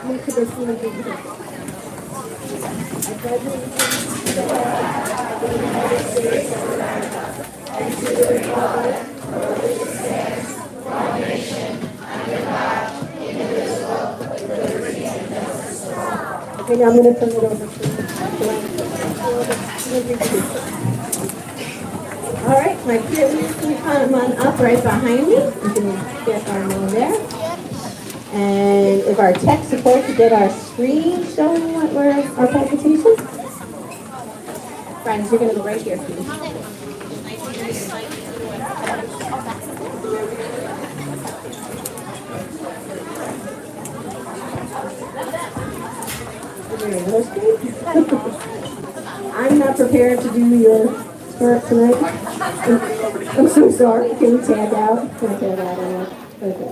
me to the scene of the event. I pledge allegiance to the flag of the United States of America and to the republic for which it stands, one nation, under God, indivisible, with liberty and justice for all. Okay, now I'm going to turn it over to all right, my peer leaders can come on up right behind me. You can get our name there. And if our tech support could get our screen showing what were our presentations. Friends, you're going to go right here, please. I'm not prepared to do your work tonight. I'm so sorry. Can you tag out? Can I tag out? Okay.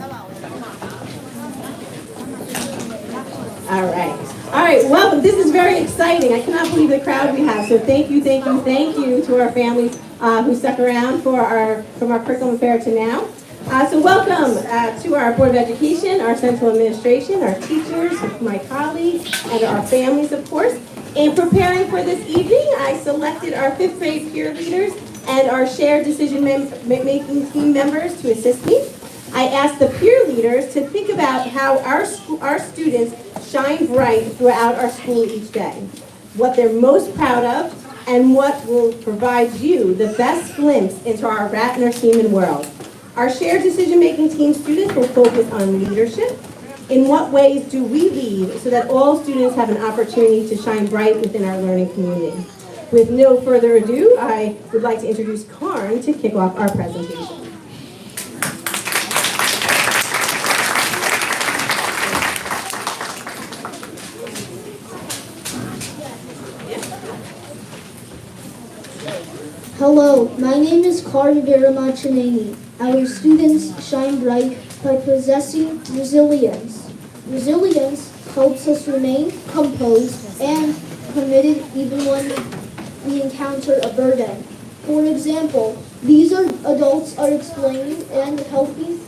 All right, welcome. This is very exciting. I cannot believe the crowd we have. So thank you to our families who stuck around from our curriculum fair to now. So welcome to our Board of Education, our central administration, our teachers, my colleagues, and our families, of course. In preparing for this evening, I selected our 5th grade peer leaders and our shared decision-making team members to assist me. I asked the peer leaders to think about how our students shine bright throughout our school each day, what they're most proud of, and what will provide you the best glimpse into our Ratner Seaman world. Our shared decision-making team students will focus on leadership. In what ways do we lead so that all students have an opportunity to shine bright within our learning community? With no further ado, I would like to introduce Karn to kick off our presentation. Hello, my name is Karn Veramachaneni. Our students shine bright by possessing resilience. Resilience helps us remain composed and committed even when we encounter a burden. For example, these adults are explaining and helping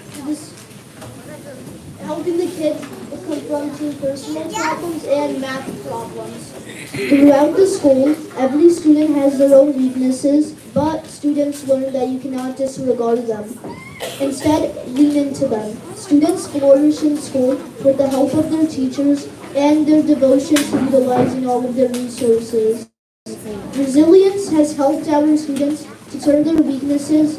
the kids confronting personal problems and math problems. Throughout the school, every student has their own weaknesses, but students learn that you cannot disregard them. Instead, lean into them. Students flourish in school with the help of their teachers and their devotion to utilizing all of their resources. Resilience has helped our students to turn their weaknesses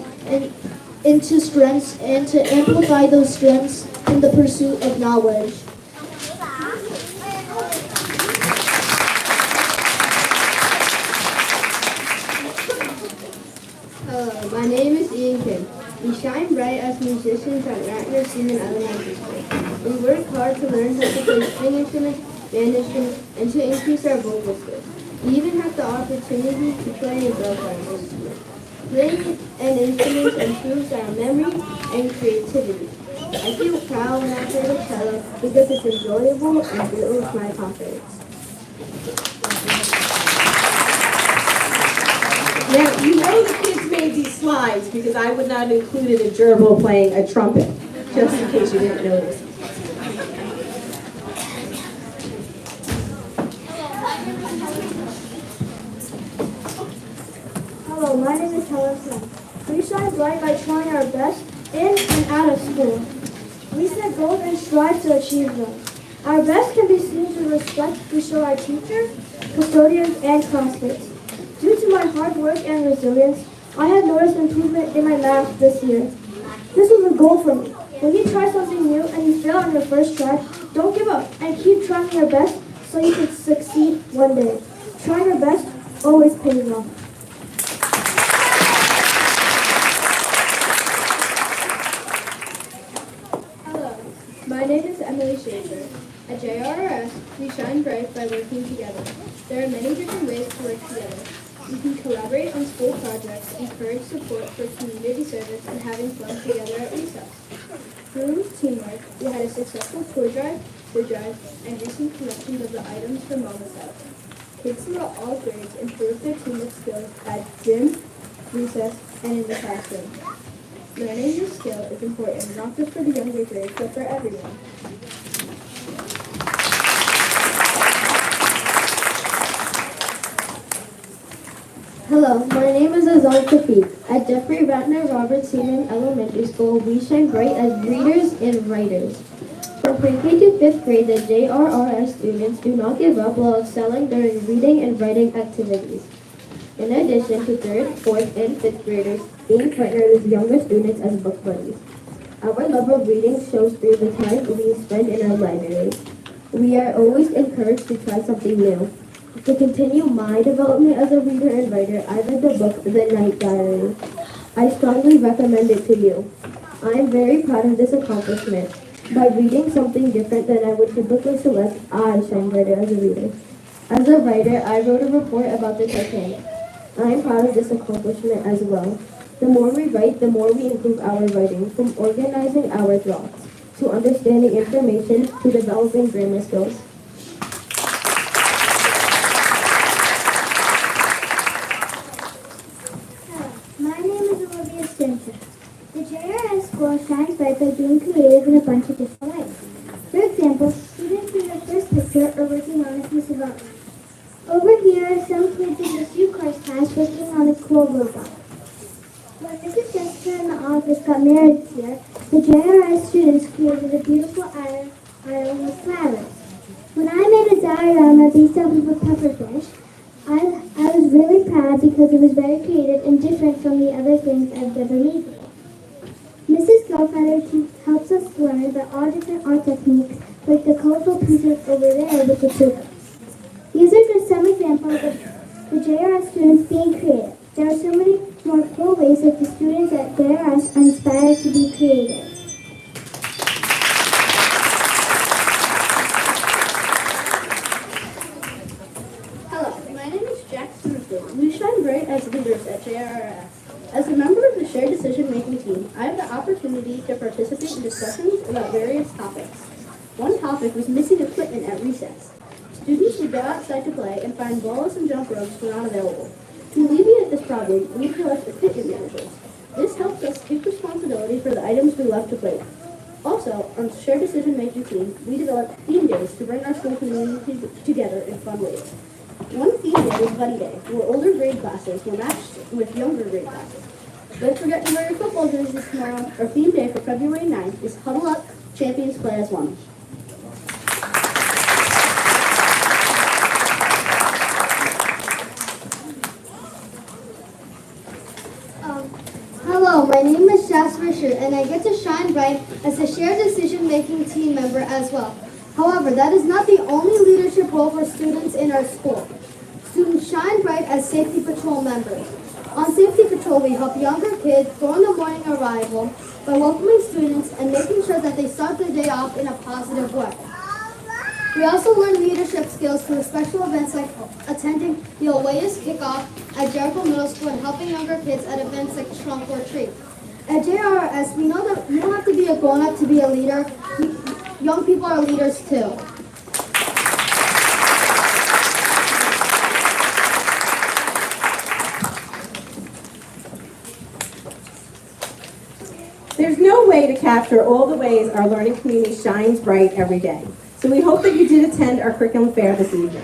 into strengths and to amplify those strengths in the pursuit of knowledge. Hello, my name is Ian Kim. We shine bright as musicians at Ratner Seaman Elementary School. We work hard to learn how to play string instruments, band instruments, and to increase our vocal skills. We even have the opportunity to play in bell choir this year. Playing an instrument improves our memory and creativity. I feel proud when I play the cello because it's enjoyable and builds my confidence. Now, you know the kids made these slides because I would not have included a gerbil playing a trumpet, just in case you didn't notice. Hello, my name is Helen Smith. We shine bright by trying our best in and out of school. We set goals and strive to achieve them. Our best can be seen through respect we show our teachers, custodians, and classmates. Due to my hard work and resilience, I have noticed improvement in my math this year. This is a goal for me. When you try something new and you fail on your first try, don't give up and keep trying your best so you can succeed one day. Trying your best always pays off. Hello, my name is Emily Schaefer. At JRS, we shine bright by working together. There are many different ways to work together. You can collaborate on school projects, encourage support for community service, and having fun together at recess. Through teamwork, we had a successful tour drive, food drive, and recent collections of the items from Mama South. Kids throughout all grades improved their teamwork skills at gym, recess, and in the classroom. Learning this skill is important not just for the younger grades, but for everyone. Hello, my name is Azal Kafi. At Jeffrey Ratner Robert Seaman Elementary School, we shine bright as readers and writers. From pre-K to 5th grade, the JRRS students do not give up while excelling during reading and writing activities. In addition to 3rd, 4th, and 5th graders, being partnered with younger students as book buddies. Our love of reading shows through the time we spend in our library. We are always encouraged to try something new. To continue my development as a reader and writer, I read the book The Night Diary. I strongly recommend it to you. I am very proud of this accomplishment. By reading something different than I would typically select, I shine brighter as a reader. As a writer, I wrote a report about the Titanic. I am proud of this accomplishment as well. The more we write, the more we improve our writing, from organizing our thoughts, to understanding information, to developing grammar skills. My name is Olivia Spencer. The JRS school shines bright by being creative in a bunch of different ways. For example, students in their first picture are working on a piece of art. Over here are some kids in the shoe cars class working on a cool robot. When Mrs. Jessica in the office got married this year, the JRS students created a beautiful island with flowers. When I made a diorama based off of a pufferfish, I was really proud because it was very creative and different from the other things I've ever made before. Mrs. Goldfeather helps us learn about all different art techniques, like the colorful pieces over there with the sugar. These are just some examples of the JRS students being creative. There are so many more cool ways that the students at JRS are inspired to be creative. Hello, my name is Jack Smithson. We shine bright as leaders at JRS. As a member of the shared decision-making team, I have the opportunity to participate in discussions about various topics. One topic was missing equipment at recess. Students would go outside to play and find balls and jump ropes were not available. To alleviate this problem, we select equipment managers. This helps us take responsibility for the items we love to play with. Also, on shared decision-making team, we developed theme days to bring our school community together in fun ways. One theme day was Buddy Day, where older grade classes were matched with younger grade classes. Don't forget to wear your football jerseys tomorrow. Our theme day for February 9th is Huddle Up, Champions Play as One. Hello, my name is Shas Fisher, and I get to shine bright as a shared decision-making team member as well. However, that is not the only leadership role for students in our school. Students shine bright as safety patrol members. On safety patrol, we help younger kids go on the morning arrival by welcoming students and making sure that they start their day off in a positive way. We also learn leadership skills through special events like attending the Always Kickoff at Jericho Middle School and helping younger kids at events like Trunk or Treat. At JRS, we know that you don't have to be a grown-up to be a leader. Young people are leaders too. There's no way to capture all the ways our learning community shines bright every day. So we hope that you did attend our curriculum fair this evening.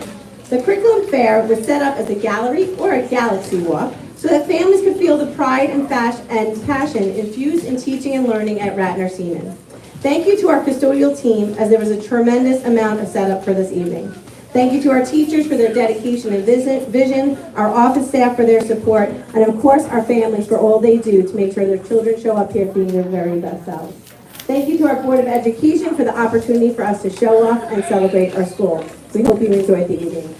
The curriculum fair was set up as a gallery or a galaxy walk so that families could feel the pride and passion infused in teaching and learning at Ratner Seaman. Thank you to our custodial team, as there was a tremendous amount of setup for this evening. Thank you to our teachers for their dedication and vision, our office staff for their support, and of course our families for all they do to make sure their children show up here being their very best selves. Thank you to our Board of Education for the opportunity for us to show off and celebrate our school. We hope you enjoyed the evening.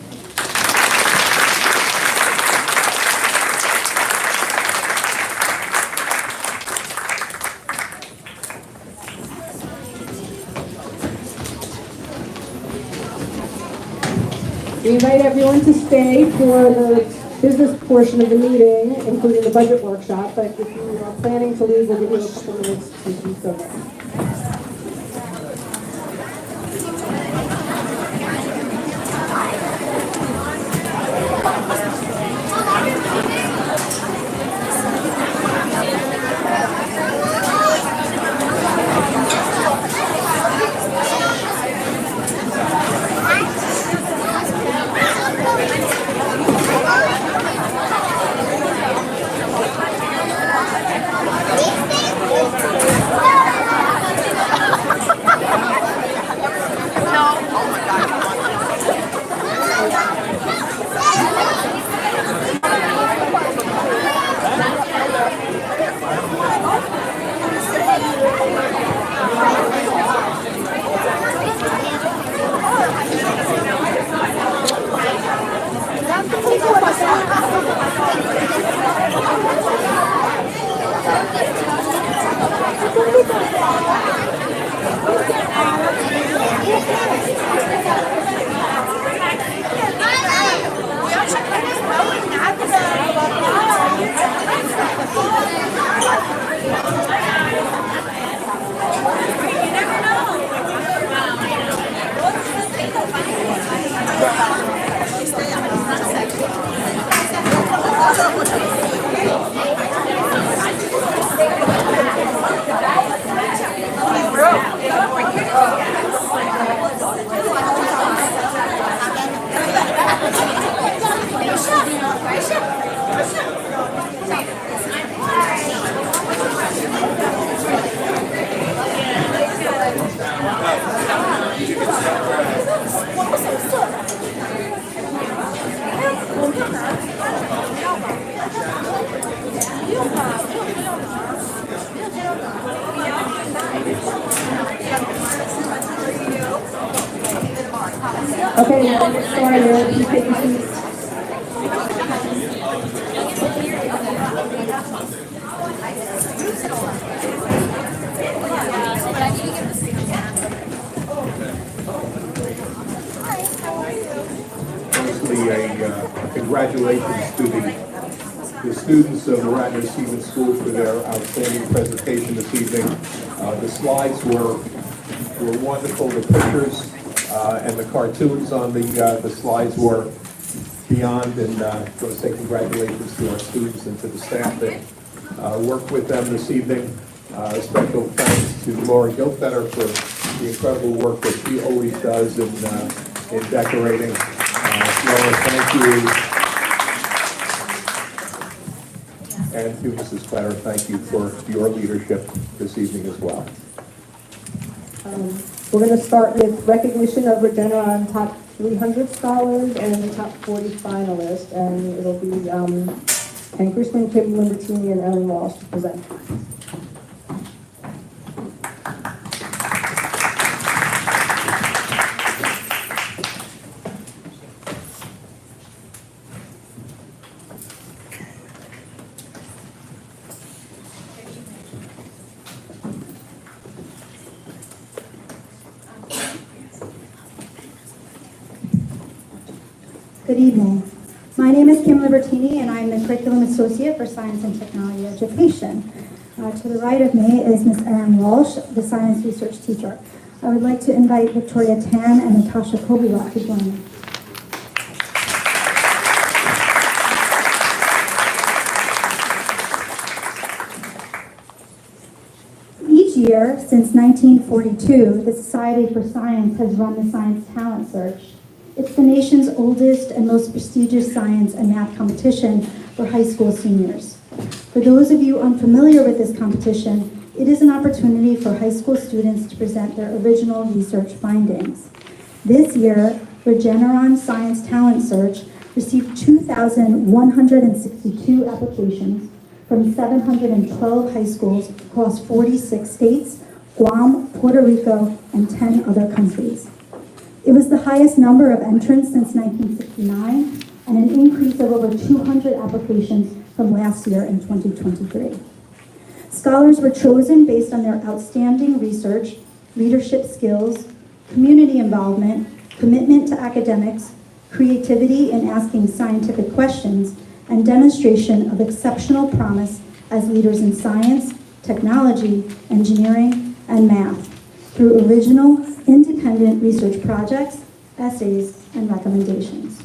We invite everyone to stay for the business portion of the meeting, including the budget workshop, but if you are planning to leave, we'll give you a couple minutes to do so. Okay, we're going to get started. Please take your seats. Firstly, a congratulations to the students of Radnor Stevens School for their outstanding presentation this evening. The slides were wonderful. The pictures and the cartoons on the slides were beyond, and I want to say congratulations to our students and to the staff that worked with them this evening. Special thanks to Laura Gilfetter for the incredible work that she always does in decorating. Laura, thank you. And to Mrs. Fetter, thank you for your leadership this evening as well. We're going to start with recognition of Regeneron top 300 scholars and the top 40 finalists, and it'll be Ken Chrisman, Kim Limbertini, and Ellen Walsh to present. Good evening. My name is Kim Libertini, and I'm the Curriculum Associate for Science and Technology Education. To the right of me is Ms. Erin Walsh, the Science Research Teacher. I would like to invite Victoria Tan and Natasha Kobiloff to join me. Each year, since 1942, the Society for Science has run the Science Talent Search. It's the nation's oldest and most prestigious science and math competition for high school seniors. For those of you unfamiliar with this competition, it is an opportunity for high school students to present their original research findings. This year, Regeneron Science Talent Search received 2,162 applications from 712 high schools across 46 states, Guam, Puerto Rico, and 10 other countries. It was the highest number of entrants since 1969, and an increase of over 200 applications from last year in 2023. Scholars were chosen based on their outstanding research, leadership skills, community involvement, commitment to academics, creativity in asking scientific questions, and demonstration of exceptional promise as leaders in science, technology, engineering, and math through original, independent research projects, essays, and recommendations.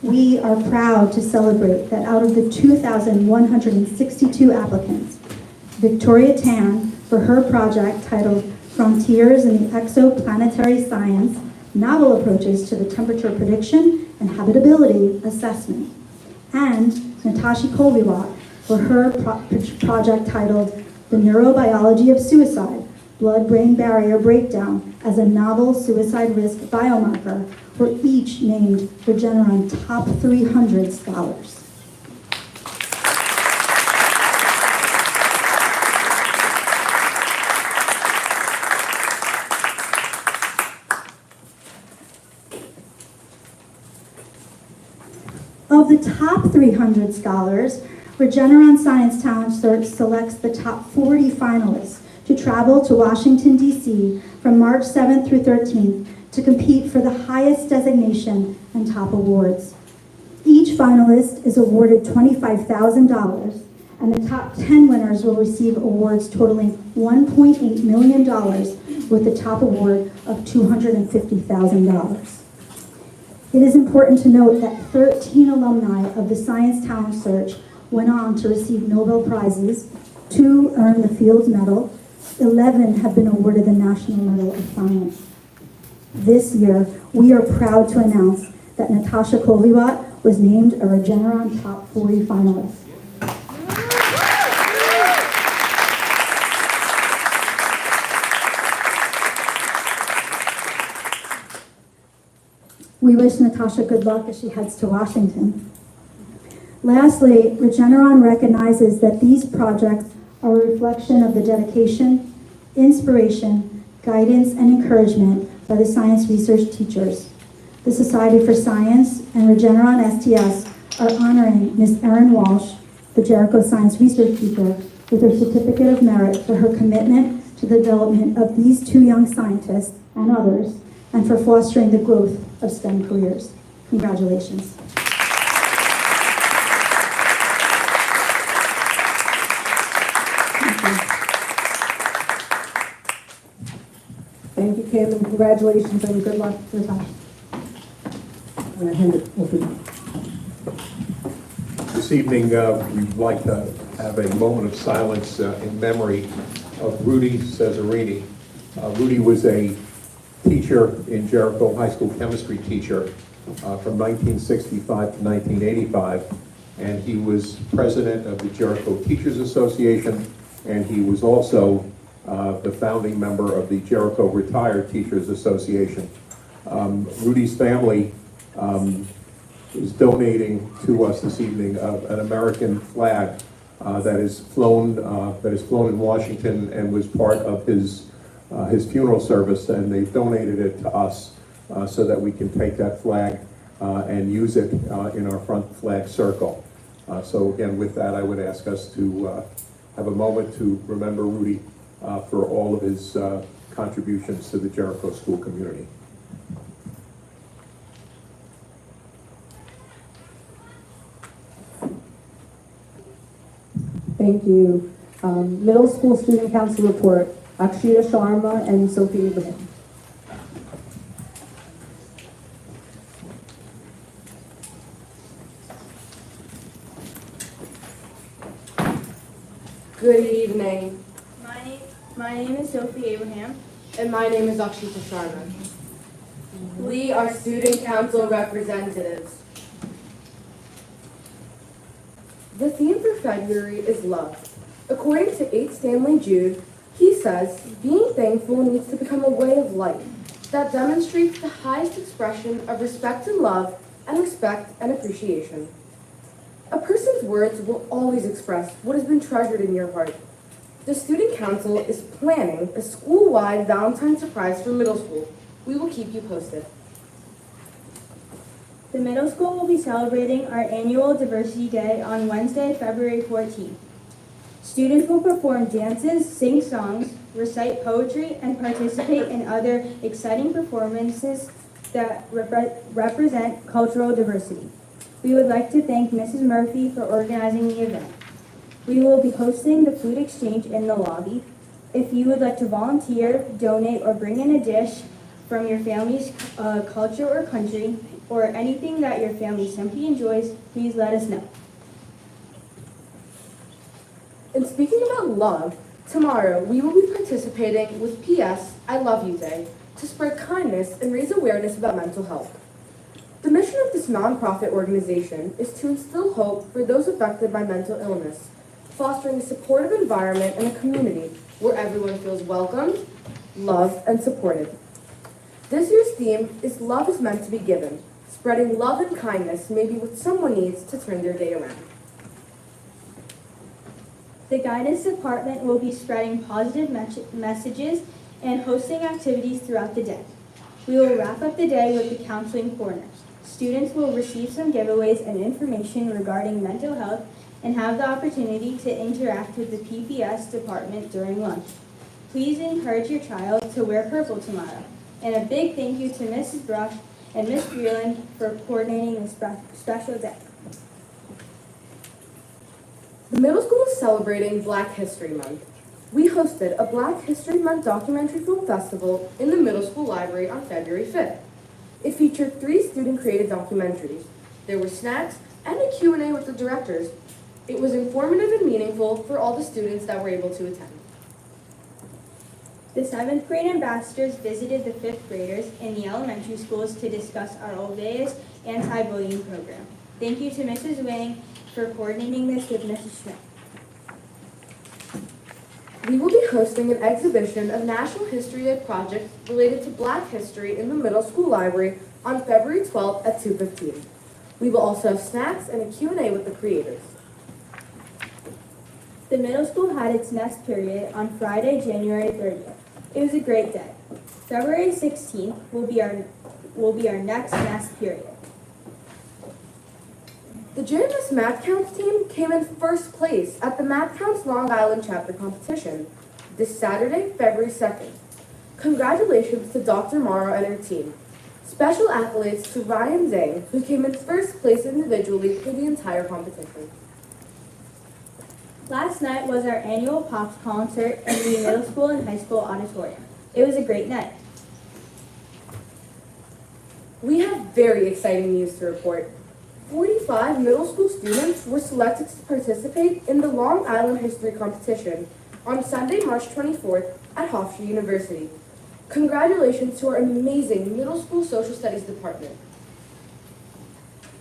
We are proud to celebrate that out of the 2,162 applicants, Victoria Tan, for her project titled Frontiers in the Exoplanetary Science, Novel Approaches to the Temperature Prediction and Habitability Assessment, and Natasha Kobiloff for her project titled The Neurobiology of Suicide, Blood-Brain Barrier Breakdown as a Novel Suicide Risk Biomarker, were each named Regeneron Top 300 Scholars. Of the top 300 scholars, Regeneron Science Talent Search selects the top 40 finalists to travel to Washington, D.C. from March 7th through 13th to compete for the highest designation and top awards. Each finalist is awarded $25,000, and the top 10 winners will receive awards totaling $1.8 million, with the top award of $250,000. It is important to note that 13 alumni of the Science Talent Search went on to receive Nobel Prizes, 2 earned the Fields Medal, 11 have been awarded the National Medal of Science. This year, we are proud to announce that Natasha Kobiloff was named a Regeneron Top 40 finalist. We wish Natasha good luck as she heads to Washington. Lastly, Regeneron recognizes that these projects are a reflection of the dedication, inspiration, guidance, and encouragement by the science research teachers. The Society for Science and Regeneron STS are honoring Ms. Erin Walsh, the Jericho Science Research Teacher, with her Certificate of Merit for her commitment to the development of these two young scientists and others, and for fostering the growth of STEM careers. Congratulations. Thank you, Kim, and congratulations and good luck, Natasha. I'm going to hand it over to you. This evening, we'd like to have a moment of silence in memory of Rudy Cesarini. Rudy was a teacher in Jericho, high school chemistry teacher from 1965 to 1985, and he was president of the Jericho Teachers Association, and he was also the founding member of the Jericho Retired Teachers Association. Rudy's family is donating to us this evening an American flag that is flown in Washington and was part of his funeral service, and they've donated it to us so that we can take that flag and use it in our front flag circle. So again, with that, I would ask us to have a moment to remember Rudy for all of his contributions to the Jericho school community. Thank you. Middle School Student Council report, Akshita Sharma and Sophie Abraham. Good evening. My name is Sophie Abraham. And my name is Akshita Sharma. We are student council representatives. The theme for February is love. According to 8 Stanley Jude, he says, being thankful needs to become a way of life that demonstrates the highest expression of respect and love and respect and appreciation. A person's words will always express what has been treasured in your heart. The Student Council is planning a school-wide Valentine's surprise for middle school. We will keep you posted. The middle school will be celebrating our annual Diversity Day on Wednesday, February 14th. Students will perform dances, sing songs, recite poetry, and participate in other exciting performances that represent cultural diversity. We would like to thank Mrs. Murphy for organizing the event. We will be hosting the food exchange in the lobby. If you would like to volunteer, donate, or bring in a dish from your family's culture or country, or anything that your family simply enjoys, please let us know. And speaking about love, tomorrow we will be participating with PS I Love You Day to spread kindness and raise awareness about mental health. The mission of this nonprofit organization is to instill hope for those affected by mental illness, fostering a supportive environment and a community where everyone feels welcomed, loved, and supported. This year's theme is Love is Meant to be Given. Spreading love and kindness may be what someone needs to turn their day around. The guidance department will be spreading positive messages and hosting activities throughout the day. We will wrap up the day with the counseling corners. Students will receive some giveaways and information regarding mental health and have the opportunity to interact with the PPS department during lunch. Please encourage your child to wear purple tomorrow. And a big thank you to Mrs. Brush and Ms. Breland for coordinating this special day. The middle school is celebrating Black History Month. We hosted a Black History Month documentary film festival in the middle school library on February 5th. It featured 3 student-created documentaries. There were snacks and a Q&A with the directors. It was informative and meaningful for all the students that were able to attend. The 7th grade ambassadors visited the 5th graders in the elementary schools to discuss our Olveus anti-bullying program. Thank you to Mrs. Wing for coordinating this with Mrs. Schmidt. We will be hosting an exhibition of National History Day projects related to Black history in the middle school library on February 12th at 2:15. We will also have snacks and a Q&A with the creators. The middle school had its next period on Friday, January 30th. It was a great day. February 16th will be our will be our next math period. The JMS Math Counts team came in first place at the Math Counts Long Island chapter competition this Saturday, February 2nd. Congratulations to Dr. Morrow and her team. Special accolades to Ryan Zhang, who came in first place individually for the entire competition. Last night was our annual Pops concert in the middle school and high school auditorium. It was a great night. We have very exciting news to report. 45 middle school students were selected to participate in the Long Island History Competition on Sunday, March 24th at Hofstra University. Congratulations to our amazing middle school social studies department.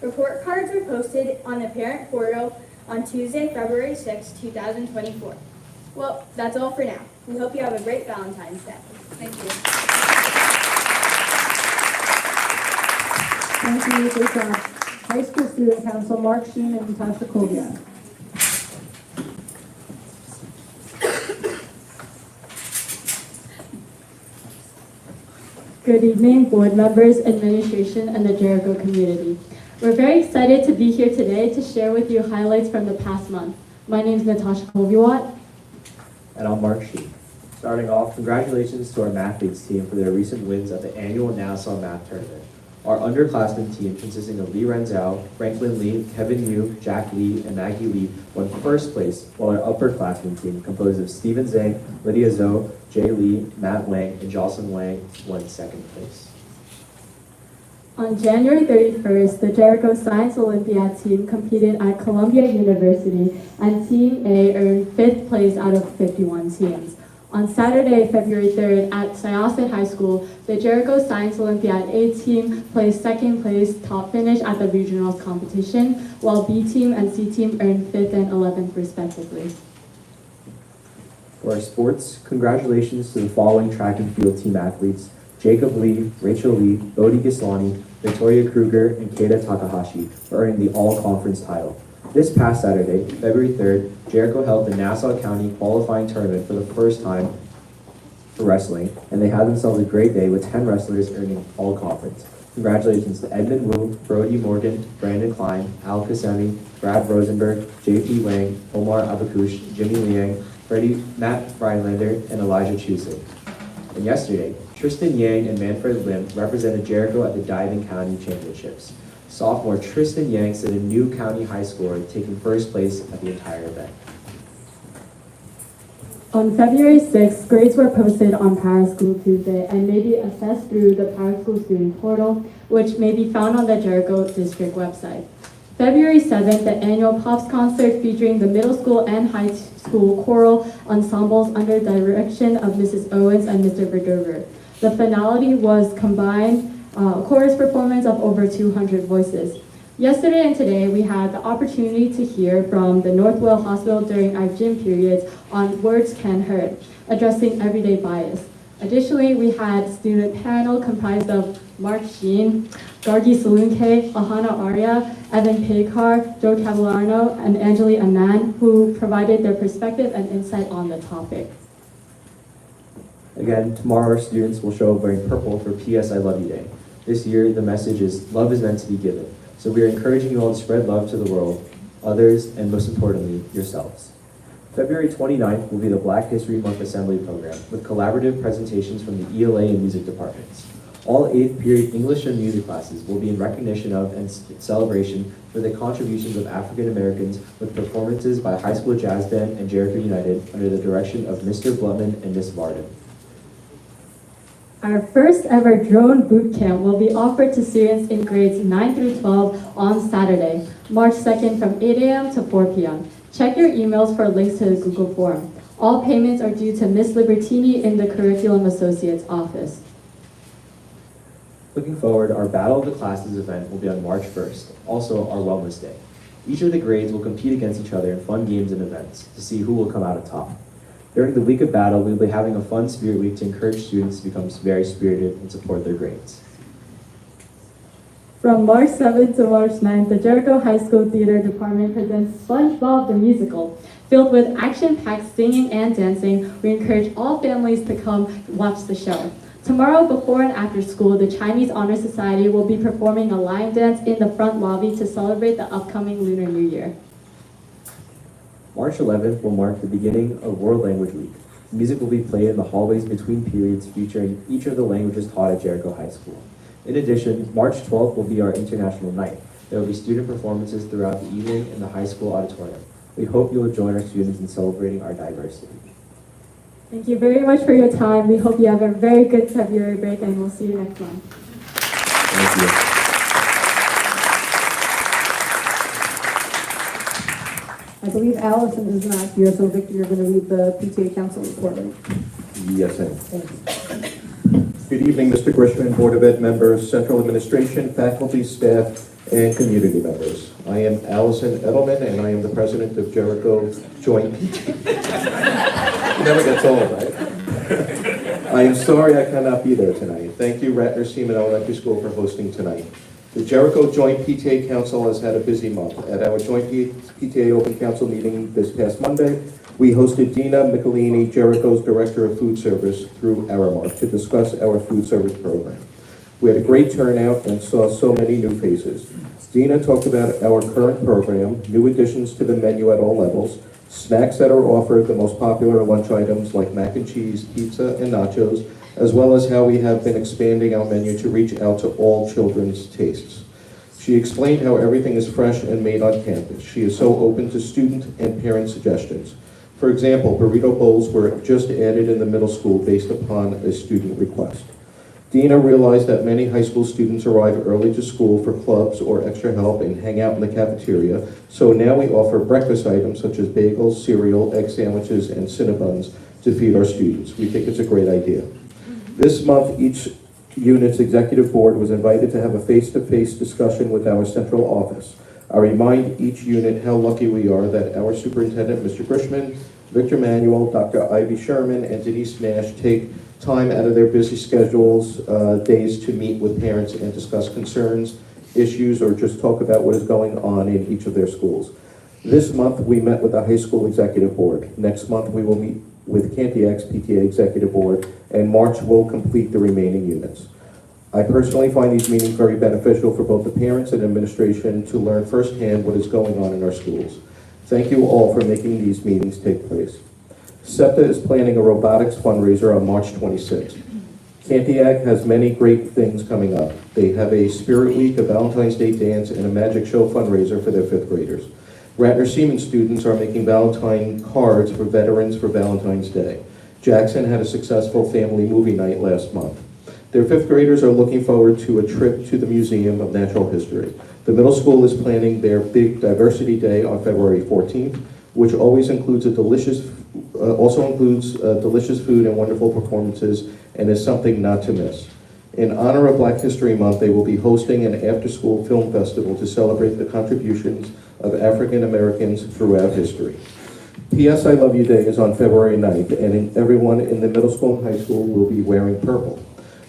Report cards were posted on the parent portal on Tuesday, February 6, 2024. Well, that's all for now. We hope you have a great Valentine's Day. Thank you. Thank you, great job. High School Student Council, Mark Sheen and Natasha Koviak. Good evening, board members, administration, and the Jericho community. We're very excited to be here today to share with you highlights from the past month. My name is Natasha Koviak. And I'm Mark Sheen. Starting off, congratulations to our Mathletes team for their recent wins at the annual Nassau Math Tournament. Our underclassmen team, consisting of Lee Renzow, Franklin Lee, Kevin Yu, Jack Lee, and Maggie Lee, won first place, while our upperclassmen team, composed of Stephen Zhang, Lydia Zhou, Jay Lee, Matt Wang, and Jocelyn Wang, won second place. On January 31st, the Jericho Science Olympiad team competed at Columbia University, and Team A earned 5th place out of 51 teams. On Saturday, February 3rd, at Syosset High School, the Jericho Science Olympiad A team placed 2nd place top finish at the regionals competition, while B team and C team earned 5th and 11th respectively. For our sports, congratulations to the following track and field team athletes: Jacob Lee, Rachel Lee, Bodhi Gislani, Victoria Kruger, and Keita Takahashi for earning the all-conference title. This past Saturday, February 3rd, Jericho held the Nassau County qualifying tournament for the first time for wrestling, and they had themselves a great day with 10 wrestlers earning all conference. Congratulations to Edmund Wu, Brody Morgan, Brandon Klein, Al Kasemi, Brad Rosenberg, JP Wang, Omar Abakush, Jimmy Liang, Matt Rhinelander, and Elijah Chusik. And yesterday, Tristan Yang and Manfred Lim represented Jericho at the Diving County Championships. Sophomore Tristan Yang set a new county high score, taking first place at the entire event. On February 6th, grades were posted on PowerSchool Tuesday and may be assessed through the PowerSchool student portal, which may be found on the Jericho District website. February 7th, the annual Pops concert featuring the middle school and high school choral ensembles under the direction of Mrs. Owens and Mr. Verdover. The finale was combined chorus performance of over 200 voices. Yesterday and today, we had the opportunity to hear from the Northwell Hospital during our gym periods on Words Can Hurt, addressing everyday bias. Additionally, we had student panel comprised of Mark Sheen, Gargi Salunke, Ahana Arya, Evan Pekar, Joe Cavallano, and Anjali Anand, who provided their perspective and insight on the topic. Again, tomorrow our students will show up wearing purple for PS I Love You Day. This year, the message is love is meant to be given. So we are encouraging you all to spread love to the world, others, and most importantly, yourselves. February 29th will be the Black History Month Assembly Program with collaborative presentations from the ELA and music departments. All 8th period English and music classes will be in recognition of and celebration for the contributions of African Americans with performances by High School Jazz Band and Jericho United under the direction of Mr. Blutman and Miss Varden. Our first ever drone boot camp will be offered to students in grades 9 through 12 on Saturday, March 2nd from 8 a.m. to 4 p.m. Check your emails for links to the Google form. All payments are due to Ms. Libertini in the Curriculum Associates office. Looking forward, our Battle of the Classes event will be on March 1st, also our Wellness Day. Each of the grades will compete against each other in fun games and events to see who will come out on top. During the week of battle, we will be having a fun spirit week to encourage students to become very spirited and support their grades. From March 7th to March 9th, the Jericho High School Theater Department presents SpongeBob the Musical. Filled with action-packed singing and dancing, we encourage all families to come watch the show. Tomorrow, before and after school, the Chinese Honor Society will be performing a line dance in the front lobby to celebrate the upcoming Lunar New Year. March 11th will mark the beginning of World Language Week. Music will be played in the hallways between periods featuring each of the languages taught at Jericho High School. In addition, March 12th will be our International Night. There will be student performances throughout the evening in the high school auditorium. We hope you will join our students in celebrating our diversity. Thank you very much for your time. We hope you have a very good February break, and we'll see you next month. Thank you. I believe Allison is not here, so Victor, you're going to read the PTA Council report, right? Yes, I am. Thanks. Good evening, Mr. Grishman, Board of Ed members, Central Administration, faculty, staff, and community members. I am Allison Edelman, and I am the president of Jericho Joint PTA. Never gets old, right? I am sorry I cannot be there tonight. Thank you, Ratner Seaman Elementary School, for hosting tonight. The Jericho Joint PTA Council has had a busy month. At our Joint PTA Open Council meeting this past Monday, we hosted Dina Michelini, Jericho's Director of Food Service, through Aramark to discuss our food service program. We had a great turnout and saw so many new faces. Dina talked about our current program, new additions to the menu at all levels, snacks that are offered, the most popular lunch items like mac and cheese, pizza, and nachos, as well as how we have been expanding our menu to reach out to all children's tastes. She explained how everything is fresh and made on campus. She is so open to student and parent suggestions. For example, burrito bowls were just added in the middle school based upon a student request. Dina realized that many high school students arrive early to school for clubs or extra help and hang out in the cafeteria, so now we offer breakfast items such as bagels, cereal, egg sandwiches, and Cinnabons to feed our students. We think it's a great idea. This month, each unit's executive board was invited to have a face-to-face discussion with our central office. I remind each unit how lucky we are that our superintendent, Mr. Grishman, Victor Manuel, Dr. Ivy Sherman, and Denise Nash take time out of their busy schedules, days to meet with parents and discuss concerns, issues, or just talk about what is going on in each of their schools. This month, we met with the high school executive board. Next month, we will meet with Cantiac's PTA executive board, and March will complete the remaining units. I personally find these meetings very beneficial for both the parents and administration to learn firsthand what is going on in our schools. Thank you all for making these meetings take place. SEPTA is planning a robotics fundraiser on March 26th. Cantiac has many great things coming up. They have a Spirit Week, a Valentine's Day dance, and a magic show fundraiser for their 5th graders. Ratner Seaman students are making Valentine cards for veterans for Valentine's Day. Jackson had a successful family movie night last month. Their 5th graders are looking forward to a trip to the Museum of Natural History. The middle school is planning their big Diversity Day on February 14th, which always includes delicious food and wonderful performances, and is something not to miss. In honor of Black History Month, they will be hosting an after-school film festival to celebrate the contributions of African Americans throughout history. P.S. I Love You Day is on February 9th, and everyone in the middle school and high school will be wearing purple.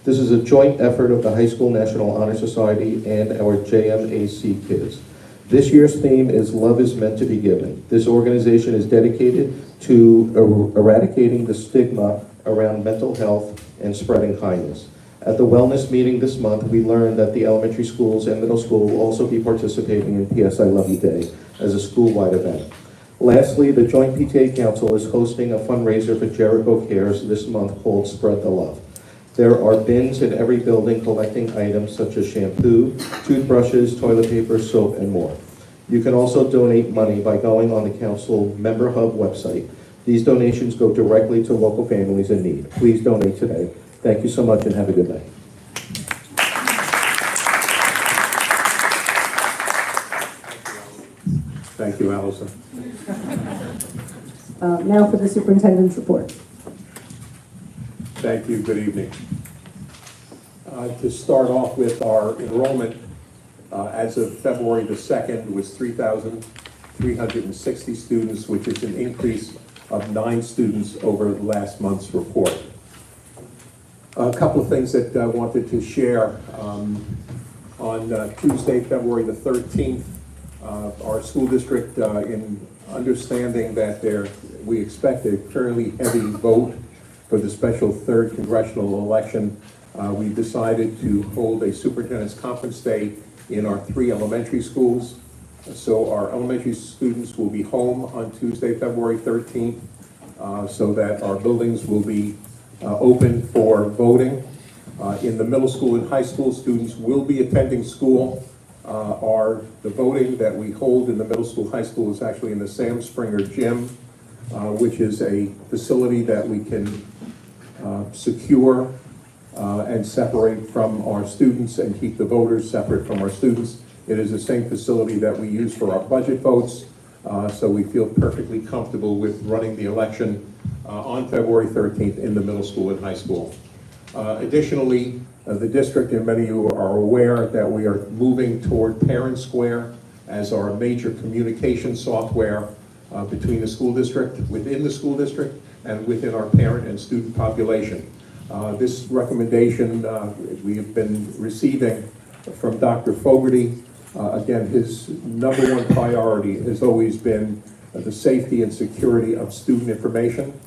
This is a joint effort of the High School National Honor Society and our JMAC kids. This year's theme is Love is Meant to be Given. This organization is dedicated to eradicating the stigma around mental health and spreading kindness. At the wellness meeting this month, we learned that the elementary schools and middle school will also be participating in PS I Love You Day as a school-wide event. Lastly, the Joint PTA Council is hosting a fundraiser for Jericho Cares this month called Spread the Love. There are bins in every building collecting items such as shampoo, toothbrushes, toilet paper, soap, and more. You can also donate money by going on the Council Member Hub website. These donations go directly to local families in need. Please donate today. Thank you so much and have a good night. Thank you, Allison. Now for the superintendent's report. Thank you. Good evening. To start off with, our enrollment as of February the 2nd was 3,360 students, which is an increase of 9 students over last month's report. A couple of things that I wanted to share. On Tuesday, February the 13th, our school district, in understanding that we expect a fairly heavy vote for the special third congressional election, we decided to hold a superintendent's conference day in our 3 elementary schools. So our elementary students will be home on Tuesday, February 13th, so that our buildings will be open for voting. In the middle school and high school, students will be attending school. The voting that we hold in the middle school, high school is actually in the Sam Springer Gym, which is a facility that we can secure and separate from our students and keep the voters separate from our students. It is the same facility that we use for our budget votes, so we feel perfectly comfortable with running the election on February 13th in the middle school and high school. Additionally, the district, and many of you are aware, that we are moving toward Parent Square as our major communication software between the school district, within the school district, and within our parent and student population. This recommendation we have been receiving from Dr. Fogarty. Again, his number one priority has always been the safety and security of student information,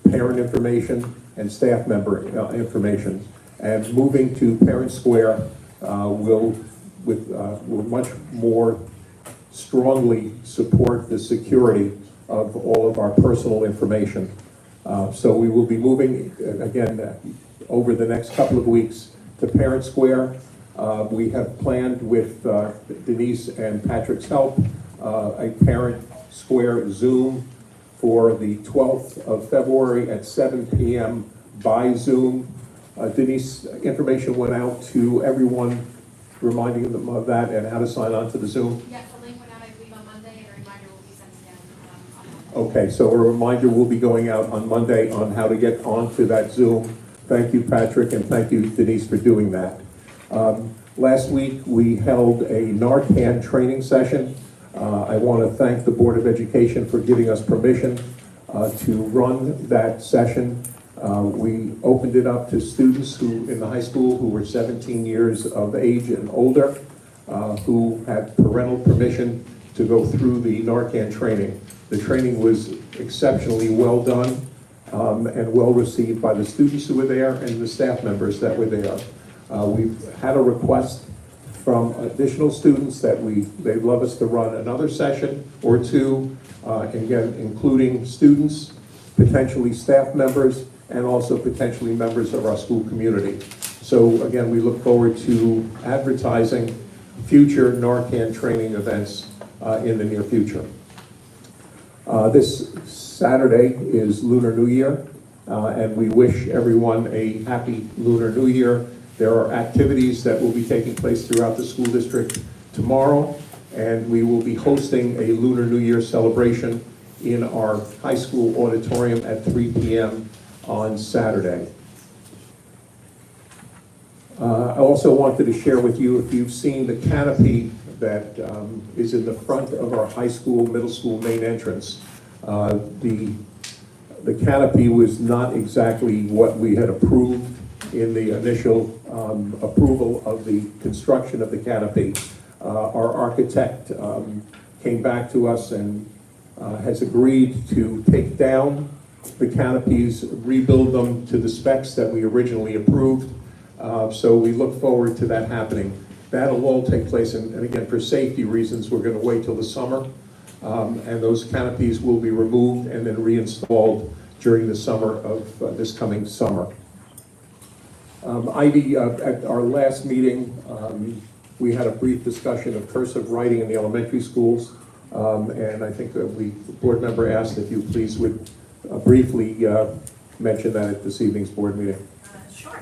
parent information, and staff member information. And moving to Parent Square will much more strongly support the security of all of our personal information. So we will be moving, again, over the next couple of weeks to Parent Square. We have planned with Denise and Patrick's help a Parent Square Zoom for the 12th of February at 7 p.m. by Zoom. Denise, information went out to everyone, reminding them of that and how to sign on to the Zoom. Yes, the link went out, I believe, on Monday, and a reminder will be sent again on Monday. Okay, so a reminder will be going out on Monday on how to get onto that Zoom. Thank you, Patrick, and thank you, Denise, for doing that. Last week, we held a Narcan training session. I want to thank the Board of Education for giving us permission to run that session. We opened it up to students who, in the high school, who were 17 years of age and older, who had parental permission to go through the Narcan training. The training was exceptionally well done and well received by the students who were there and the staff members that were there. We've had a request from additional students that they'd love us to run another session or two, again, including students, potentially staff members, and also potentially members of our school community. So again, we look forward to advertising future Narcan training events in the near future. This Saturday is Lunar New Year, and we wish everyone a happy Lunar New Year. There are activities that will be taking place throughout the school district tomorrow, and we will be hosting a Lunar New Year celebration in our high school auditorium at 3 p.m. on Saturday. I also wanted to share with you, if you've seen the canopy that is in the front of our high school, middle school main entrance, the canopy was not exactly what we had approved in the initial approval of the construction of the canopy. Our architect came back to us and has agreed to take down the canopies, rebuild them to the specs that we originally approved. So we look forward to that happening. That'll all take place, and again, for safety reasons, we're going to wait till the summer, and those canopies will be removed and then reinstalled during the summer of this coming summer. Ivy, at our last meeting, we had a brief discussion of cursive writing in the elementary schools, and I think the board member asked if you please would briefly mention that at this evening's board meeting. Sure.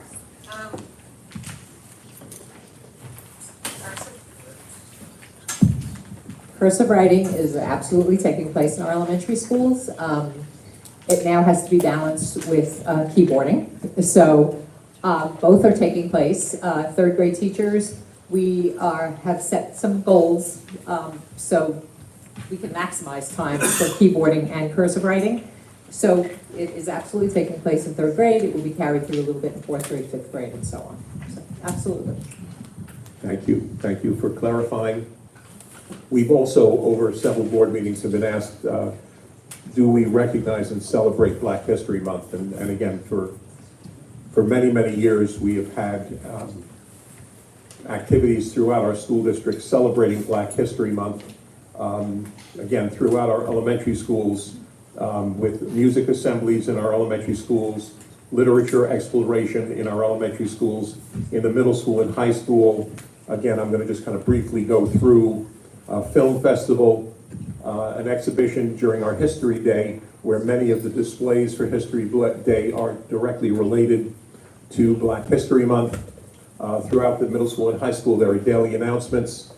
Cursive writing is absolutely taking place in our elementary schools. It now has to be balanced with keyboarding. So both are taking place. Third grade teachers, we have set some goals so we can maximize time for keyboarding and cursive writing. So it is absolutely taking place in third grade. It will be carried through a little bit in fourth grade, fifth grade, and so on. So, absolutely. Thank you. Thank you for clarifying. We've also, over several board meetings, have been asked do we recognize and celebrate Black History Month? And again, for many, many years, we have had activities throughout our school district celebrating Black History Month. Again, throughout our elementary schools, with music assemblies in our elementary schools, literature exploration in our elementary schools, in the middle school and high school. Again, I'm going to just kind of briefly go through a film festival, an exhibition during our History Day, where many of the displays for History Day are directly related to Black History Month. Throughout the middle school and high school, there are daily announcements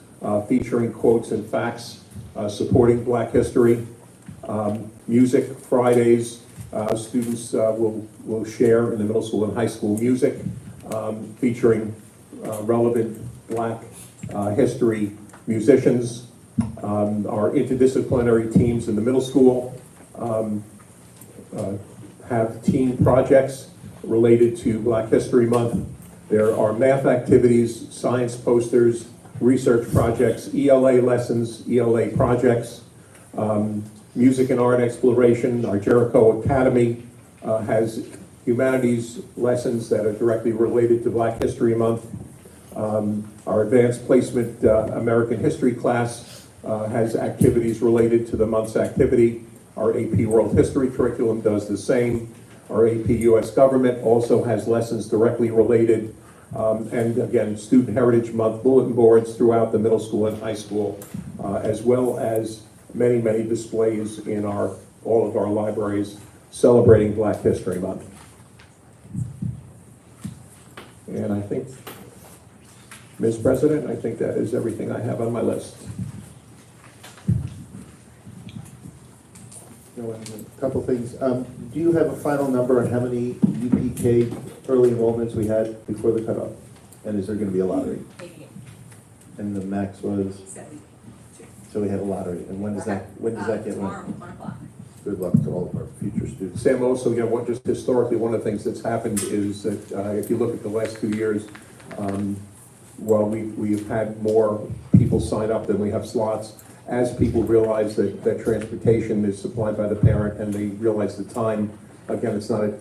featuring quotes and facts supporting Black history. Music Fridays, students will share in the middle school and high school music featuring relevant Black history musicians. Our interdisciplinary teams in the middle school have team projects related to Black History Month. There are math activities, science posters, research projects, ELA lessons, ELA projects, music and art exploration. Our Jericho Academy has humanities lessons that are directly related to Black History Month. Our advanced placement American history class has activities related to the month's activity. Our AP World History curriculum does the same. Our AP US Government also has lessons directly related. And again, Student Heritage Month bulletin boards throughout the middle school and high school, as well as many, many displays in all of our libraries celebrating Black History Month. And I think, Ms. President, I think that is everything I have on my list. A couple things. Do you have a final number on how many UPK early enrollments we had before the cutoff? And is there going to be a lottery? 88. And the max was? 72. So we had a lottery. And when does that get Tomorrow, run? 1 o'clock. Good luck to all of our future students. Sam, also, just historically, one of the things that's happened is that if you look at the last 2 years, while we've had more people sign up than we have slots, as people realize that transportation is supplied by the parent and they realize the time, again, it's not an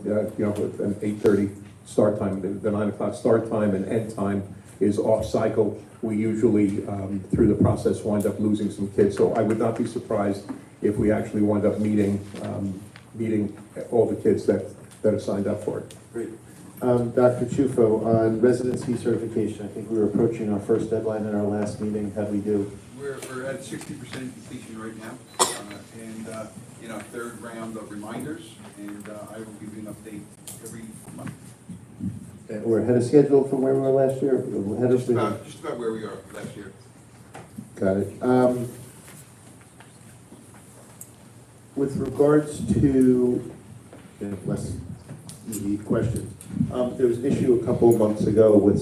8:30 start time, the 9 o'clock start time and end time is off cycle. We usually, through the process, wind up losing some kids. So I would not be surprised if we actually wind up meeting all the kids that have signed up for it. Great. Dr. Chufo, on residency certification, I think we were approaching our first deadline in our last meeting. How do we do? We're at 60% completion right now, and in our third round of reminders, and I will give you an update every month. And we're ahead of schedule from where we were last year? Ahead Just about where we are last year. Got it. With regards to less easy questions, there was an issue a couple of months ago with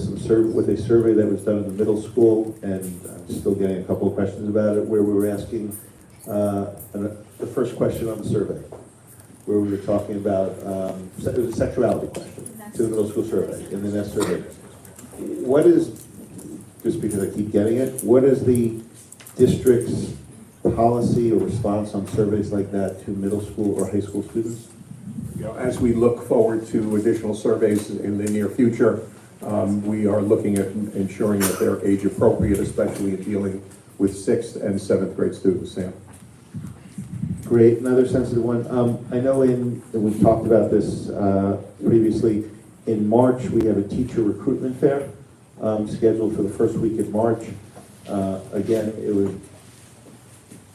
a survey that was done in the middle school, and I'm still getting a couple of questions about it, where we were asking the first question on the survey, where we were talking about it was a sexuality question to the middle school survey, in the NEST survey. What is, just because I keep getting it, what is the district's policy or response on surveys like that to middle school or high school students? As we look forward to additional surveys in the near future, we are looking at ensuring that they're age appropriate, especially in dealing with 6th and 7th grade students, Sam. Great, another sensitive one. I know we've talked about this previously. In March, we have a teacher recruitment fair scheduled for the first week in March. Again, it was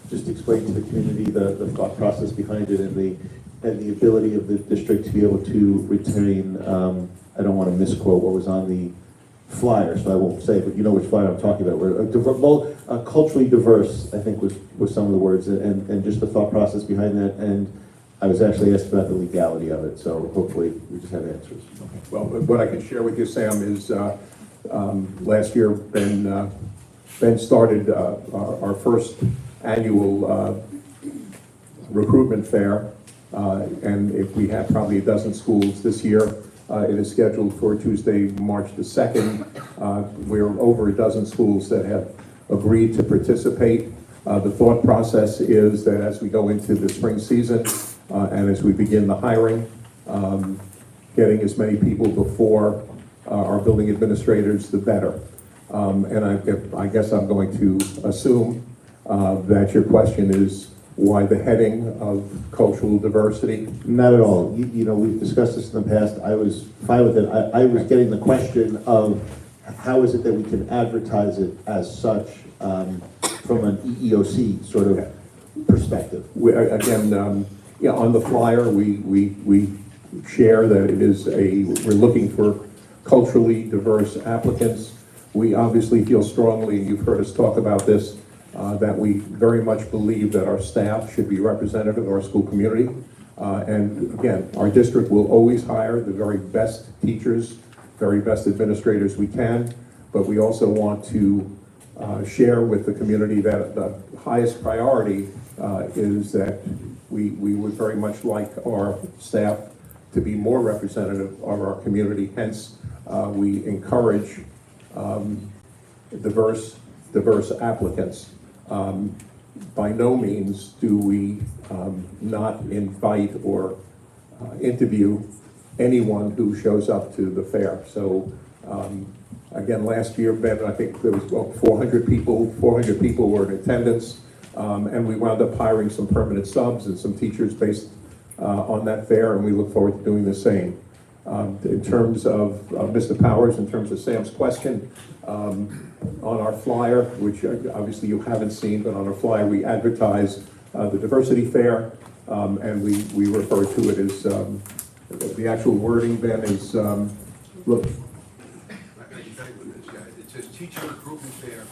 just explain to the community the thought process behind it and the ability of the district to be able to retain, I don't want to misquote what was on the flyer, so I won't say, but you know which flyer I'm talking about. We're culturally diverse, I think was some of the words, and just the thought process behind that. And I was actually asked about the legality of it, so hopefully we just have answers. Okay. Well, what I can share with you, Sam, is last year Ben started our first annual recruitment fair, and if we have probably a dozen schools this year, it is scheduled for Tuesday, March the 2nd. We're over a dozen schools that have agreed to participate. The thought process is that as we go into the spring season and as we begin the hiring, getting as many people before our building administrators, the better. And I guess I'm going to assume that your question is why the heading of cultural diversity? Not at all. You know, we've discussed this in the past. I was fine with it. I was getting the question of how is it that we can advertise it as such from an EEOC sort of perspective. Again, yeah, on the flyer, we share that it is we're looking for culturally diverse applicants. We obviously feel strongly, and you've heard us talk about this, that we very much believe that our staff should be representative of our school community. And again, our district will always hire the very best teachers, very best administrators we can, but we also want to share with the community that the highest priority is that we would very much like our staff to be more representative of our community. Hence, we encourage diverse applicants. By no means do we not invite or interview anyone who shows up to the fair. So again, last year, Ben, I think there was about 400 people were in attendance, and we wound up hiring some permanent subs and some teachers based on that fair, and we look forward to doing the same. In terms of Mr. Powers, in terms of Sam's question, on our flyer, which obviously you haven't seen, but on our flyer we advertise the diversity fair, and we refer to it as, the actual wording, Ben, is, look. I can tell you what it is, yeah. It says teacher recruitment fair.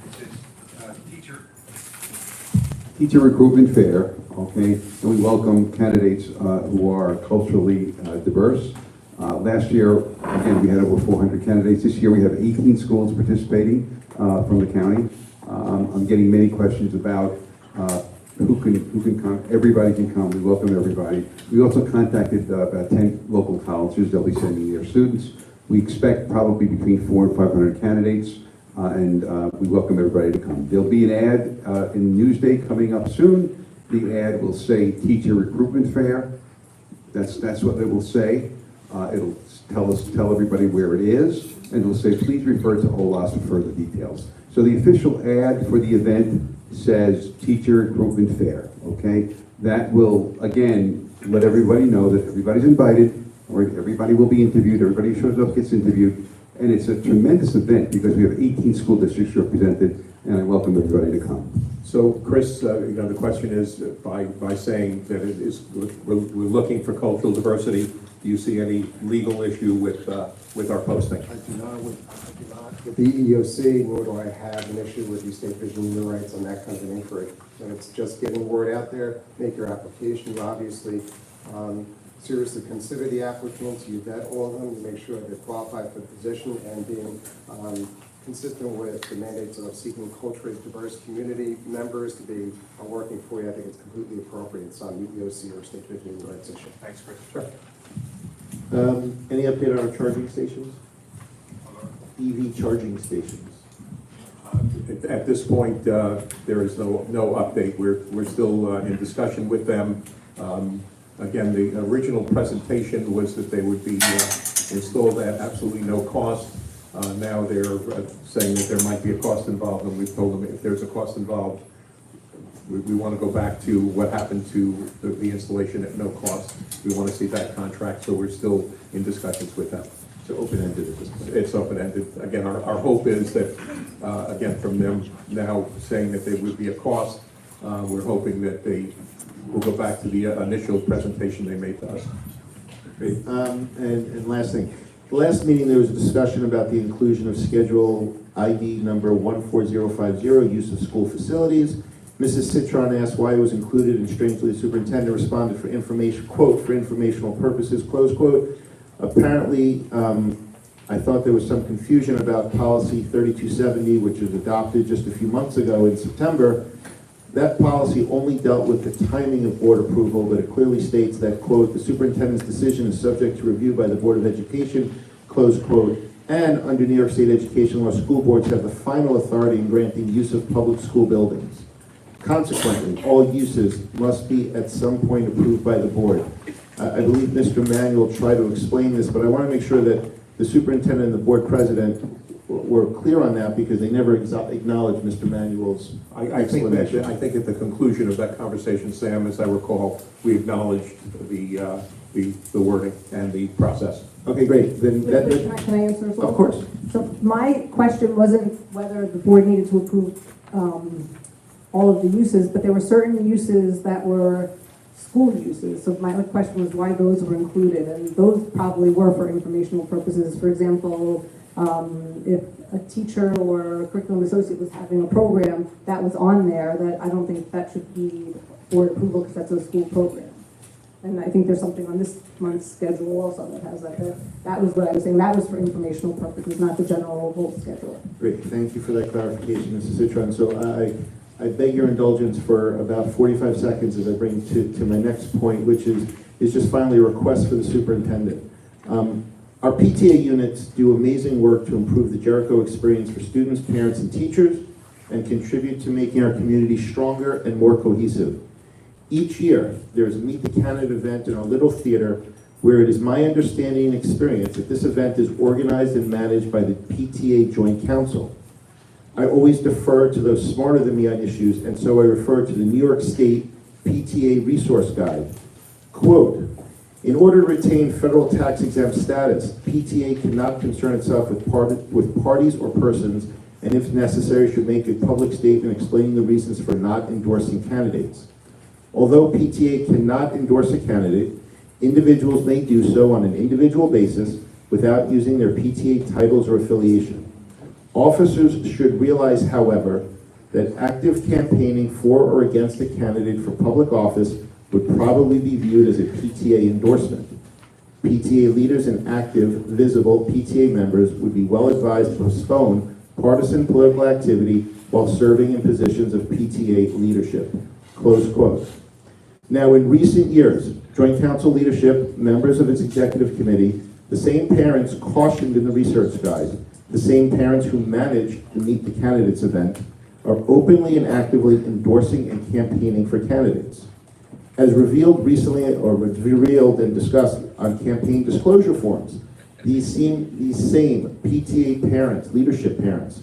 It says teacher recruitment fair, okay? And we welcome candidates who are culturally diverse. Last year, again, we had over 400 candidates. This year we have 18 schools participating from the county. I'm getting many questions about who can come. Everybody can come. We welcome everybody. We also contacted about 10 local colleges. They'll be sending their students. We expect probably between 400 and 500 candidates, and we welcome everybody to come. There'll be an ad in Newsday coming up soon. The ad will say Teacher Recruitment Fair. That's what it will say. It'll tell everybody where it is, and it'll say, please refer to OLAS for further details. So the official ad for the event says Teacher Recruitment Fair, okay? That will, again, let everybody know that everybody's invited, or everybody will be interviewed, everybody who shows up gets interviewed, and it's a tremendous event because we have 18 school districts represented, and I welcome everybody to come. So, Chris, the question is, by saying that it is, we're looking for cultural diversity, do you see any legal issue with our posting? I do not with the EEOC, nor do I have an issue with the State Vision of Human Rights on that kind of an inquiry. And it's just getting word out there, make your application. You obviously seriously consider the applicants, you vet all of them, you make sure they're qualified for the position, and being consistent with the mandates of seeking culturally diverse community members to be working for you. I think it's completely appropriate. It's not an EEOC or State Vision of Human Rights issue. Thanks, Chris. Sure. Any update on our charging stations? EV charging stations. At this point, there is no update. We're still in discussion with them. Again, the original presentation was that they would be installed at absolutely no cost. Now they're saying that there might be a cost involved, and we've told them if there's a cost involved, we want to go back to what happened to the installation at no cost. We want to see that contract, so we're still in discussions with them. So open-ended at this point. It's open-ended. Again, our hope is that, again, from them now saying that there would be a cost, we're hoping that they will go back to the initial presentation they made to us. Great. And last thing. The last meeting, there was a discussion about the inclusion of Schedule ID number 14050, use of school facilities. Mrs. Citron asked why it was included, and strangely, the superintendent responded for information, quote, for informational purposes, close quote. Apparently, I thought there was some confusion about policy 3270, which was adopted just a few months ago in September. That policy only dealt with the timing of board approval, but it clearly states that, quote, the superintendent's decision is subject to review by the Board of Education, close quote, and under New York State education law, school boards have the final authority in granting use of public school buildings. Consequently, all uses must be at some point approved by the board. I believe Mr. Manuel tried to explain this, but I want to make sure that the superintendent and the board president were clear on that because they never acknowledged Mr. Manuel's I think at the conclusion of that conversation, Sam, as I recall, we acknowledged the wording and the process. Okay, great. Then Can I answer as well? of course. So my question wasn't whether the board needed to approve all of the uses, but there were certain uses that were school uses. So my other question was why those were included, and those probably were for informational purposes. For example, if a teacher or a curriculum associate was having a program that was on there, that I don't think that should be board approval because that's a school program. And I think there's something on this month's schedule also that has that. That was what I was saying. That was for informational purposes, not the general whole schedule. Great. Thank you for that clarification, Mrs. Citron. So I beg your indulgence for about 45 seconds as I bring to my next point, which is just finally a request for the superintendent. Our PTA units do amazing work to improve the Jericho experience for students, parents, and teachers, and contribute to making our community stronger and more cohesive. Each year, there's a Meet the Candidate event in our little theater where it is my understanding and experience that this event is organized and managed by the PTA Joint Council. I always defer to those smarter than me on issues, and so I refer to the New York State PTA Resource Guide. Quote, in order to retain federal tax exempt status, PTA cannot concern itself with parties or persons, and if necessary, should make a public statement explaining the reasons for not endorsing candidates. Although PTA cannot endorse a candidate, individuals may do so on an individual basis without using their PTA titles or affiliation. Officers should realize, however, that active campaigning for or against a candidate for public office would probably be viewed as a PTA endorsement. PTA leaders and active, visible PTA members would be well advised to postpone partisan political activity while serving in positions of PTA leadership. Close quote. Now, in recent years, Joint Council leadership, members of its executive committee, the same parents cautioned in the research guide, the same parents who managed the Meet the Candidates event, are openly and actively endorsing and campaigning for candidates. As revealed recently, or revealed and discussed on campaign disclosure forms, these same PTA parents, leadership parents,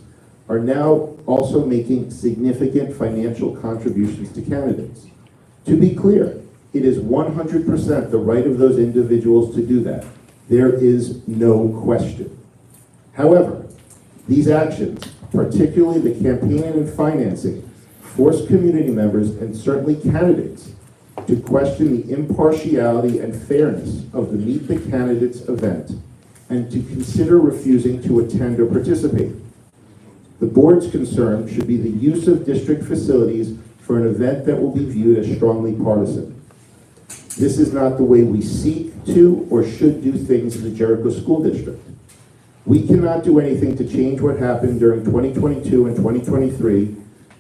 are now also making significant financial contributions to candidates. To be clear, it is 100% the right of those individuals to do that. There is no question. However, these actions, particularly the campaigning and financing, force community members and certainly candidates to question the impartiality and fairness of the Meet the Candidates event and to consider refusing to attend or participate. The board's concern should be the use of district facilities for an event that will be viewed as strongly partisan. This is not the way we seek to or should do things in the Jericho School District. We cannot do anything to change what happened during 2022 and 2023.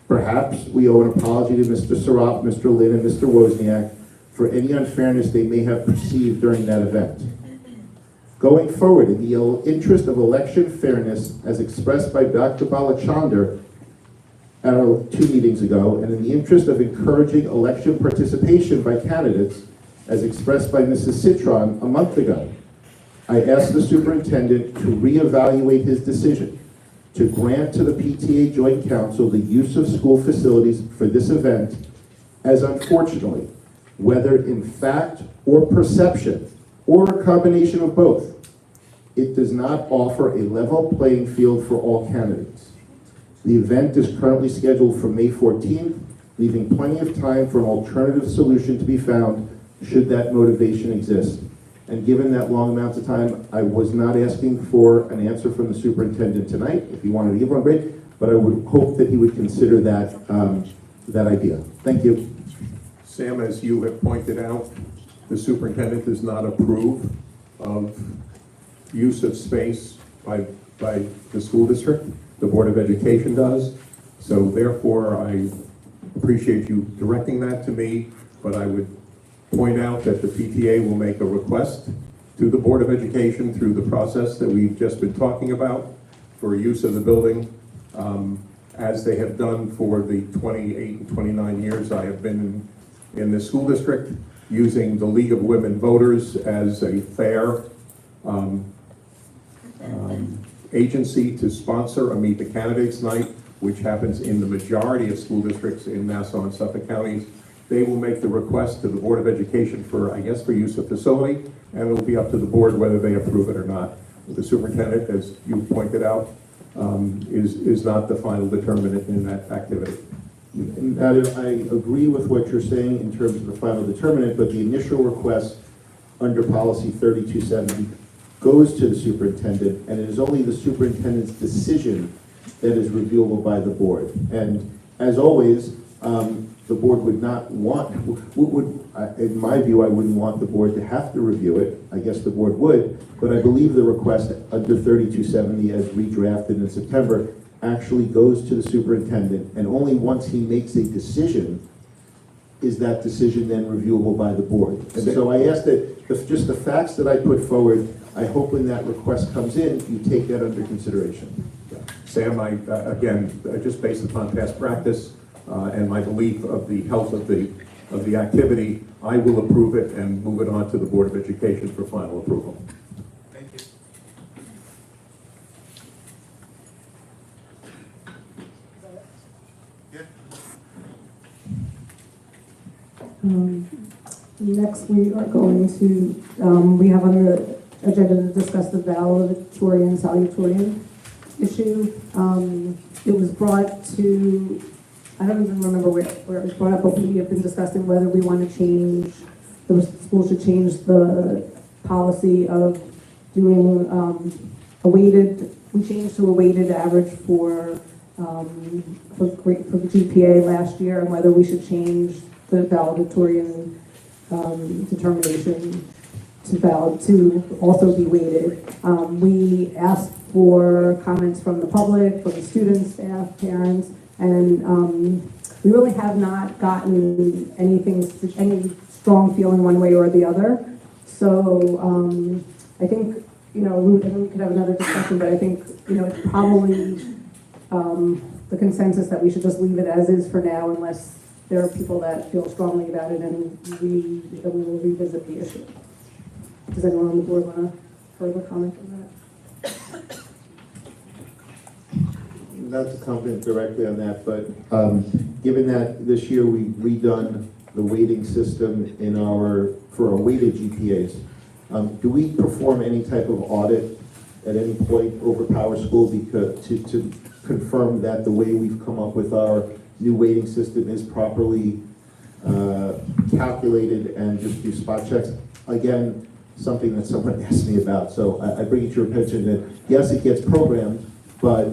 Perhaps we owe an apology to Mr. Saraf, Mr. Lynn, and Mr. Wozniak for any unfairness they may have perceived during that event. Going forward, in the interest of election fairness, as expressed by Dr. Balachandar at our 2 meetings ago, and in the interest of encouraging election participation by candidates, as expressed by Mrs. Citron a month ago, I asked the superintendent to reevaluate his decision to grant to the PTA Joint Council the use of school facilities for this event, as unfortunately, whether in fact or perception, or a combination of both, it does not offer a level playing field for all candidates. The event is currently scheduled for May 14th, leaving plenty of time for an alternative solution to be found should that motivation exist. And given that long amounts of time, I was not asking for an answer from the superintendent tonight. If he wanted to give one, great, but I would hope that he would consider that, that idea. Thank you. Sam, as you have pointed out, the superintendent does not approve of use of space by the school district. The Board of Education does. So therefore, I appreciate you directing that to me, but I would point out that the PTA will make a request to the Board of Education through the process that we've just been talking about for use of the building as they have done for the 28 and 29 years I have been in this school district, using the League of Women Voters as a fair agency to sponsor a Meet the Candidates Night, which happens in the majority of school districts in Nassau and Suffolk counties. They will make the request to the Board of Education for, I guess, for use of facility, and it will be up to the board whether they approve it or not. The superintendent, as you pointed out, is not the final determinant in that activity. Nadia, I agree with what you're saying in terms of the final determinant, but the initial request under policy 3270 goes to the superintendent, and it is only the superintendent's decision that is reviewable by the board. And as always, the board would not want, in my view, I wouldn't want the board to have to review it. I guess the board would, but I believe the request under 3270 as redrafted in September actually goes to the superintendent, and only once he makes a decision is that decision then reviewable by the board. And so I ask that just the facts that I put forward, I hope when that request comes in, you take that under consideration. Sam, again, just based upon past practice and my belief of the health of the activity, I will approve it and move it on to the Board of Education for final approval. Thank you. Next, we are going to, we have on the agenda to discuss the valedictorian, salutatorian issue. It was brought to, I don't even remember where it was brought up, but we have been discussing whether we want to change, the school should change the policy of doing a weighted, we changed to a weighted average for the GPA last year, and whether we should change the valedictorian determination to also be weighted. We asked for comments from the public, from the students, staff, parents, and we really have not gotten any strong feeling one way or the other. So I think, we could have another discussion, but I think, it's probably the consensus that we should just leave it as is for now, unless there are people that feel strongly about it, and we will revisit the issue. Does anyone on the board want to further comment on that? Not to comment directly on that, but given that this year we've redone the weighting system for our weighted GPAs, do we perform any type of audit at any point over Power School to confirm that the way we've come up with our new weighting system is properly calculated and just do spot checks? Again, something that someone asked me about. So I bring it to your attention that yes, it gets programmed, but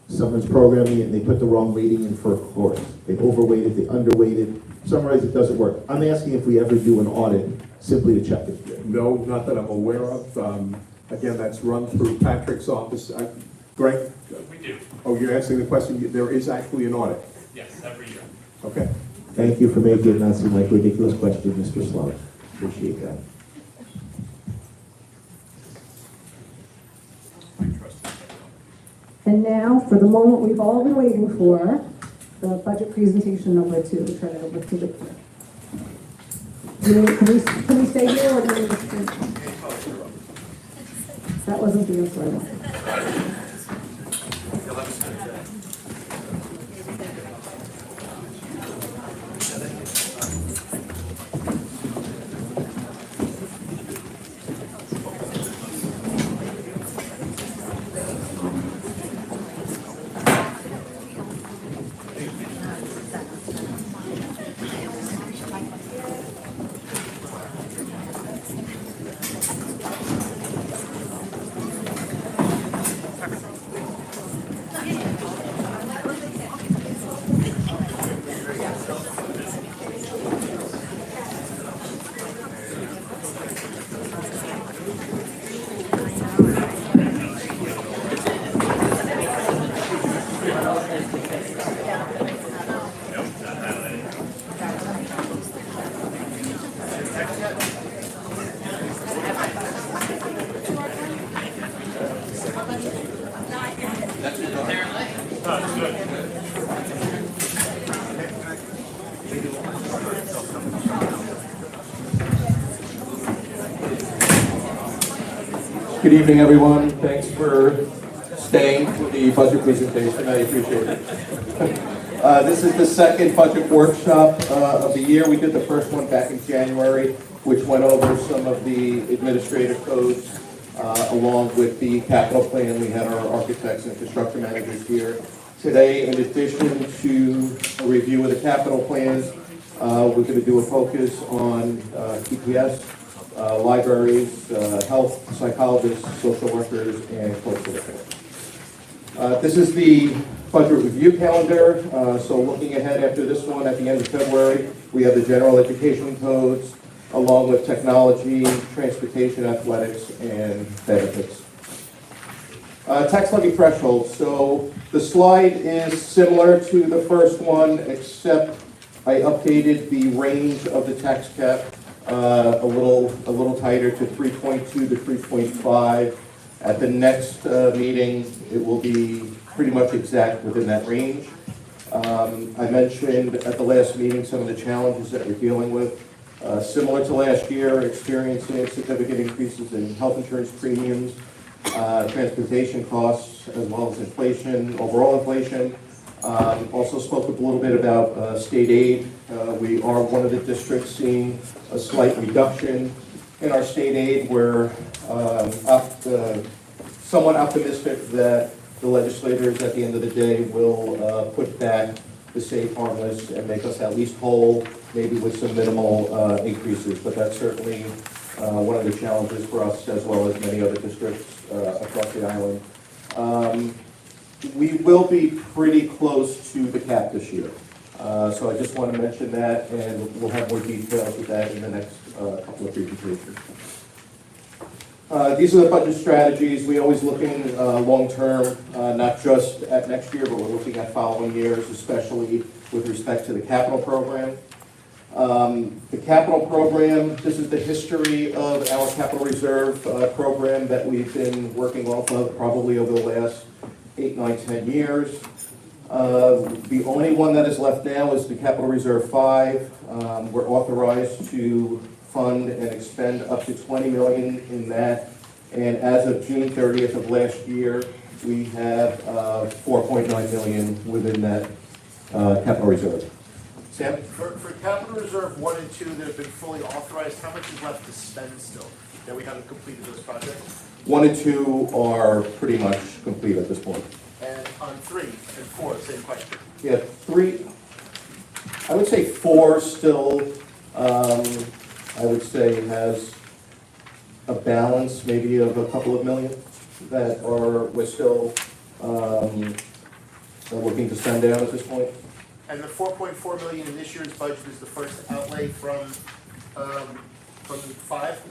someone's programming it and they put the wrong weighting in for a course. They overweighted, they underweighted. Summarize, it doesn't work. I'm asking if we ever do an audit simply to check it. No, not that I'm aware of. Again, that's run through Patrick's office. Greg? We do. Oh, you're asking the question? There is actually an audit. Yes, every year. Okay. Thank you for making it not seem like a ridiculous question, Mr. Sloan. Appreciate that. And now, for the moment we've all been waiting for, the budget presentation number 2. Turn it over to the clerk. Can we stay here, or do we need to? That wasn't the answer I wanted. That's good. Good evening, everyone. Thanks for staying for the budget presentation. I appreciate it. This is the second budget workshop of the year. We did the first one back in January, which went over some of the administrative codes along with the capital plan. We had our architects and construction managers here. Today, in addition to a review of the capital plans, we're going to do a focus on TPS, libraries, health, psychologists, social workers, and cultural affairs. This is the budget review calendar. So looking ahead after this one, at the end of February, we have the general education codes, along with technology, transportation, athletics, and benefits. Tax levy threshold. So the slide is similar to the first one, except I updated the range of the tax cap a little tighter to 3.2 to 3.5. At the next meeting, it will be pretty much exact within that range. I mentioned at the last meeting some of the challenges that we're dealing with. Similar to last year, experiencing significant increases in health insurance premiums, transportation costs, as well as inflation, overall inflation. Also spoke a little bit about state aid. We are one of the districts seeing a slight reduction in our state aid. We're somewhat optimistic that the legislators at the end of the day will put back the safe harmless and make us at least whole, maybe with some minimal increases. But that's certainly one of the challenges for us, as well as many other districts across the island. We will be pretty close to the cap this year. So I just want to mention that, and we'll have more details with that in the next couple of presentations. These are the budget strategies. We're always looking long-term, not just at next year, but we're looking at following years, especially with respect to the capital program. The capital program, this is the history of our capital reserve program that we've been working off of probably over the last 8, 9, 10 years. The only one that is left now is the Capital Reserve 5. We're authorized to fund and expend up to $20 million in that. And as of June 30th of last year, we have $4.9 million within that capital reserve. Sam? For Capital Reserve 1 and 2 that have been fully authorized, how much is left to spend still that we haven't completed those projects? 1 and 2 are pretty much complete at this point. And on 3 and 4, same question. Yeah, 3, I would say 4 still, I would say has a balance maybe of a couple of million that we're still looking to spend down at this point. And the 4.4 million in this year's budget is the first outlay from 5?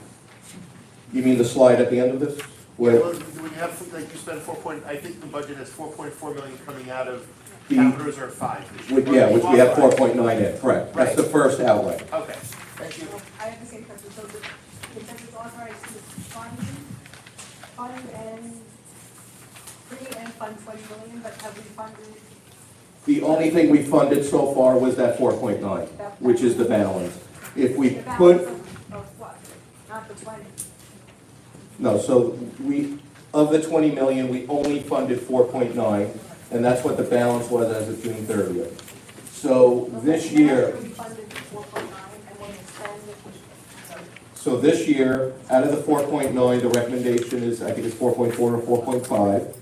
You mean the slide at the end of this? Where When you have, like you spend I think the budget has 4.4 million coming out of Capital Reserve 5. which we have 4.9 in, correct. That's Right. the first outlay. Okay, thank you. I have the same question, so the consensus authorized to fund and fund 20 million, but have we funded? The only thing we funded so far was that 4.9, which is the balance. If we The balance put, of what? Not the 20. no, so of the 20 million, we only funded 4.9, and that's what the balance was as of June 30th. So this year, We funded 4.9 and when we spend so this year, out of the 4.9, the recommendation is, I think it's 4.4 or 4.5,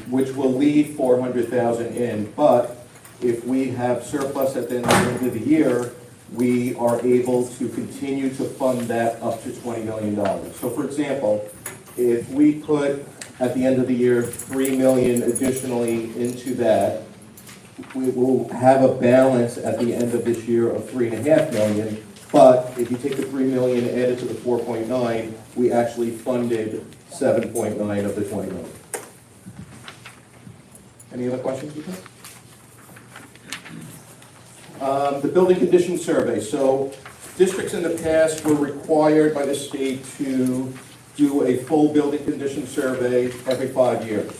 which will leave 400,000 in. But if we have surplus at the end of the year, we are able to continue to fund that up to $20 million. So for example, if we put at the end of the year 3 million additionally into that, we will have a balance at the end of this year of 3.5 million. But if you take the 3 million and add it to the 4.9, we actually funded 7.9 of the 20 million. Any other questions, you the building condition survey. So districts in the past were required by the state to do a full building condition survey every 5 years.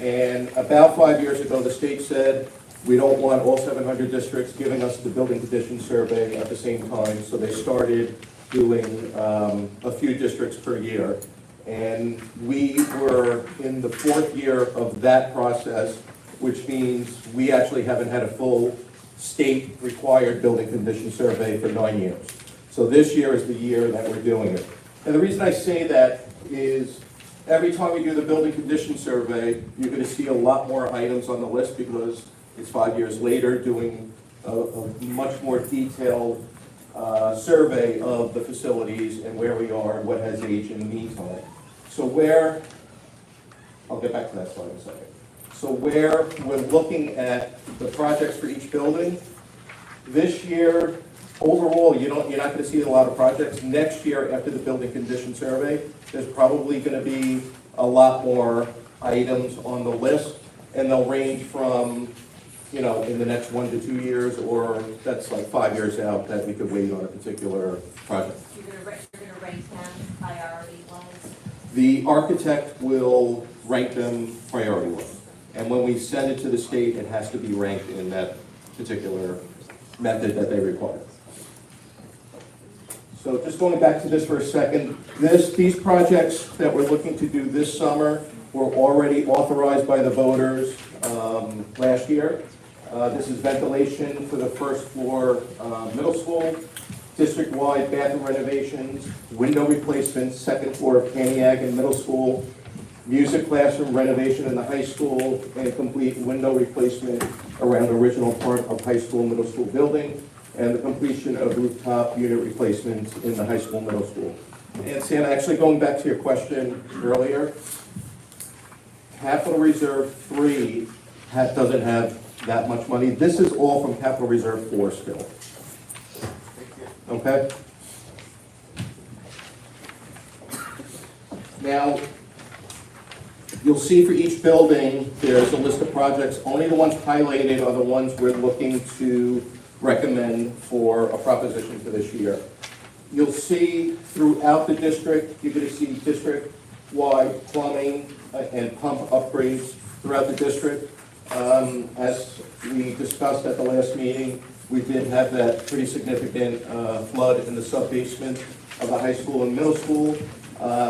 And about 5 years ago, the state said, we don't want all 700 districts giving us the building condition survey at the same time, so they started doing a few districts per year. And we were in the 4th year of that process, which means we actually haven't had a full state-required building condition survey for 9 years. So this year is the year that we're doing it. And the reason I say that is every time we do the building condition survey, you're going to see a lot more items on the list because it's 5 years later doing a much more detailed survey of the facilities and where we are and what has aged in the meantime. So I'll get back to that slide in a second. So where we're looking at the projects for each building, this year, overall, you're not going to see a lot of projects. Next year, after the building condition survey, there's probably going to be a lot more items on the list, and they'll range from, in the next 1 to 2 years, or that's like 5 years out that we could wait on a particular project. You're going to rank them priority-wise? The architect will rank them priority-wise. And when we send it to the state, it has to be ranked in that particular method that they require. So just going back to this for a second, these projects that we're looking to do this summer were already authorized by the voters last year. This is ventilation for the first floor middle school, district-wide bathroom renovations, window replacements, second floor of Kaniag in middle school, music classroom renovation in the high school, and complete window replacement around the original part of high school, middle school building, and the completion of rooftop unit replacements in the high school, middle school. And Sam, actually going back to your question earlier, Capital Reserve 3 doesn't have that much money. This is all from Capital Reserve 4 still. Okay? Now, you'll see for each building, there's a list of projects. Only the ones highlighted are the ones we're looking to recommend for a proposition for this year. You'll see throughout the district, you're going to see district-wide plumbing and pump upgrades throughout the district. As we discussed at the last meeting, we did have that pretty significant flood in the sub-basement of the high school and middle school.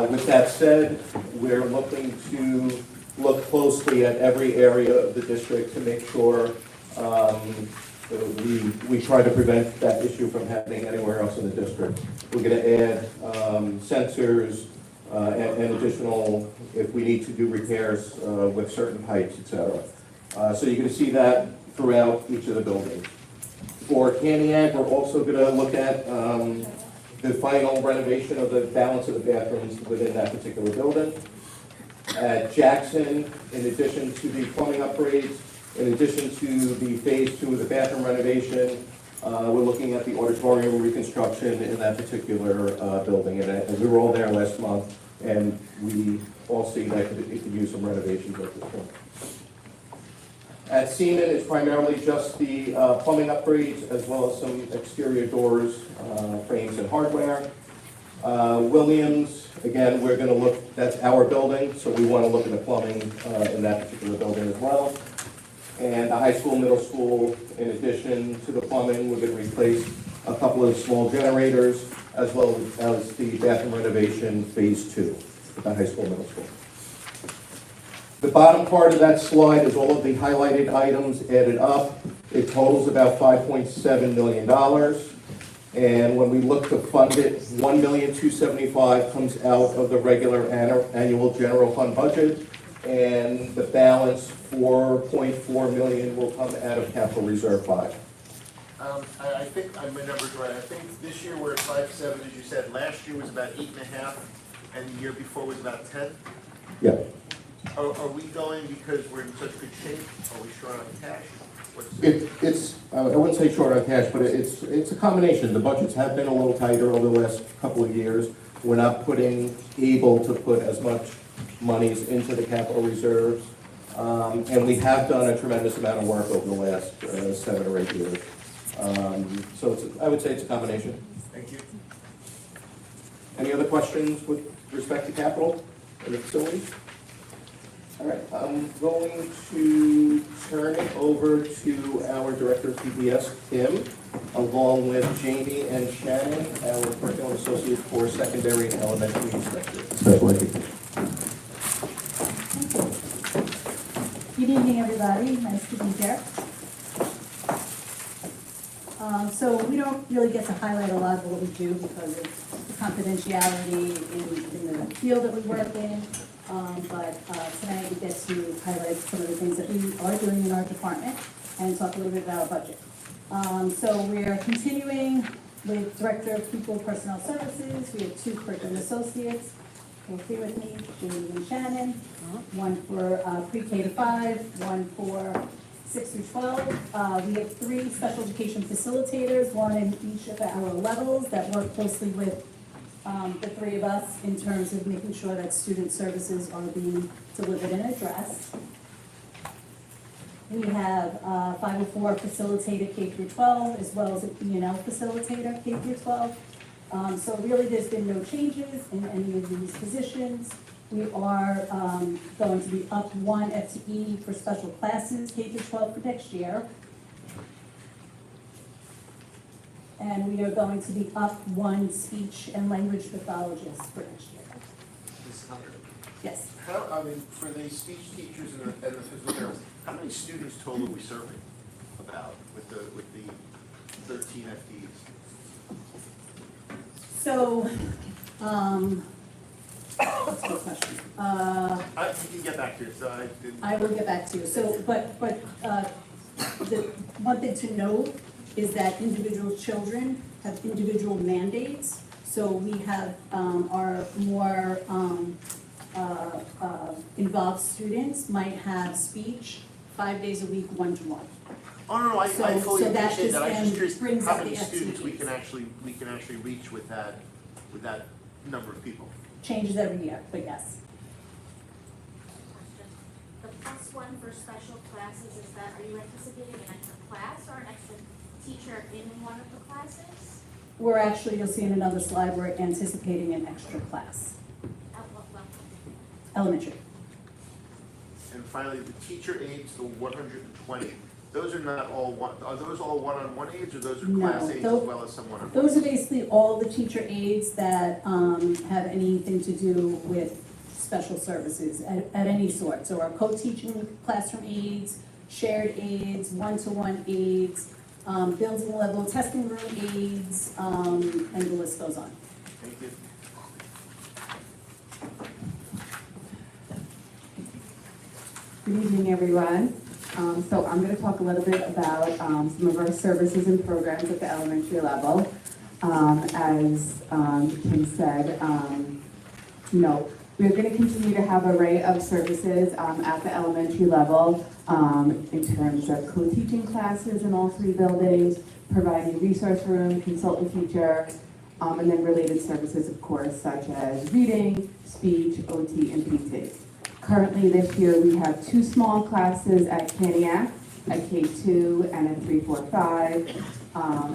With that said, we're looking to look closely at every area of the district to make sure we try to prevent that issue from happening anywhere else in the district. We're going to add sensors and additional, if we need to do repairs with certain pipes, etc. So you're going to see that throughout each of the buildings. For Kaniag, we're also going to look at the final renovation of the balance of the bathrooms within that particular building. At Jackson, in addition to the plumbing upgrades, in addition to the phase 2 of the bathroom renovation, we're looking at the auditorium reconstruction in that particular building. And we were all there last month, and we all see that it could use some renovations at this point. At Seaman, it's primarily just the plumbing upgrades as well as some exterior doors, frames, and hardware. Williams, again, we're going to look, that's our building, so we want to look at the plumbing in that particular building as well. And the high school, middle school, in addition to the plumbing, we're going to replace a couple of small generators as well as the bathroom renovation phase 2 at the high school, middle school. The bottom part of that slide is all of the highlighted items added up. It totals about $5.7 million. And when we look to fund it, $1,275,000 comes out of the regular annual general fund budget, and the balance, $4.4 million, will come out of Capital Reserve 5. I think my number's right. I think this year we're at 5.7, as you said. Last year was about 8.5, and the year before was about 10. Yeah. Are we going because we're in such good shape? Are we short on cash? I wouldn't say short on cash, but it's a combination. The budgets have been a little tighter over the last couple of years. We're not able to put as much monies into the capital reserves. And we have done a tremendous amount of work over the last 7 or 8 years. So I would say it's a combination. Thank you. Any other questions with respect to capital or the facilities? All right, I'm going to turn it over to our Director of PBS, Kim. along with Jamie and Shannon, our curriculum associate for secondary and elementary instructor. Special education. Good evening, everybody. Nice to be here. So we don't really get to highlight a lot of what we do because of the confidentiality in the field that we work in. But tonight we get to highlight some of the things that we are doing in our department and talk a little bit about our budget. So we're continuing with Director of People Personnel Services. We have 2 curriculum associates. Feel free with me, Julie and Shannon. One for pre-K to 5, one for 6 through 12. We have 3 special education facilitators, one in each of our levels that work closely with the 3 of us in terms of making sure that student services are being delivered and addressed. We have 504 facilitator K through 12, as well as an E&L facilitator K through 12. So really there's been no changes in any of these positions. We are going to be up 1 FTE for special classes K through 12 for next year. And we are going to be up 1 speech and language pathologist for next year. Ms. Hunter, Yes. how, I mean, for the speech teachers and the physical therapists, how many students total are we serving about with the 13 FTEs? So, that's a good question. You can get back to it, so I didn't. I will get back to you. So, but the one thing to note is that individual children have individual mandates. So we have our more involved students might have speech 5 days a week, 1-to-1. Oh, no, I fully so that appreciate that. I'm just curious brings how up many the students we FTEs. can actually reach with that number of people. Changes every year, but yes. The +1 for special classes, is that, are you anticipating an extra class or an extra teacher in one of the classes? We're actually, you'll see in another slide, we're anticipating an extra class, At what level? elementary. And finally, the teacher aides, the 120, those are not all are those all one-on-one aides, or those are class aides as well as some one-on-one? Those are basically all the teacher aides that have anything to do with special services at any sort. So our co-teaching classroom aides, shared aides, one-to-one aides, building level testing room aides, and the list goes on. Thank you. Good evening, everyone. So I'm going to talk a little bit about some of our services and programs at the elementary level. As Kim said, we're going to continue to have an array of services at the elementary level in terms of co-teaching classes in all 3 buildings, providing resource room, consultant teacher, and then related services, of course, such as reading, speech, OT, and PT. Currently this year we have 2 small classes at Caniac, a K2 and a 3-4-5,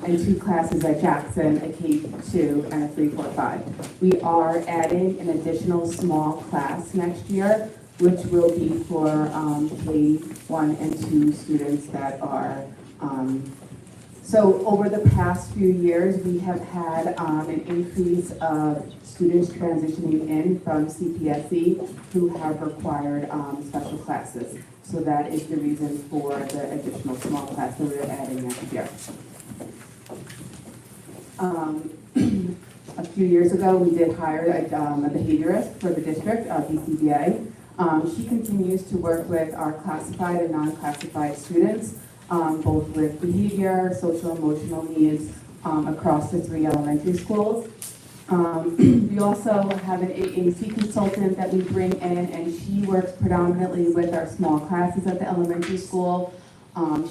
and 2 classes at Jackson, a K2 and a 3-4-5. We are adding an additional small class next year, which will be for K1 and 2 students that are so over the past few years, we have had an increase of students transitioning in from CPSE who have required special classes. So that is the reason for the additional small class that we're adding next year. A few years ago, we did hire a behaviorist for the district, BCBA. She continues to work with our classified and non-classified students, both with behavior, social, emotional needs across the 3 elementary schools. We also have an AAC consultant that we bring in, and she works predominantly with our small classes at the elementary school.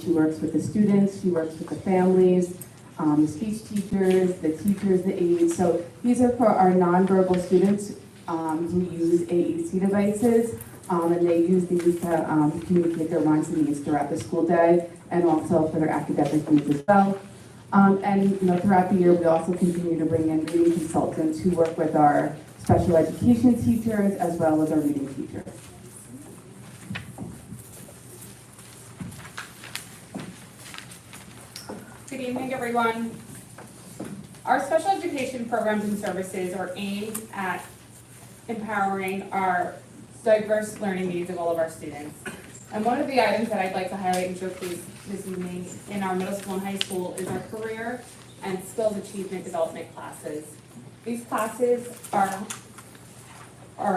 She works with the students, she works with the families, the speech teachers, the teachers, the aides. So these are for our nonverbal students who use AAC devices. And they use these to communicate their wants and needs throughout the school day, and also for their academic needs as well. And throughout the year, we also continue to bring in reading consultants who work with our special education teachers as well as our reading teachers. Good evening, everyone. Our special education programs and services are aimed at empowering our diverse learning needs of all of our students. And one of the items that I'd like to highlight and showcase this evening in our middle school and high school is our career and skills achievement development classes. These classes are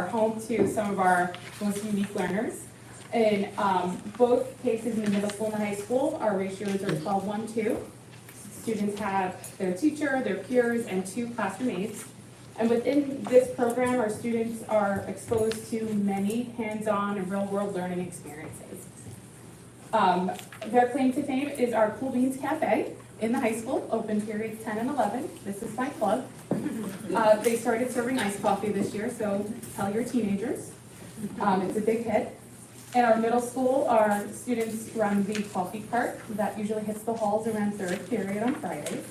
home to some of our most unique learners. In both cases, in the middle school and the high school, our ratios are 12-1-2. Students have their teacher, their peers, and 2 classroom aides. And within this program, our students are exposed to many hands-on and real-world learning experiences. Their claim to fame is our Cool Beans Cafe in the high school, open periods 10 and 11. This is my plug. They started serving iced coffee this year, so tell your teenagers. It's a big hit. In our middle school, our students run the coffee cart that usually hits the halls around 3rd period on Fridays.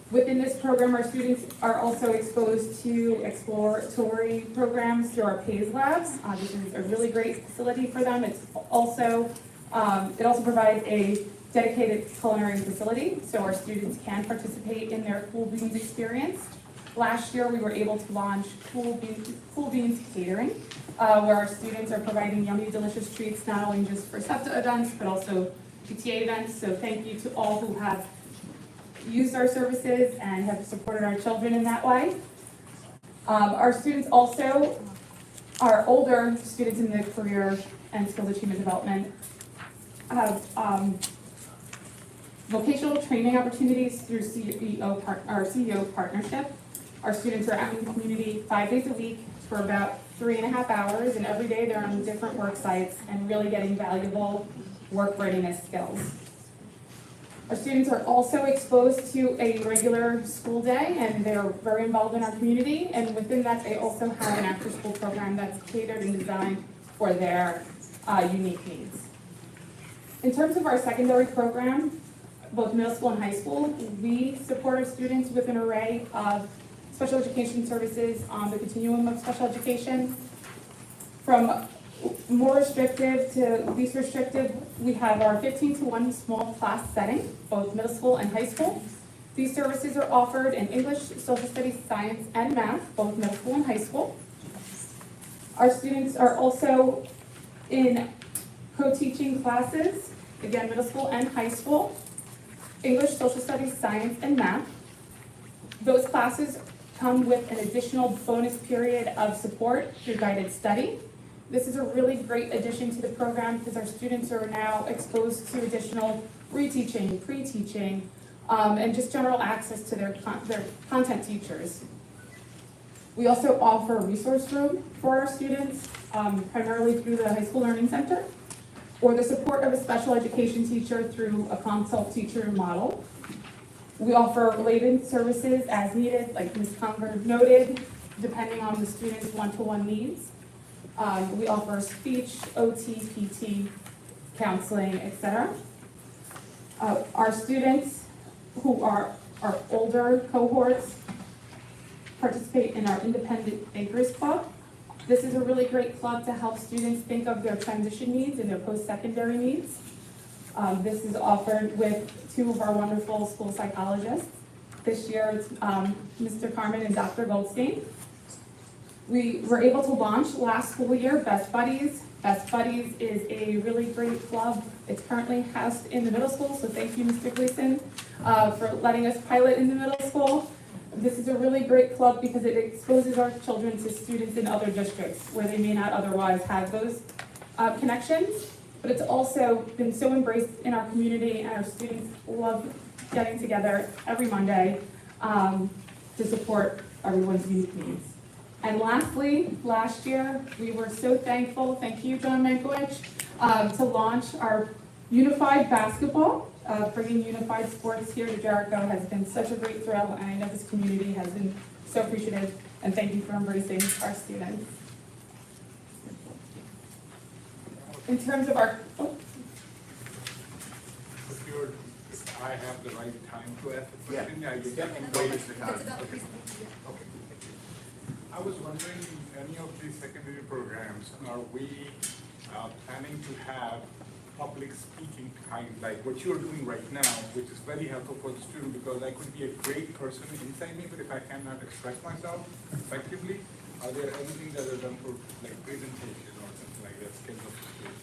Within this program, our students are also exposed to exploratory programs through our PAIS labs. This is a really great facility for them. It also provides a dedicated culinary facility, so our students can participate in their Cool Beans experience. Last year, we were able to launch Cool Beans Catering, where our students are providing yummy, delicious treats, not only just for SEPTA events, but also PTA events. So thank you to all who have used our services and have supported our children in that way. Our students also, our older students in the career and skills achievement development have vocational training opportunities through our CEO partnership. Our students are out in the community 5 days a week for about 3.5 hours, and every day they're on different work sites and really getting valuable work readiness skills. Our students are also exposed to a regular school day, and they're very involved in our community, and within that they also have an after-school program that's catered and designed for their unique needs. In terms of our secondary program, both middle school and high school, we support our students with an array of special education services on the continuum of special education. From more restrictive to least restrictive, we have our 15-to-1 small class setting, both middle school and high school. These services are offered in English, social studies, science, and math, both middle school and high school. Our students are also in co-teaching classes, again, middle school and high school, English, social studies, science, and math. Those classes come with an additional bonus period of support through guided study. This is a really great addition to the program because our students are now exposed to additional reteaching, pre-teaching, and just general access to their content teachers. We also offer a resource room for our students, primarily through the High School Learning Center, or the support of a special education teacher through a consult teacher model. We offer related services as needed, like Ms. Conger noted, depending on the student's one-to-one needs. We offer speech, OT, PT, counseling, etc. Our students who are our older cohorts participate in our Independent Thinkers Club. This is a really great club to help students think of their transition needs and their post-secondary needs. This is offered with 2 of our wonderful school psychologists. This year it's Mr. Carmen and Dr. Goldstein. We were able to launch last school year Best Buddies. Best Buddies is a really great club. It's currently housed in the middle school, so thank you, Mr. Gleason, for letting us pilot in the middle school. This is a really great club because it exposes our children to students in other districts where they may not otherwise have those connections. But it's also been so embraced in our community, and our students love getting together every Monday to support everyone's unique needs. And lastly, last year, we were so thankful, thank you, John Mankiewicz, to launch our unified basketball. Bringing unified sports here to Jericho has been such a great thrill, and I know this community has been so appreciative, and thank you for embracing our students. In terms of our, If I have the right time to ask a question, Yeah. I will Go, Mr. Khan. Okay. I was wondering, in any of these secondary programs, are we planning to have public speaking kind, like what you're doing right now, which is very helpful for the student, because I could be a great person inside me, but if I cannot express myself effectively, are there anything that are done for like presentation or something like that, skills of the student?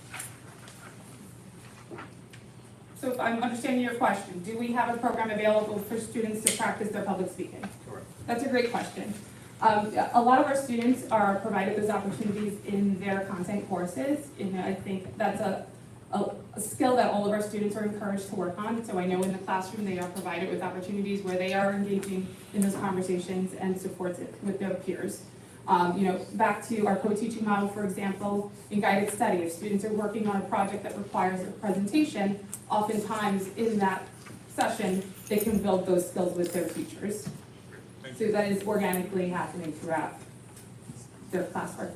So if I'm understanding your question, do we have a program available for students to practice their public speaking? Correct. That's a great question. A lot of our students are provided those opportunities in their content courses, and I think that's a skill that all of our students are encouraged to work on. So I know in the classroom they are provided with opportunities where they are engaging in those conversations and supports it with their peers. Back to our co-teaching model, for example, in guided study, if students are working on a project that requires a presentation, oftentimes in that session, they can build those skills with their teachers. So that is organically happening throughout their classwork.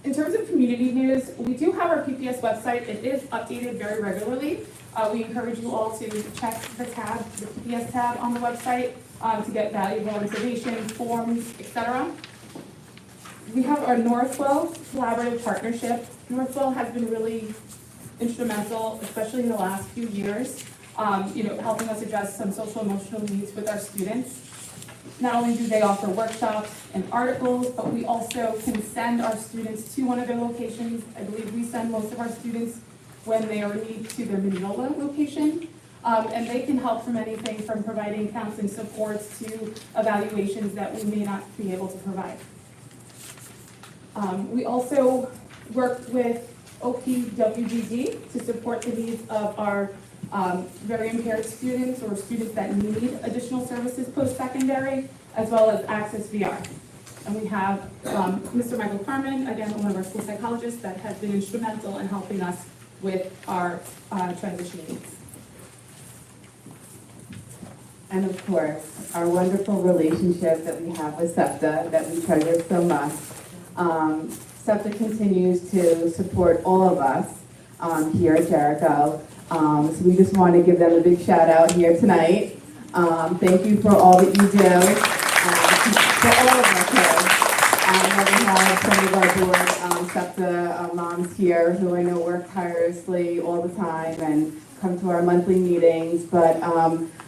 In terms of community news, we do have our PPS website. It is updated very regularly. We encourage you all to check the PPS tab on the website to get valuable information, forms, etc. We have our Northwell collaborative partnership. Northwell has been really instrumental, especially in the last few years, helping us address some social emotional needs with our students. Not only do they offer workshops and articles, but we also can send our students to one of their locations. I believe we send most of our students when they are in need to their Mineola location. And they can help from anything from providing counseling supports to evaluations that we may not be able to provide. We also work with OPWGD to support the needs of our very impaired students or students that need additional services post-secondary, as well as Access VR. And we have Mr. Michael Carmen, again, one of our school psychologists that has been instrumental in helping us with our transition needs. And of course, our wonderful relationship that we have with SEPTA that we treasure so much. SEPTA continues to support all of us here at Jericho. So we just want to give them a big shout out here tonight. Thank you for all that you do for all of us here. We have some of our board SEPTA moms here who I know work tirelessly all the time and come to our monthly meetings. But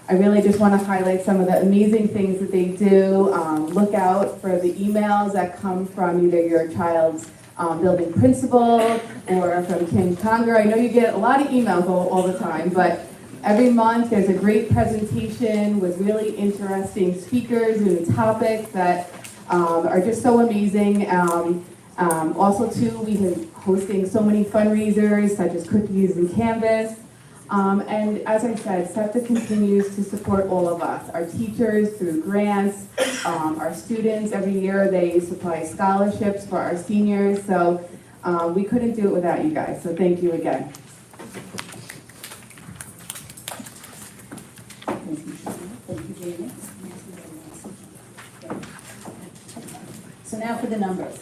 I really just want to highlight some of the amazing things that they do. Look out for the emails that come from either your child's building principal or from Kim Conger. I know you get a lot of emails all the time, but every month there's a great presentation with really interesting speakers and topics that are just so amazing. Also too, we've been hosting so many fundraisers such as Cookies and Canvas. And as I said, SEPTA continues to support all of us, our teachers through grants, our students. Every year they supply scholarships for our seniors. So we couldn't do it without you guys. So thank you again. Thank you, Jamie. So now for the numbers.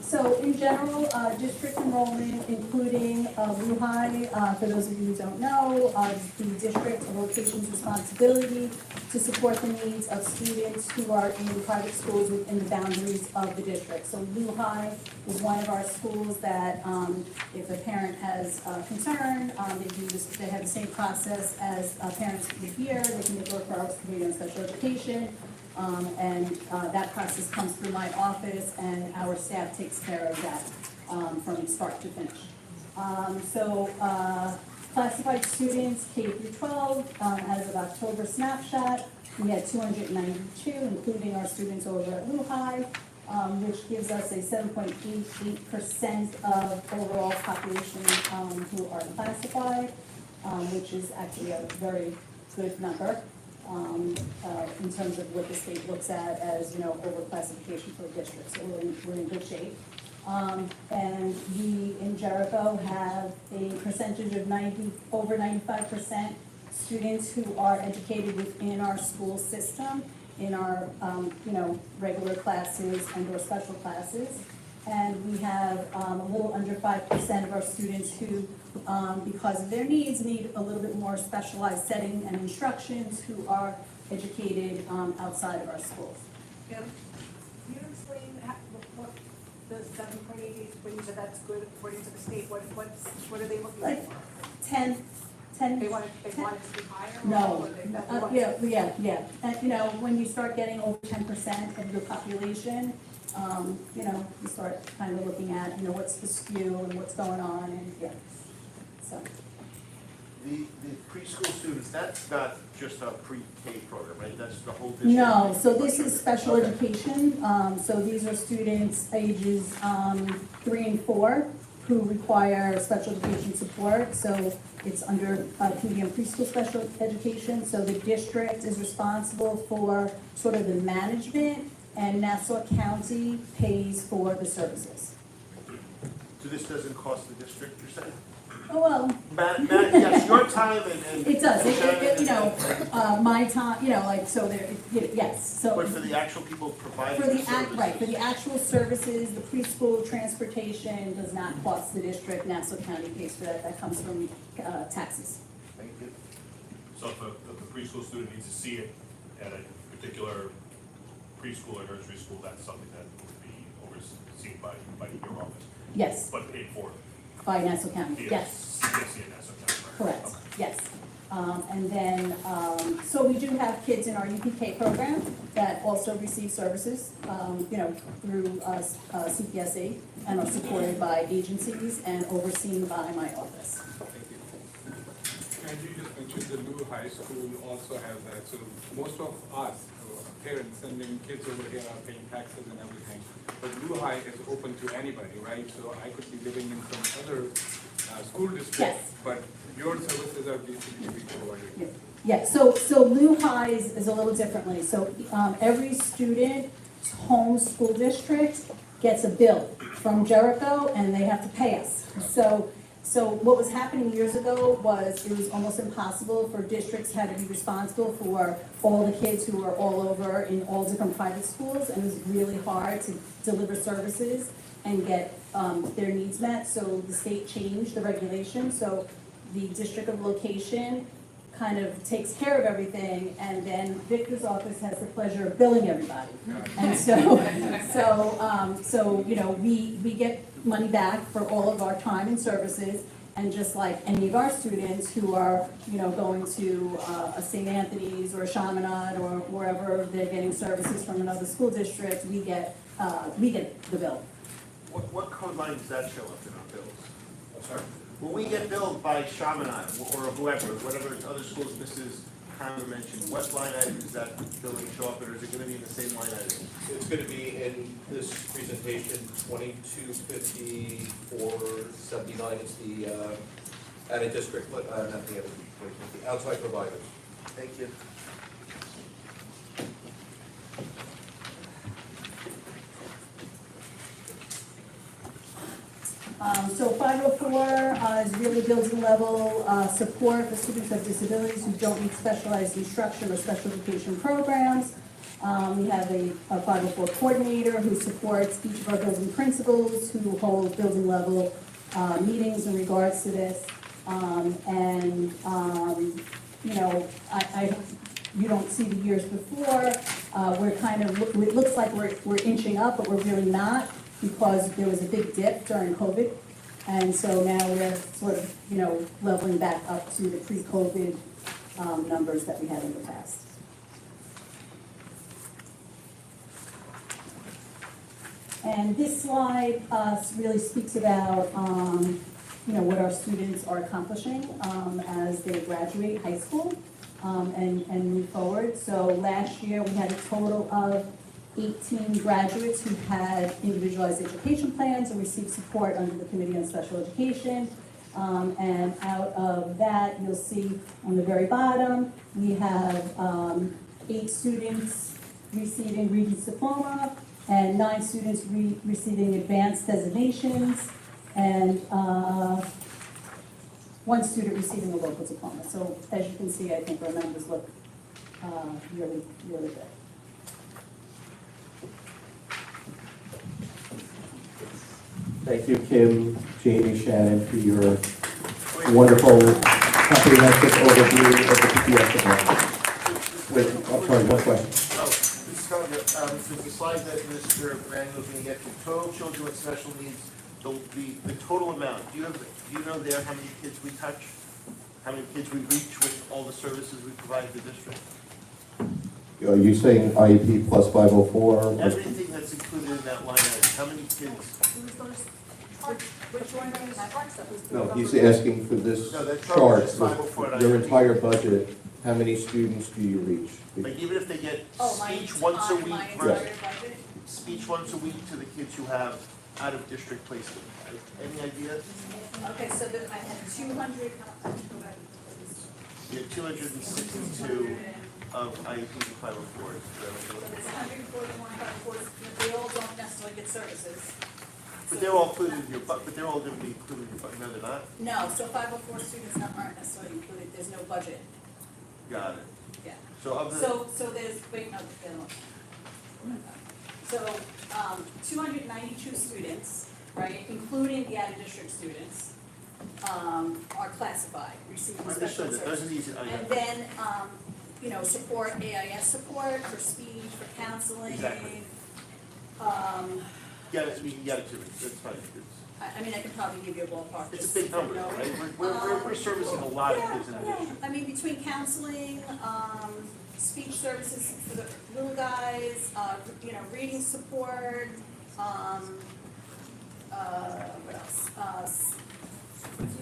So in general, district enrollment, including LUHI, for those of you who don't know, the district location's responsibility to support the needs of students who are in private schools within the boundaries of the district. So LUHI is one of our schools that if a parent has a concern, they have the same process as parents would here. They can make referrals to Committee on Special Education. That process comes through my office, and our staff takes care of that from start to finish. Classified students K through 12, as of October snapshot, we had 292, including our students over at LUHI, which gives us a 7.88% of overall population who are classified, which is actually a very good number. In terms of what the state looks at as, overclassification for districts. So we're in good shape. And we in Jericho have a percentage of over 95% students who are educated within our school system in our, regular classes and or special classes. And we have a little under 5% of our students who, because of their needs, need a little bit more specialized setting and instructions, who are educated outside of our schools. Can you explain what the 7.88, when you said that's good according to the state, what are they looking Like for? 10. They want it to be higher? No, Or they want it to- yeah. And, you know, when you start getting over 10% of your population, you know, you start kind of looking at, you know, what's the skew and what's going on, and, yeah. So, The preschool students, that's not just a pre-K program, right? That's the whole district? no, so this is special education, so these are students ages, 3 and 4 who require special education support, so it's under, PDM preschool special education, so the district is responsible for sort of the management, and Nassau County pays for the services. So this doesn't cost the district, you're saying? Oh, well. Yes, your time and. It does, Shannon you know, my time, you know, like, so there, yes, so. But for the actual people providing For the the services? right, for the actual services, the preschool transportation does not cost the district, Nassau County pays for that comes from, taxes. Thank you. So if a preschool student needs to see it at a particular preschool or nursery school, that's something that would be overseen by your office? Yes. But paid for? By Nassau County, yes. CPSC in Nassau County, right? Correct, Okay. yes. And then, so we do have kids in our UPK program that also receive services, you know, through CPSC and are supported by agencies and overseen by my office. Thank you. And you just mentioned the new high school also has that, so most of us, parents sending kids over here are paying taxes and everything. But Blue High is open to anybody, right? So I could be living in some other school district, Yes. but your services are basically being provided. Yeah, so Lou Highs is a little differently. So every student's home school district gets a bill from Jericho and they have to pay us. So what was happening years ago was it was almost impossible for districts had to be responsible for all the kids who were all over in all different private schools, and it was really hard to deliver services and get their needs met. So the state changed the regulation, so the district of location kind of takes care of everything, and then Victor's office has the pleasure of billing everybody. And so you know, we get money back for all of our time and services, and just like any of our students who are, you know, going to a St. Anthony's or a Chaminade or wherever they're getting services from another school district, we get the bill. What code line does that show up in our bills? I'm sorry. When we get billed by Chaminade or whoever, whatever other schools Mrs. Conlon mentioned, what line item does that billing show up in, or is it gonna be in the same line item? It's going to be in this presentation, 225479. It's the out of district, but not the other, the outside providers. Thank you. So 504 is really building level support for students with disabilities who don't need specialized instruction or special education programs. We have a 504 coordinator who supports each of our building principals who hold building level meetings in regards to this. You know, you don't see the years before. We're kind of, it looks like we're inching up, but we're really not, because there was a big dip during COVID. And so now we're sort of, you know, leveling back up to the pre-COVID numbers that we had in the past. And this slide really speaks about, you know, what our students are accomplishing as they graduate high school and move forward. So last year we had a total of 18 graduates who had individualized education plans and received support under the Committee on Special Education. And out of that, you'll see on the very bottom, we have 8 students receiving Regents Diploma and 9 students receiving advanced designations, and 1 student receiving a local diploma. So as you can see, I think our numbers look really, really good. Thank you, Kim, Jamie, Shannon, for your wonderful comprehensive overview of the PPS department. Wait, I'm sorry, one question. Oh, Mrs. Conlon, the slide that Mr. Manuel was going to get to, total children with special needs, the total amount, do you know there how many kids we touch? How many kids we reach with all the services we provide the district? Are you saying IEP plus 504? Everything that's included in that line item, how many kids? Which one is that? No, he's asking for this No, that chart, chart is 504 your IEP. entire budget, how many students do you reach? Like even if they get my speech once a entire- week, my right? entire budget? Speech once a week to the kids who have out-of-district placement. Any idea? Okay, so then I had 200, You have 262 of IEP and 504s. there's 141, 540, they all don't necessarily get services. But they're all included in your, but they're all going to be included in your, no, they're not? No, so 504 students aren't necessarily included, there's no budget, Got it. yeah. So of the, So there's, wait, no, so, 292 students, right, including the out-of-district students, are classified, receiving special understood, that those are services. these, I And then, support, AIS support for speech, for counseling. Exactly. Yeah, we can get it to me, that's fine. I mean, I could probably give you a ballpark. It's just a big so you number, know. right? We're servicing a lot of kids in the Yeah, district. I mean, between counseling, speech services for the little guys, reading support, what else?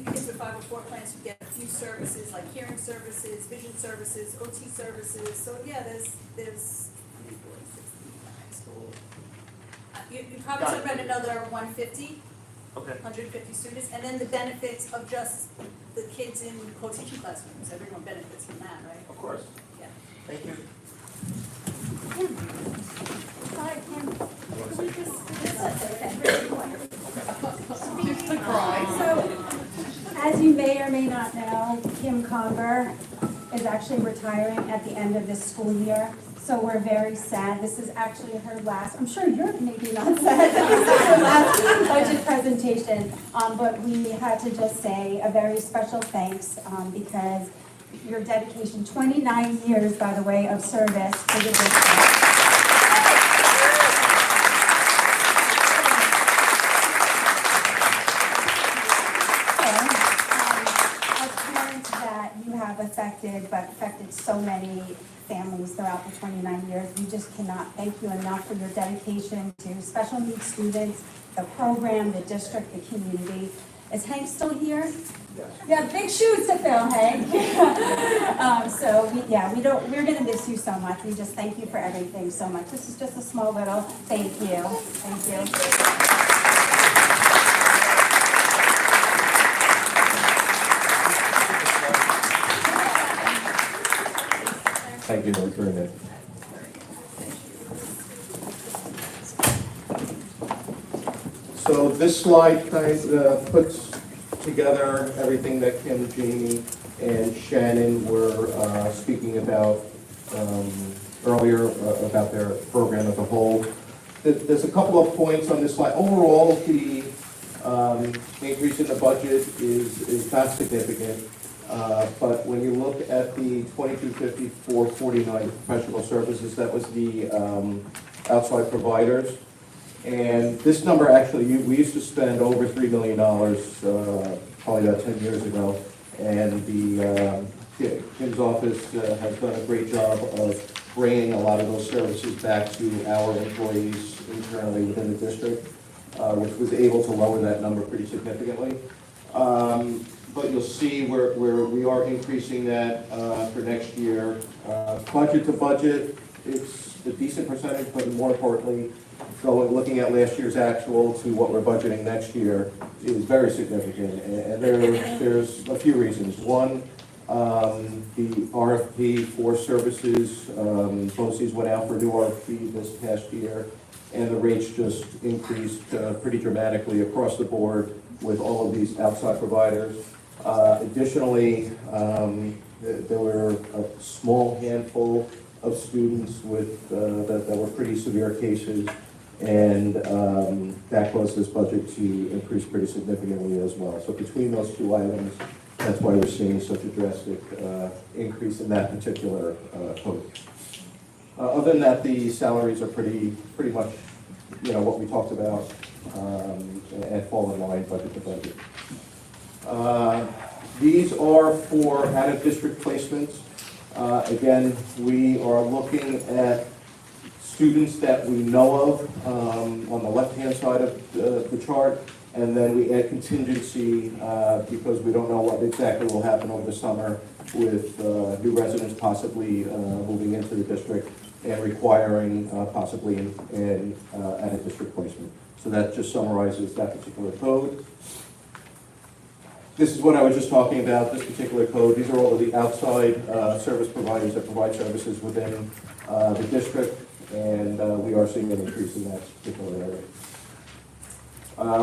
Kids with 504 plans who get a few services like hearing services, vision services, OT services. So yeah, there's 40, 60 school. You probably Got should it. run another 150. Okay. 150 students, and then the benefits of just the kids in co-teaching classrooms, everyone benefits from that, right? Of course. Yeah. Thank you. Sorry, Kim. So, as you may or may not know, Kim Conger is actually retiring at the end of this school year. So we're very sad. This is actually her last, I'm sure you're maybe not sad, this is her last budget presentation. But we had to just say a very special thanks because your dedication, 29 years, by the way, of service to the district. Affected so many families throughout the 29 years. We just cannot thank you enough for your dedication to special needs students, the program, the district, the community. Is Hank still here? Yeah, big shoes to fill, Hank. We're gonna miss you so much. We just thank you for everything so much. This is just a small little thank you. Thank you. Thank you, Superintendent. So this slide kind of puts together everything that Kim, Jamie, and Shannon were speaking about earlier about their program as a whole. There's a couple of points on this slide. Overall, the increase in the budget is not significant. But when you look at the 2254.49 professional services, that was the outside providers. And this number actually, we used to spend over $3 million probably about 10 years ago. And Kim's office has done a great job of bringing a lot of those services back to our employees internally within the district, which was able to lower that number pretty significantly. But you'll see where we are increasing that for next year. Budget to budget, it's a decent percentage, but more importantly, looking at last year's actual to what we're budgeting next year is very significant. And there's a few reasons. One, the RFP for services, BOCES went out for a new RFP this past year, and the rates just increased pretty dramatically across the board with all of these outside providers. Additionally, there were a small handful of students with that were pretty severe cases, and that caused this budget to increase pretty significantly as well. So between those two items, that's why we're seeing such a drastic increase in that particular code. Other than that, the salaries are pretty much, what we talked about, and fall in line budget to budget. These are for out-of-district placements. Again, we are looking at students that we know of on the left-hand side of the chart, and then we add contingency because we don't know what exactly will happen over the summer with new residents possibly moving into the district and requiring possibly an out-of-district placement. So that just summarizes that particular code. This is what I was just talking about, this particular code. These are all of the outside service providers that provide services within the district, and we are seeing an increase in that particular area.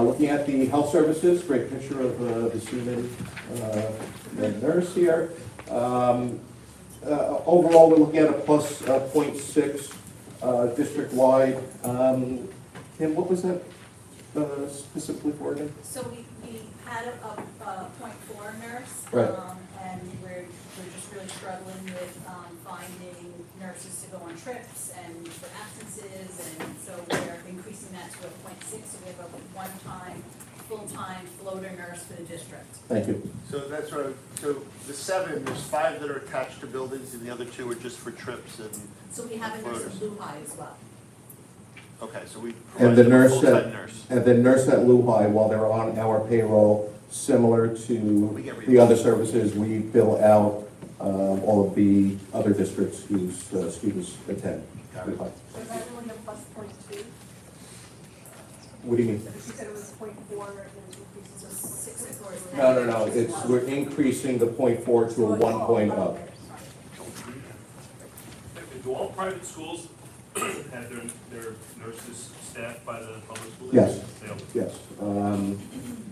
Looking at the health services, great picture of the student and nurse here. Overall, we're looking at a plus 0.6 district-wide. Tim, what was that specifically for again? So we had a .4 nurse, Right. and we're just really struggling with finding nurses to go on trips and for absences, and so we're increasing that to a .6, so we have a one-time, full-time floater nurse for the district. Thank you. So that's right, so the 7, there's 5 that are attached to buildings, and the other 2 are just for trips and So we have a nurse floaters. at Blue High as well. Okay, so we And the provide a nurse full-time nurse. and the nurse at Lehigh, while they're on our payroll, similar to the other services, we bill out all of the other districts whose students attend Lehigh. So is that only a plus .2? What do you mean? You said it was .4, and it increases to 6 or is No, we're increasing the .4 to a 1.0. Do all private schools have their nurses staffed by the public schools? Yes, They all- yes.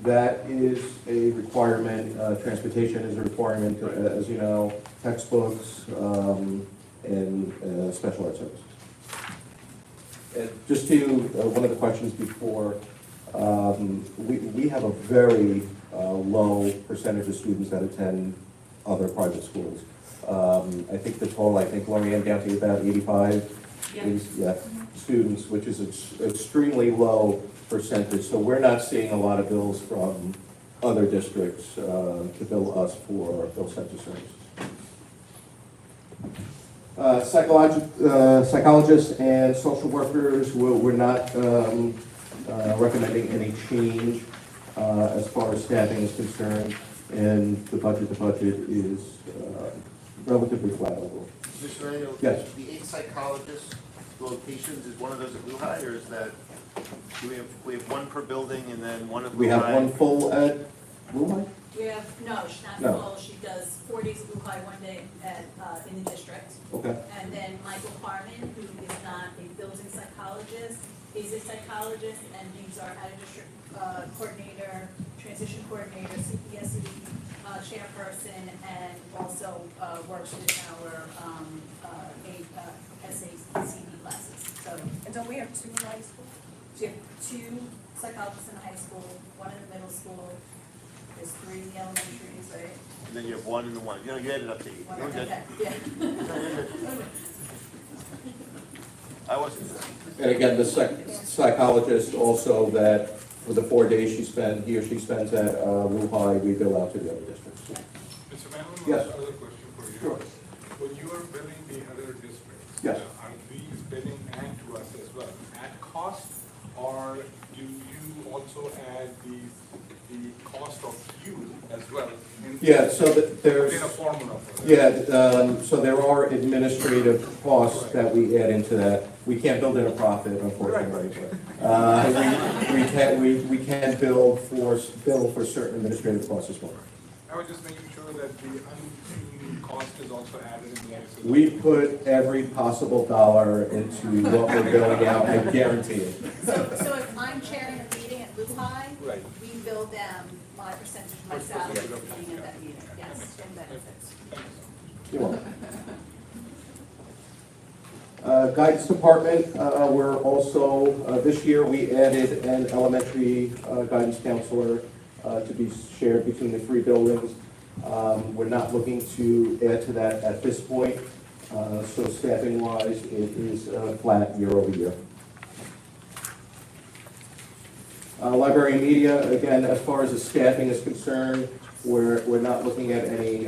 That is a requirement, transportation is a requirement, as you know, textbooks, and special ed services. Just to, one of the questions before, we have a very low percentage of students that attend other private schools. I think the total, Lorianne, down to about 85 students, which is extremely low percentage. So we're not seeing a lot of bills from other districts to bill us for those types of services. Psychologists and social workers, we're not recommending any change as far as staffing is concerned, and the budget is relatively flat overall. Mr. Randall, Yes. the 8 psychologists locations, is one of those at Blue High, or is that, do we have 1 per building and then 1 at Blue We High? have one full at Blue High? We have, no, she's not No. full, she does 4 days at Blue High, 1 day at, in the district. Okay. And then Michael Harmon, who is not a building psychologist, is a psychologist, and he's our out-of-district coordinator, transition coordinator, CPSE chairperson, and also works with our SACD classes. So, And don't we have 2 in high school? we have 2 psychologists in high school, 1 in the middle school, there's 3 in the elementaries, right? And then you have 1 and the 1, you added up to 8. One, You're good. okay, yeah. I wasn't. And again, the psychologist also that for the 4 days he or she spends at Blue High, we bill out to the other districts. Mr. Manuel, Yes. another question for you. Sure. When you are billing the other districts, Yes. are these billing and to us as well at cost, or do you also add the cost of fuel as well? Yeah, so there's. In a formula for that? Yeah, so there are administrative costs that we add into that. We can't build in a profit, unfortunately. We can bill for certain administrative costs as well. I was just making sure that the unseen cost is also added in there. So We put every possible dollar into what we're billing out, I guarantee it. So if I'm chairing a meeting at Blue High, Right. we bill them my percentage of my salary at the beginning of that meeting, yes, and benefits. You're welcome. Guidance department, we're also, this year we added an elementary guidance counselor to be shared between the 3 buildings. We're not looking to add to that at this point. So staffing wise, it is flat year over year. Library and media, again, as far as the staffing is concerned, we're not looking at any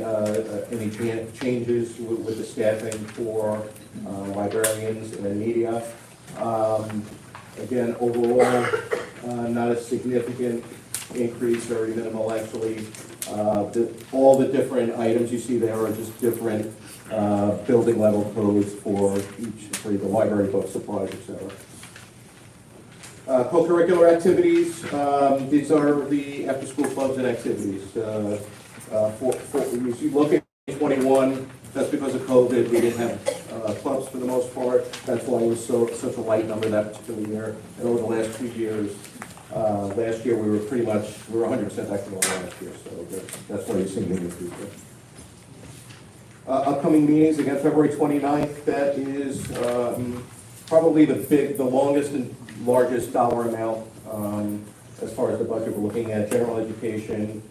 changes with the staffing for librarians and media. Again, overall, not a significant increase, very minimal actually. All the different items you see there are just different building level codes for the library, book supplies, etc. Co-curricular activities, these are the after-school clubs and activities. If you look at 21, that's because of COVID, we didn't have clubs for the most part. That's why it was such a light number that particular year. And over the last 2 years, last year we were 100% active on last year, so that's why you're seeing an increase there. Upcoming meetings, again, February 29th, that is probably the longest and largest dollar amount as far as the budget. We're looking at general education,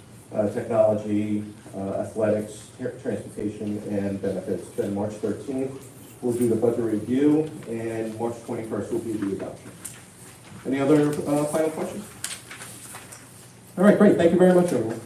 technology, athletics, transportation, and benefits. Then March 13th, we'll do the budget review, and March 21st will be the adoption. Any other final questions? All right, great. Thank you very much, everyone.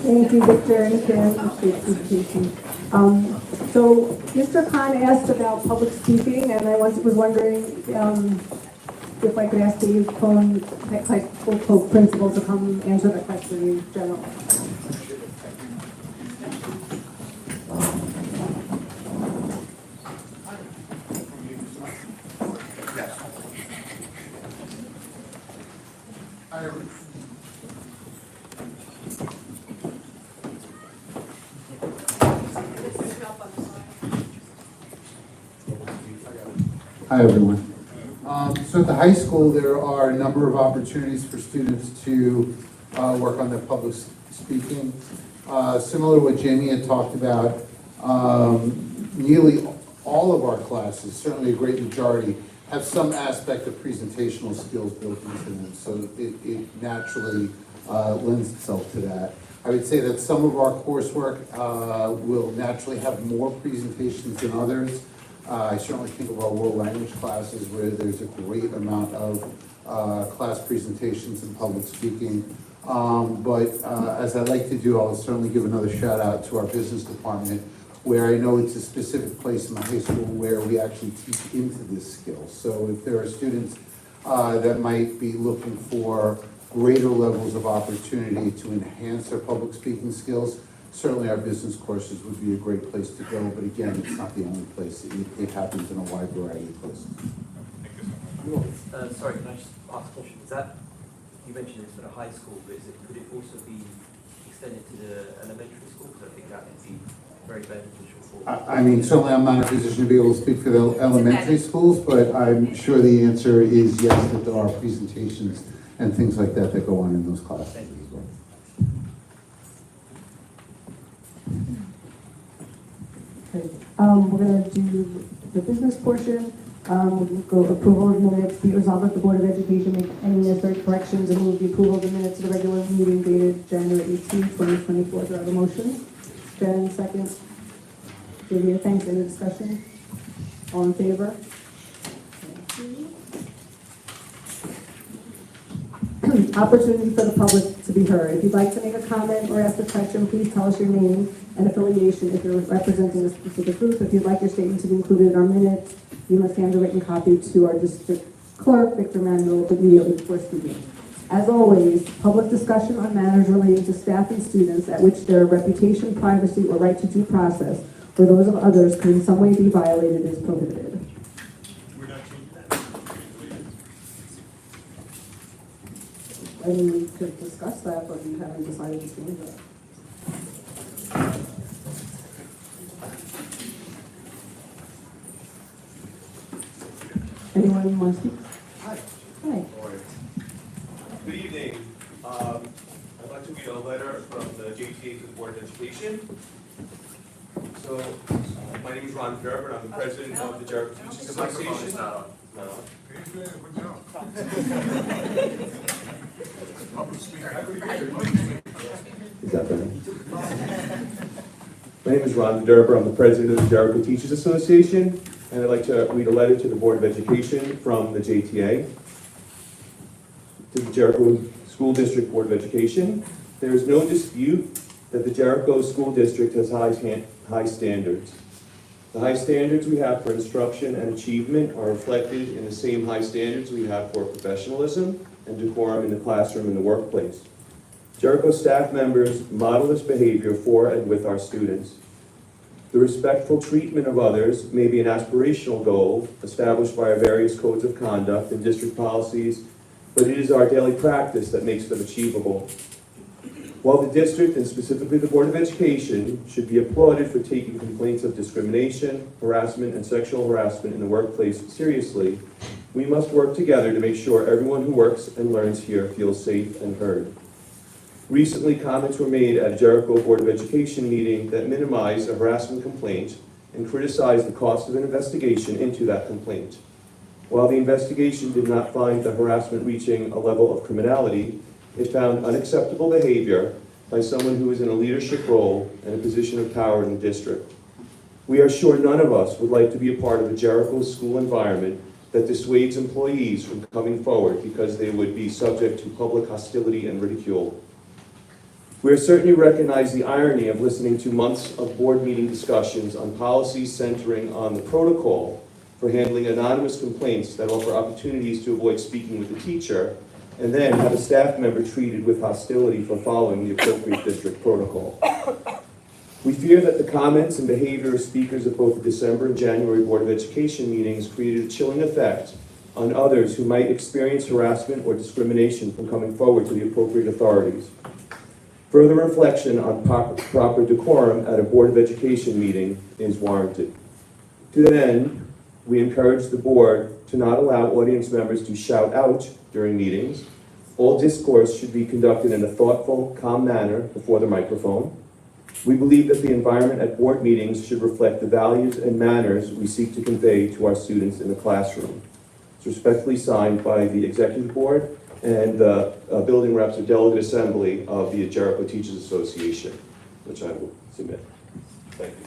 Thank you, Victor and Kim, for the presentation. So Mr. Khan asked about public speaking, and I was wondering if I could ask the Cone High School principal to come answer that question in general. Hi, everyone. So at the high school, there are a number of opportunities for students to work on their public speaking. Similar to what Jamie had talked about, nearly all of our classes, certainly a great majority, have some aspect of presentational skills built into them. So it naturally lends itself to that. I would say that some of our coursework will naturally have more presentations than others. I certainly think of our world language classes where there's a great amount of class presentations and public speaking. But as I like to do, I'll certainly give another shout out to our business department, where I know it's a specific place in the high school where we actually teach into this skill. So if there are students that might be looking for greater levels of opportunity to enhance their public speaking skills, certainly our business courses would be a great place to go, but again, it's not the only place. It happens in a wide variety of places. Sorry, can I just ask a question? Is that, you mentioned it's at a high school, but could it also be extended to the elementary school? Because I think that would be very beneficial for... I mean, certainly I'm not in a position to be able to speak for the elementary schools, but I'm sure the answer is yes, that there are presentations and things like that that go on in those classes. We're going to do the business portion. We'll go approval of minutes. Be resolved that the Board of Education make any necessary corrections and move the approval of the minutes of the regular meeting dated January 18, 2024. Do I have a motion? Jen, second. Julia, thanks. Any discussion? All in favor? Opportunity for the public to be heard. If you'd like to make a comment or ask a question, please tell us your name and affiliation if you're representing a specific group. If you'd like your statement to be included in our minutes, you must hand a written copy to our district clerk, Victor Manuel, immediately before speaking. As always, public discussion on matters relating to staff and students at which their reputation, privacy, or right to due process, or those of others could in some way be violated is prohibited. I mean, we could discuss that, but we haven't decided to change that. Anyone want to speak? Hi. Hi. Good evening. I'd like to read a letter from the JTA to the Board of Education. So, my name is Ron Gerber, and I'm the president of the Jericho Teachers Association. No. Is that better? My name is Ron Derber. I'm the president of the Jericho Teachers Association, and I'd like to read a letter to the Board of Education from the JTA. To the Jericho School District Board of Education. There is no dispute that the Jericho School District has high standards. The high standards we have for instruction and achievement are reflected in the same high standards we have for professionalism and decorum in the classroom and the workplace. Jericho staff members model this behavior for and with our students. The respectful treatment of others may be an aspirational goal established by our various codes of conduct and district policies, but it is our daily practice that makes them achievable. While the district, and specifically the Board of Education, should be applauded for taking complaints of discrimination, harassment, and sexual harassment in the workplace seriously, we must work together to make sure everyone who works and learns here feels safe and heard. Recently, comments were made at a Jericho Board of Education meeting that minimized a harassment complaint and criticized the cost of an investigation into that complaint. While the investigation did not find the harassment reaching a level of criminality, it found unacceptable behavior by someone who is in a leadership role and a position of power in the district. We are sure none of us would like to be a part of a Jericho school environment that dissuades employees from coming forward because they would be subject to public hostility and ridicule. We certainly recognize the irony of listening to months of board meeting discussions on policies centering on the protocol for handling anonymous complaints that offer opportunities to avoid speaking with the teacher, and then have a staff member treated with hostility for following the appropriate district protocol. We fear that the comments and behavior of speakers at both the December and January Board of Education meetings created a chilling effect on others who might experience harassment or discrimination from coming forward to the appropriate authorities. Further reflection on proper decorum at a Board of Education meeting is warranted. To that end, we encourage the board to not allow audience members to shout out during meetings. All discourse should be conducted in a thoughtful, calm manner before the microphone. We believe that the environment at board meetings should reflect the values and manners we seek to convey to our students in the classroom. It's respectfully signed by the Executive Board and the building reps or delegate assembly of the Jericho Teachers Association, which I will submit. Thank you.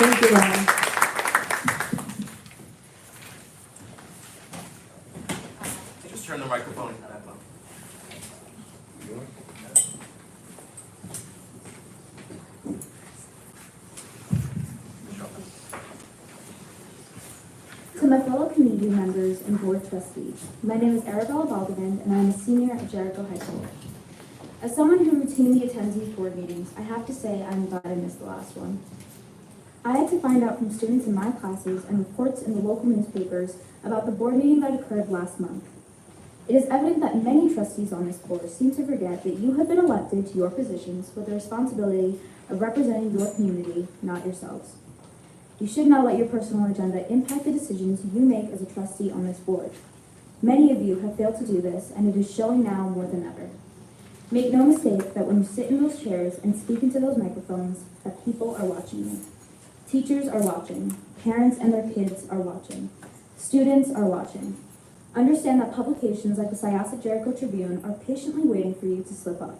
Thank you, Ron. Just turn the microphone back on. To my fellow community members and board trustees, my name is Arabella Baldivan and I am a senior at Jericho High School. As someone who routinely attends these board meetings, I have to say I'm glad I missed the last one. I had to find out from students in my classes and reports in the local newspapers about the board meeting that occurred last month. It is evident that many trustees on this board seem to forget that you have been elected to your positions with the responsibility of representing your community, not yourselves. You should not let your personal agenda impact the decisions you make as a trustee on this board. Many of you have failed to do this, and it is showing now more than ever. Make no mistake that when you sit in those chairs and speak into those microphones, that people are watching you. Teachers are watching. Parents and their kids are watching. Students are watching. Understand that publications like the Syosset Jericho Tribune are patiently waiting for you to slip up.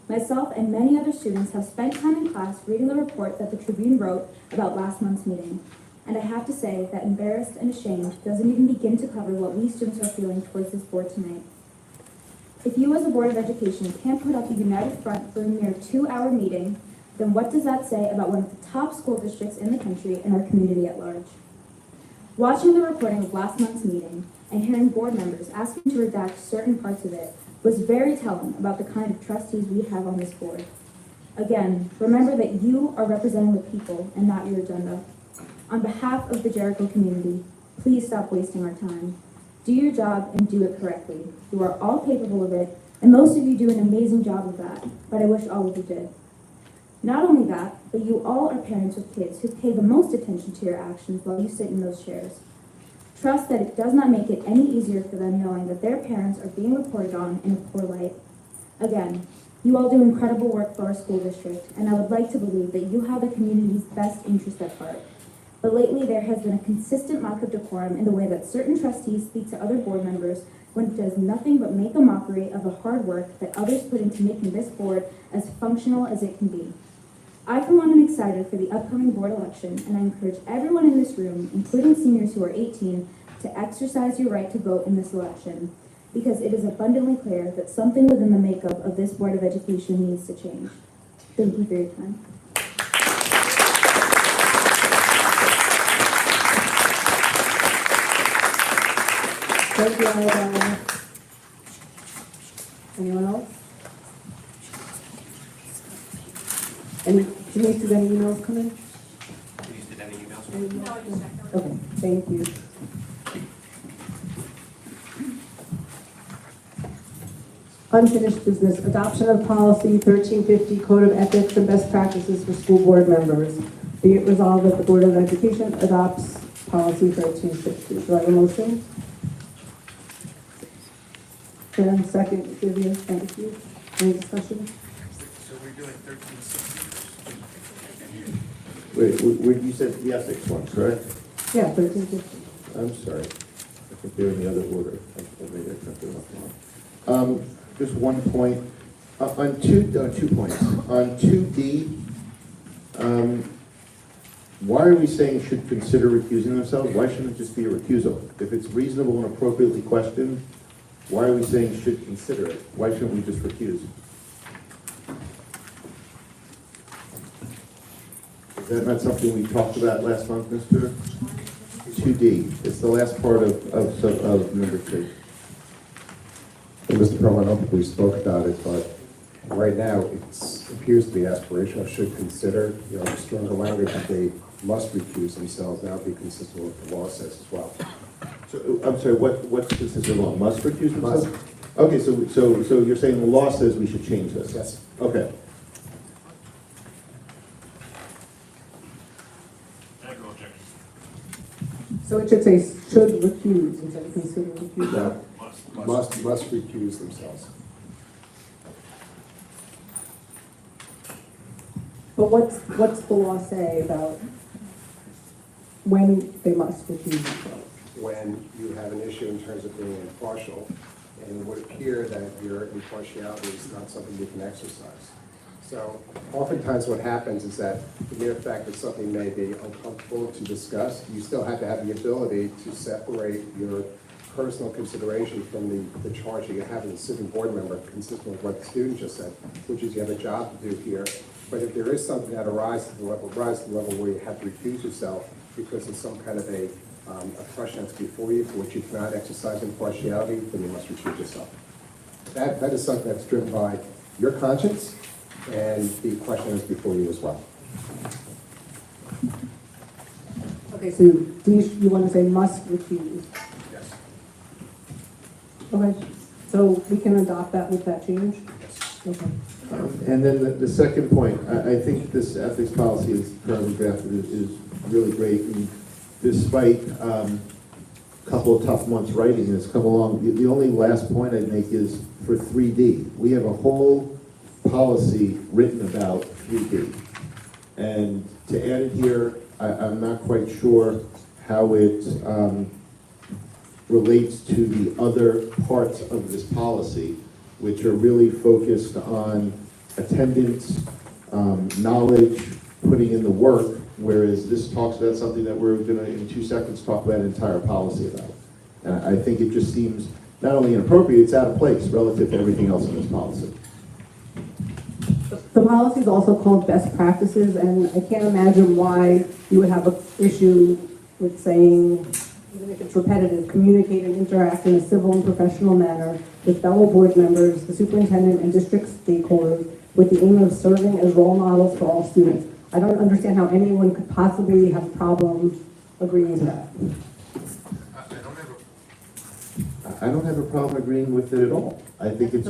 Myself and many other students have spent time in class reading the report that the Tribune wrote about last month's meeting. And I have to say that embarrassed and ashamed doesn't even begin to cover what we students are feeling towards this board tonight. If you as a Board of Education can't put up a united front for a mere 2-hour meeting, then what does that say about one of the top school districts in the country and our community at large? Watching the recording of last month's meeting and hearing board members asking to redact certain parts of it was very telling about the kind of trustees we have on this board. Again, remember that you are representing the people and not your agenda. On behalf of the Jericho community, please stop wasting our time. Do your job and do it correctly. You are all capable of it, and most of you do an amazing job of that, but I wish all of you did. Not only that, but you all are parents with kids who pay the most attention to your actions while you sit in those chairs. Trust that it does not make it any easier for them knowing that their parents are being reported on in a poor light. Again, you all do incredible work for our school district, and I would like to believe that you have the community's best interest at heart. But lately, there has been a consistent lack of decorum in the way that certain trustees speak to other board members when it does nothing but make a mockery of the hard work that others put into making this board as functional as it can be. I, for one, am excited for the upcoming board election, and I encourage everyone in this room, including seniors who are 18, to exercise your right to vote in this election, because it is abundantly clear that something within the makeup of this Board of Education needs to change. Thank you for your time. Thank you, Arabella. Anyone else? Denise, did any emails come in? Please, did any emails? No, I just checked. Okay, thank you. Unfinished business, adoption of policy 1350, Code of Ethics and Best Practices for School Board Members. Be it resolved that the Board of Education adopts policy 1350. Do I have a motion? Karen, second. Vivian, thank you. Any discussion? So we're doing 1360. Wait, you said the ethics one, correct? Yeah, 1350. I'm sorry. I think they're in the other order. Maybe I cut them off wrong. Just one point. On 2 points. On 2D, why are we saying should consider recusing themselves? Why shouldn't it just be a recusal? If it's reasonable and appropriately questioned, why are we saying should consider it? Why shouldn't we just recuse? Is that not something we talked about last month, Mr.? 2D. It's the last part of number 2. And Mr. Perlman, I don't think we spoke about it, but right now it appears to be aspirational, should consider, the stronger language that they must recuse themselves. That would be consistent with what the law says as well. So, I'm sorry, what's consistent law? Must recuse themselves? Must. Okay, so you're saying the law says we should change this? Yes. Okay. So it should say should recuse instead of consider recuse. No. Must recuse themselves. But what's the law say about when they must recuse themselves? When you have an issue in terms of being impartial, and it would appear that your impartiality is not something you can exercise. So oftentimes what happens is that the mere fact that something may be uncomfortable to discuss, you still have to have the ability to separate your personal consideration from the charge that you have as a sitting board member, consistent with what the student just said, which is you have a job to do here. But if there is something that arises to the level where you have to recuse yourself because of some kind of a question that's before you for which you cannot exercise impartiality, then you must recuse yourself. That is something that's driven by your conscience and the question that's before you as well. Okay, so you want to say must recuse? Yes. Okay, so we can adopt that with that change? Yes. Okay. And then the second point, I think this ethics policy is currently drafted is really great. And despite a couple of tough months writing this, come along. The only last point I'd make is for 3D. We have a whole policy written about 3D. And to add it here, I'm not quite sure how it relates to the other parts of this policy, which are really focused on attendance, knowledge, putting in the work, whereas this talks about something that we're going to, in 2 seconds, talk about an entire policy about. And I think it just seems not only inappropriate, it's out of place relative to everything else in this policy. The policy is also called best practices, and I can't imagine why you would have an issue with saying, even if it's repetitive, communicate and interact in a civil and professional manner with fellow board members, the superintendent, and district stakeholders with the aim of serving as role models for all students. I don't understand how anyone could possibly have a problem agreeing to that. I don't have a problem agreeing with it at all. I think it's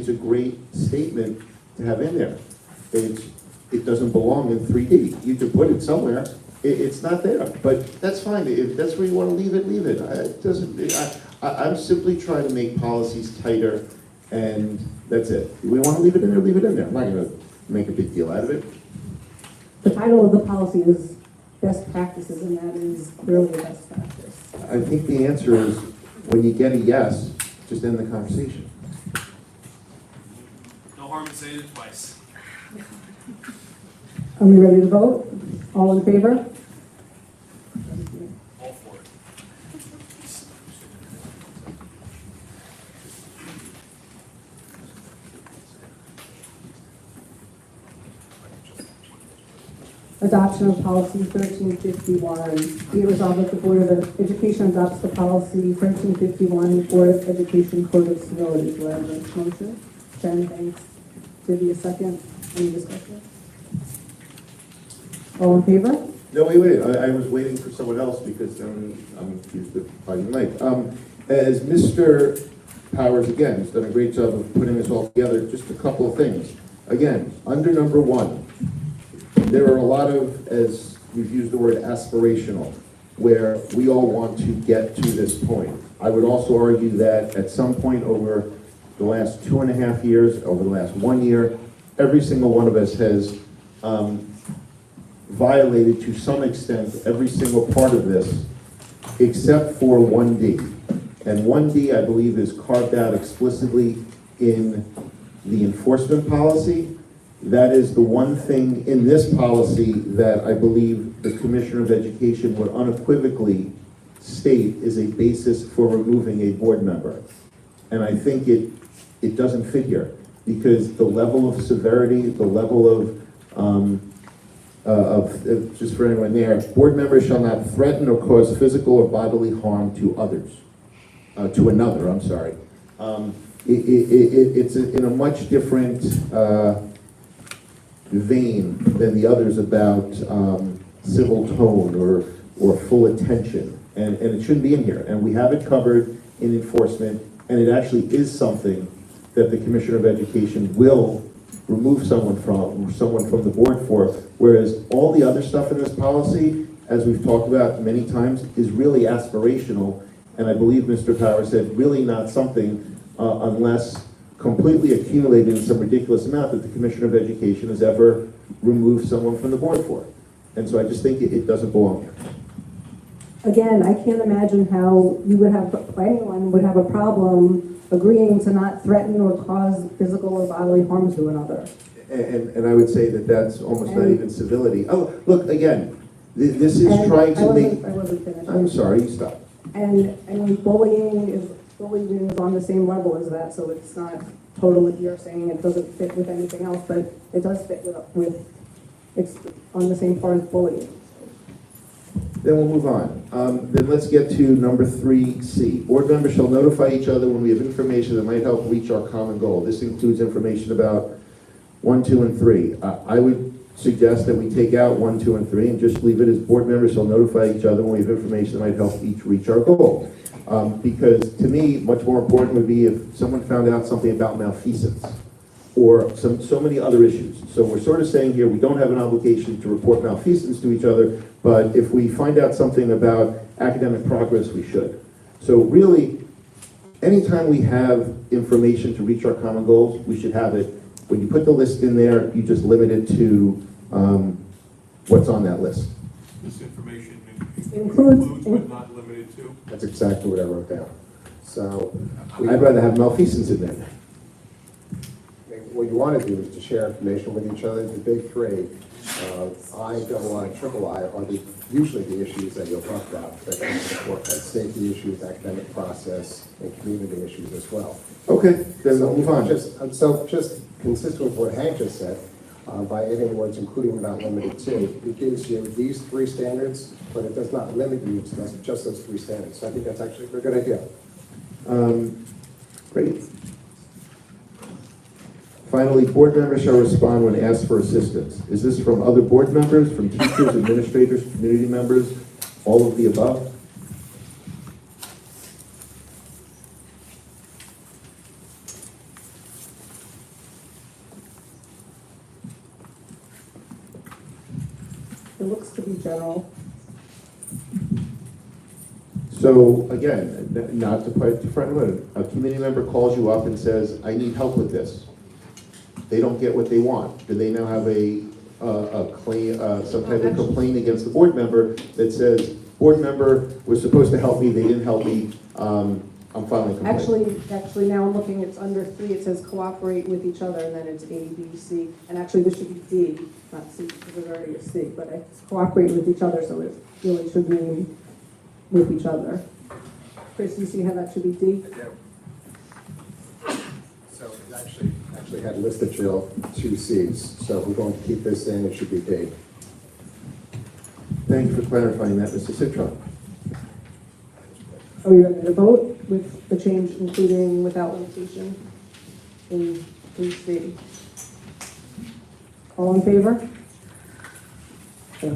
a great statement to have in there. It's it doesn't belong in 3D. You could put it somewhere, it's not there, but that's fine. If that's where you want to leave it, leave it. It doesn't, I'm simply trying to make policies tighter, and that's it. If we want to leave it in there, leave it in there. I'm not going to make a big deal out of it. The title of the policy is best practices, and that is clearly a best practice. I think the answer is, when you get a yes, just end the conversation. No harm in saying it twice. Are we ready to vote? All in favor? All for it. Adoption of policy 1351. Be it resolved that the Board of Education adopts the policy 1351, Board of Education Code of Civility. Do I have a motion? Jen, thanks. Divya, second. Any discussion? All in favor? No, wait. I was waiting for someone else because I'm accused of fighting late. As Mr. Powers, again, has done a great job of putting this all together, just a couple of things. Again, under number 1, there are a lot of, as we've used the word aspirational, where we all want to get to this point. I would also argue that at some point over the last 2.5 years, over the last 1 year, every single one of us has violated to some extent every single part of this, except for 1D. And 1D, I believe, is carved out explicitly in the enforcement policy. That is the one thing in this policy that I believe the Commissioner of Education would unequivocally state is a basis for removing a board member. And I think it doesn't fit here, because the level of severity, the level of just for anyone there, board members shall not threaten or cause physical or bodily harm to others, to another, I'm sorry. It's in a much different vein than the others about civil tone or full attention, and it shouldn't be in here. And we have it covered in enforcement, and it actually is something that the Commissioner of Education will remove someone from the board for, whereas all the other stuff in this policy, as we've talked about many times, is really aspirational, and I believe Mr. Powers said really not something unless completely accumulated in some ridiculous amount that the Commissioner of Education has ever removed someone from the board for. And so I just think it doesn't belong here. Again, I can't imagine how you would have, anyone would have a problem agreeing to not threaten or cause physical or bodily harm to another. And I would say that that's almost not even civility. Oh, look, again, this is trying to make... I wasn't finished. I'm sorry, you stop. And bullying is on the same level as that, so it's not totally, you're saying it doesn't fit with anything else, but it does fit with it's on the same part as bullying. Then we'll move on. Then let's get to number 3C. Board members shall notify each other when we have information that might help reach our common goal. This includes information about 1, 2, and 3. I would suggest that we take out 1, 2, and 3 and just leave it as board members shall notify each other when we have information that might help each reach our goal. Because to me, much more important would be if someone found out something about malfeasance or so many other issues. So we're sort of saying here we don't have an obligation to report malfeasance to each other, but if we find out something about academic progress, we should. So really, anytime we have information to reach our common goals, we should have it. When you put the list in there, you just limit it to what's on that list. This information Includes but not limited to? That's exactly what I wrote down. So I'd rather have malfeasance in there. what you want to do is to share information with each other. The big three, I, double I, triple I, are usually the issues that you'll talk about that come to the forefront. Safety issues, academic process, and community issues as well. Okay, then we'll move on. So just consistent with what Hank just said, by adding the words including but not limited to, it gives you these 3 standards, but it does not limit you to just those 3 standards. So I think that's actually a good idea. Great. Finally, board members shall respond when asked for assistance. Is this from other board members, from teachers, administrators, community members, all of the above? It looks to be general. So again, not to put it in front of a committee member calls you up and says, I need help with this. They don't get what they want. Do they now have a claim, some type of complaint against the board member that says, board member was supposed to help me, they didn't help me, I'm filing a complaint? Actually, now I'm looking, it's under 3, it says cooperate with each other, and then it's A, B, C, and actually this should be D, not C, because there's already a C, but it's cooperate with each other, so it really should mean with each other. Chris, you see how that should be D? So it actually had listed Jill 2 Cs, so if we're going to keep this in, it should be D. Thank you for clarifying that, Mr. Citron. Are we ready to vote with the change, including without limitation in 3C? All in favor? Yeah.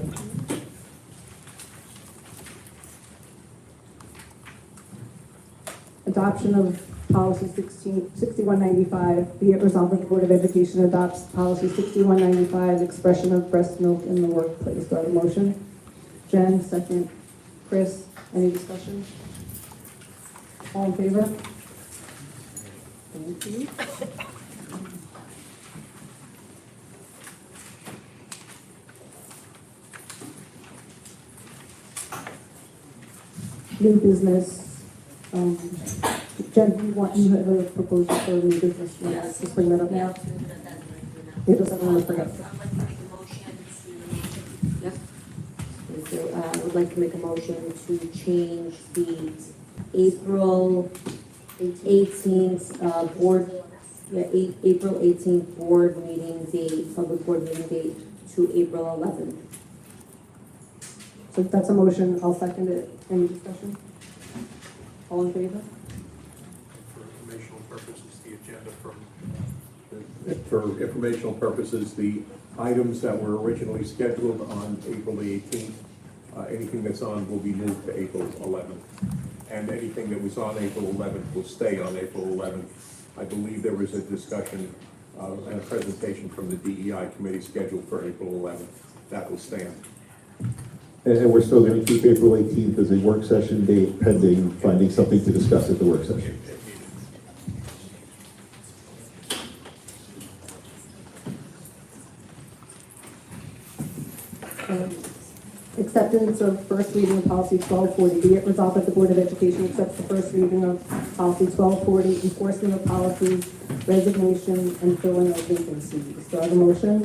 Adoption of policy 6195, be it resolved that the Board of Education adopts policy 6195, expression of breast milk in the workplace. Do I have a motion? Jen, second. Chris, any discussion? All in favor? Thank you. New business. Jen, you have a proposal for new business. You want to just bring that up now? It doesn't want to bring up. So I would like to make a motion to change the April 18th April 18th board meeting date, public board meeting date to April 11th. So that's a motion. I'll second it. Any discussion? All in favor? For informational purposes, the items that were originally scheduled on April the 18th, anything that's on will be moved to April 11th. And anything that was on April 11th will stay on April 11th. I believe there was a discussion and a presentation from the DEI committee scheduled for April 11th. That will stand. And we're still going to keep April 18th as a work session date pending finding something to discuss at the work session. Acceptance of first reading of policy 1240. Be it resolved that the Board of Education accepts the first reading of policy 1240, enforcement of policies, resignation, and filling of vacancies. Do I have a motion?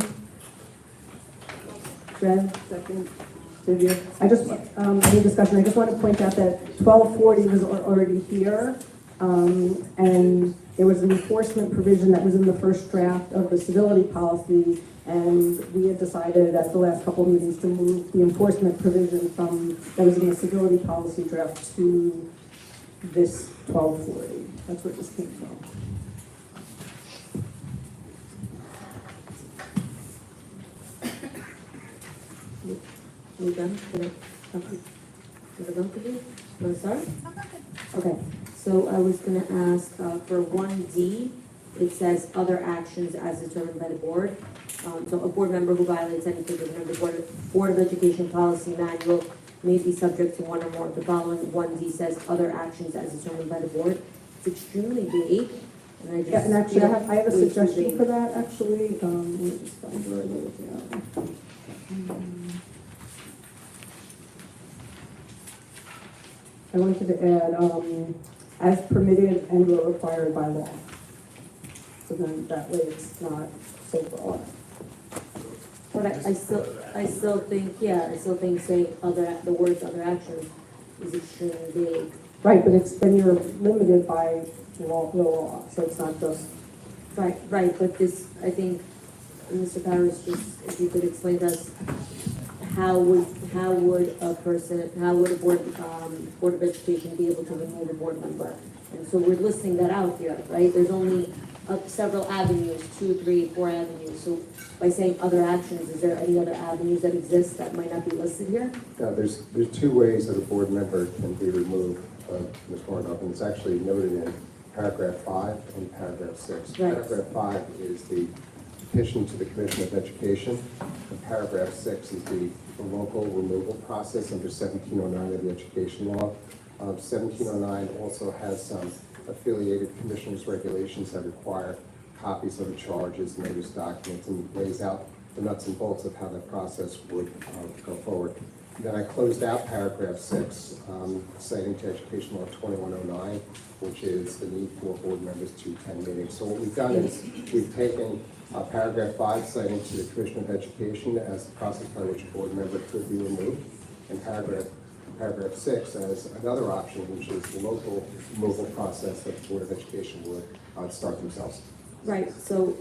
Jen, second. Sylvia. Any discussion? I just want to point out that 1240 was already here, and there was an enforcement provision that was in the first draft of the civility policy, and we had decided at the last couple of meetings to move the enforcement provision from that was in the civility policy draft to this 1240. That's where this came from. We done? Is it done for you? Want to start? Okay, so I was gonna ask, for 1D, it says other actions as determined by the board. So a board member who violates any provision of the Board of Education policy manual may be subject to one or more of the following. 1D says other actions as determined by the board. It's extremely vague, and I just. Yeah, and actually, I have a suggestion for that, actually. Let me just find where I wrote it down. I wanted to add, as permitted and or required by law. So then that way it's not so broad. But I still think saying the words other actions is extremely vague. Right, but then you're limited by the law, so it's not just. Right, but this, I think, Mr. Powers, just, if you could explain to us, how would a Board of Education be able to remove a board member? And so we're listing that out here, right? There's only several avenues, 2, 3, 4 avenues. So by saying other actions, is there any other avenues that exist that might not be listed here? No, there's 2 ways that a board member can be removed, Ms. Warnock, and it's actually noted in paragraph 5 and paragraph 6. Right. Paragraph 5 is the petition to the Commission of Education. And paragraph 6 is the local removal process under 1709 of the Education Law. 1709 also has some affiliated commissioners' regulations that require copies of the charges, notice documents, and lays out the nuts and bolts of how that process would go forward. Then I closed out paragraph 6, citing to Education Law 2109, which is the need for board members to attend meetings. So what we've done is we've taken paragraph 5, citing to the Commission of Education as the process by which a board member could be removed, and paragraph 6 as another option, which is the local removal process that the Board of Education would start themselves. Right, so,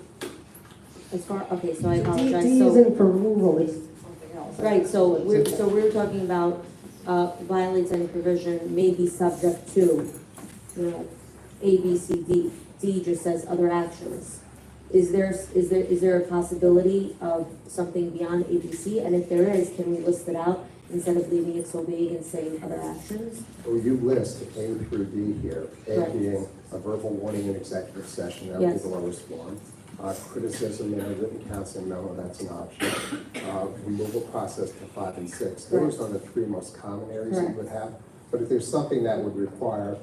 as far, okay, so I apologize. D So- isn't for removal, it's something else. Right, so we're talking about, violates any provision may be subject to, A, B, C, D. D just says other actions. Is there a possibility of something beyond A, B, C? And if there is, can we list it out instead of leaving it so vague and saying other actions? Well, you list A through D here, A Right. being a verbal warning in executive session, that would be Yes. the lowest form. Criticism in a written counseling memo, that's an option. Removal process to 5 and 6. Those are the 3 most common areas you would have. But if there's something that would require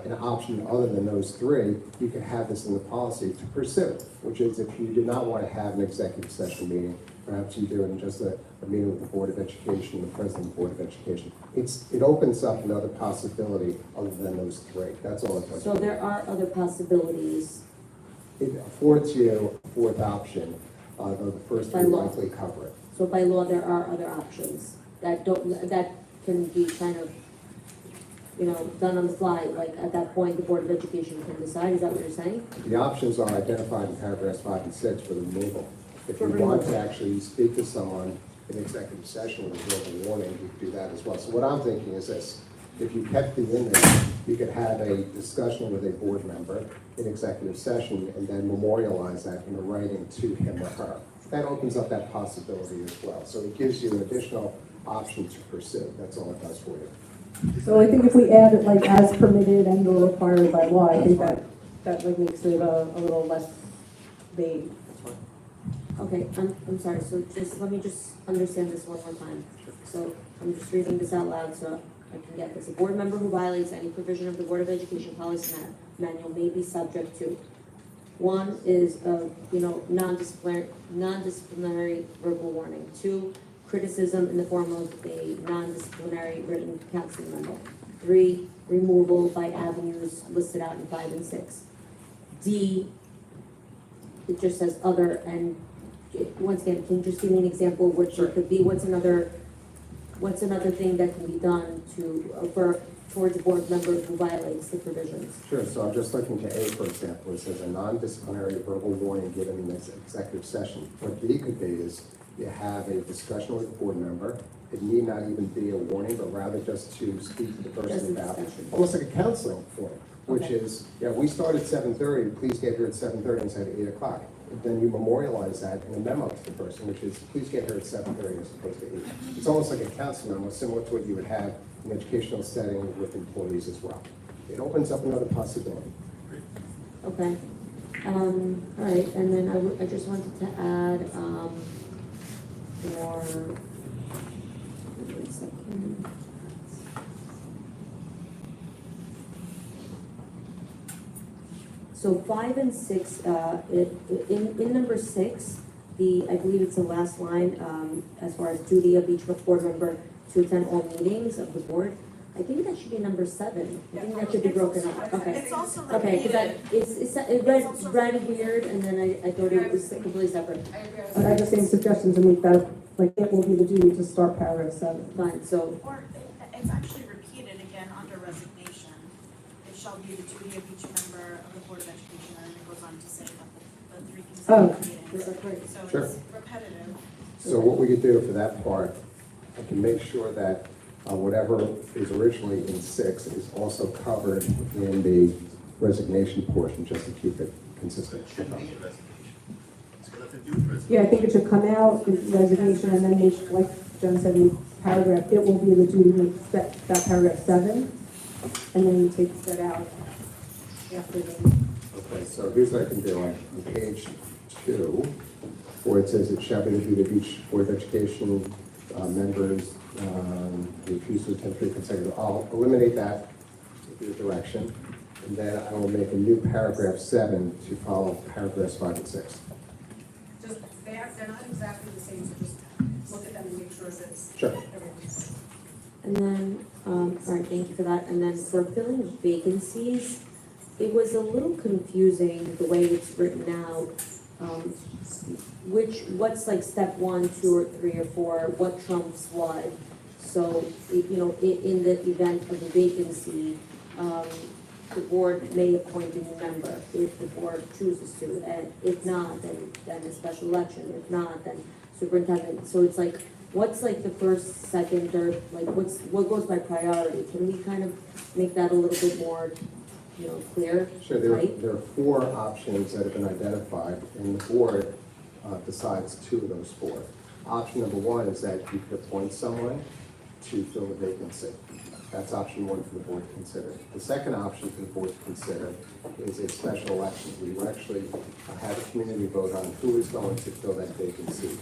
an option other than those 3, you could have this in the policy to pursue, which is if you did not want to have an executive session meeting, perhaps you do it in just a meeting with the Board of Education, the President of the Board of Education. It opens up another possibility other than those 3. That's all it does. So there are other possibilities. It affords you a 4th option, though the first By 3 law. likely cover it. So by law, there are other options that can be kind of, done on the fly, like at that point, the Board of Education can decide, is that what you're saying? The options are identified in paragraphs 5 and 6 for the removal. If For you want to removal. actually speak to someone in executive session with a verbal warning, you can do that as well. So what I'm thinking is this: if you kept the in there, you could have a discussion with a board member in executive session and then memorialize that in a writing to him or her. That opens up that possibility as well. So it gives you an additional option to pursue. That's all it does for you. So I think if we add it like as permitted and or required by law, I think that like makes it a little less vague. Okay, I'm sorry, so let me just understand this one more time. So I'm just reading this out loud so I can get this. A board member who violates any provision of the Board of Education policy manual may be subject to, 1 is non-disciplinary verbal warning. 2, criticism in the form of a non-disciplinary written counseling memo. 3, removal by avenues listed out in 5 and 6. D, it just says other, and once again, can you just give me an example of which it could be? What's another thing that can be done towards a board member who violates the provisions? Sure, so I'm just looking to A, for example. It says a non-disciplinary verbal warning given in this executive session. What B could be is you have a discussion with a board member. It need not even be a warning, but rather just to speak to the Just person a about, discussion. almost like a counseling form, which Okay. is, we start at 7:30, please get here at 7:30 instead of 8 o'clock. Then you memorialize that in a memo to the person, which is, please get here at 7:30 as opposed to 8. It's almost like a counseling memo, similar to what you would have in an educational setting with employees as well. It opens up another possibility. Okay. All right, and then I just wanted to add, for, wait a second. So 5 and 6, in number 6, I believe it's the last line, as far as duty of each board member to attend all meetings of the board. I think that should be number 7. I think that should be broken up. Okay. It's also Okay, because it read weird, and then I thought it was completely separate. But I have the same suggestion to make that, like, it will be the duty to start paragraph 7. Fine, so, Or it's actually repeated again under resignation. It shall be the duty of each member of the Board of Education, and then it goes on to say about the 3 consecutive meetings. So Sure. it's repetitive. So what we could do for that part, I can make sure that whatever is originally in 6 is also covered in the resignation portion, just to keep it consistent. Shouldn't be a resignation. It's got nothing to do with resignation. Yeah, I think it should come out, the resignation, and then make, like Jen said, in paragraph, it will be the duty to make that paragraph 7, and then you take that out after the. Okay, so here's what I can do. On page 2, where it says it shall be the duty of each Board of Education members who refuse to attend 3 consecutive. I'll eliminate that with your direction, and then I will make a new paragraph 7 to follow paragraphs 5 and 6. Just, they're not exactly the same, so just look at them and make sure that Sure. everything's. And then, all right, thank you for that. And then for filling vacancies, it was a little confusing the way it's written out. What's like step 1, 2, or 3, or 4, what trumps what? So, in the event of a vacancy, the board may appoint a new member if the board chooses to, and if not, then a special election, if not, then superintendent. So it's like, what's like the first, second, third, like what goes by priority? Can we kind of make that a little bit more, clear? Sure, there are 4 options that have been identified, and the board decides 2 of those 4. Option number 1 is that you could appoint someone to fill the vacancy. That's option 1 for the board to consider. The second option for the board to consider is a special election. We will actually have a community vote on who is going to fill that vacancy.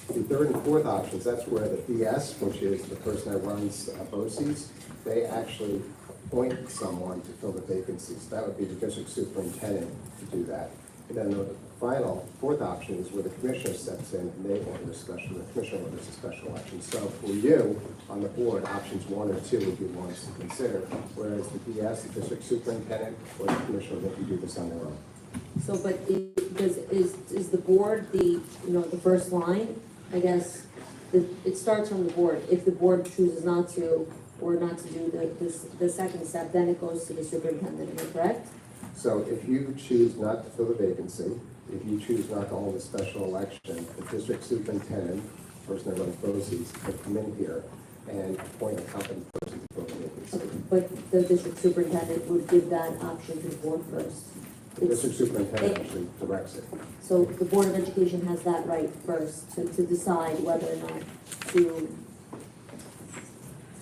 The third and fourth options, that's where the DS, which is the person that runs BOCES, they actually appoint someone to fill the vacancies. That would be the district superintendent to do that. And then the final, 4th option is where the commissioner steps in and they order the commissioner orders a special election. So for you, on the board, options 1 or 2 would be ones to consider, whereas the DS, the district superintendent, or the commissioner, they can do this on their own. So, but is the board the first line? I guess it starts from the board. If the board chooses not to, or not to do the second step, then it goes to the superintendent, am I correct? So if you choose not to fill the vacancy, if you choose not to hold a special election, the district superintendent, person that runs BOCES, can come in here and appoint a competent person to fill the vacancy. Okay, but the district superintendent would give that option to the board first. The district superintendent actually directs it. So the Board of Education has that right first to decide whether or not to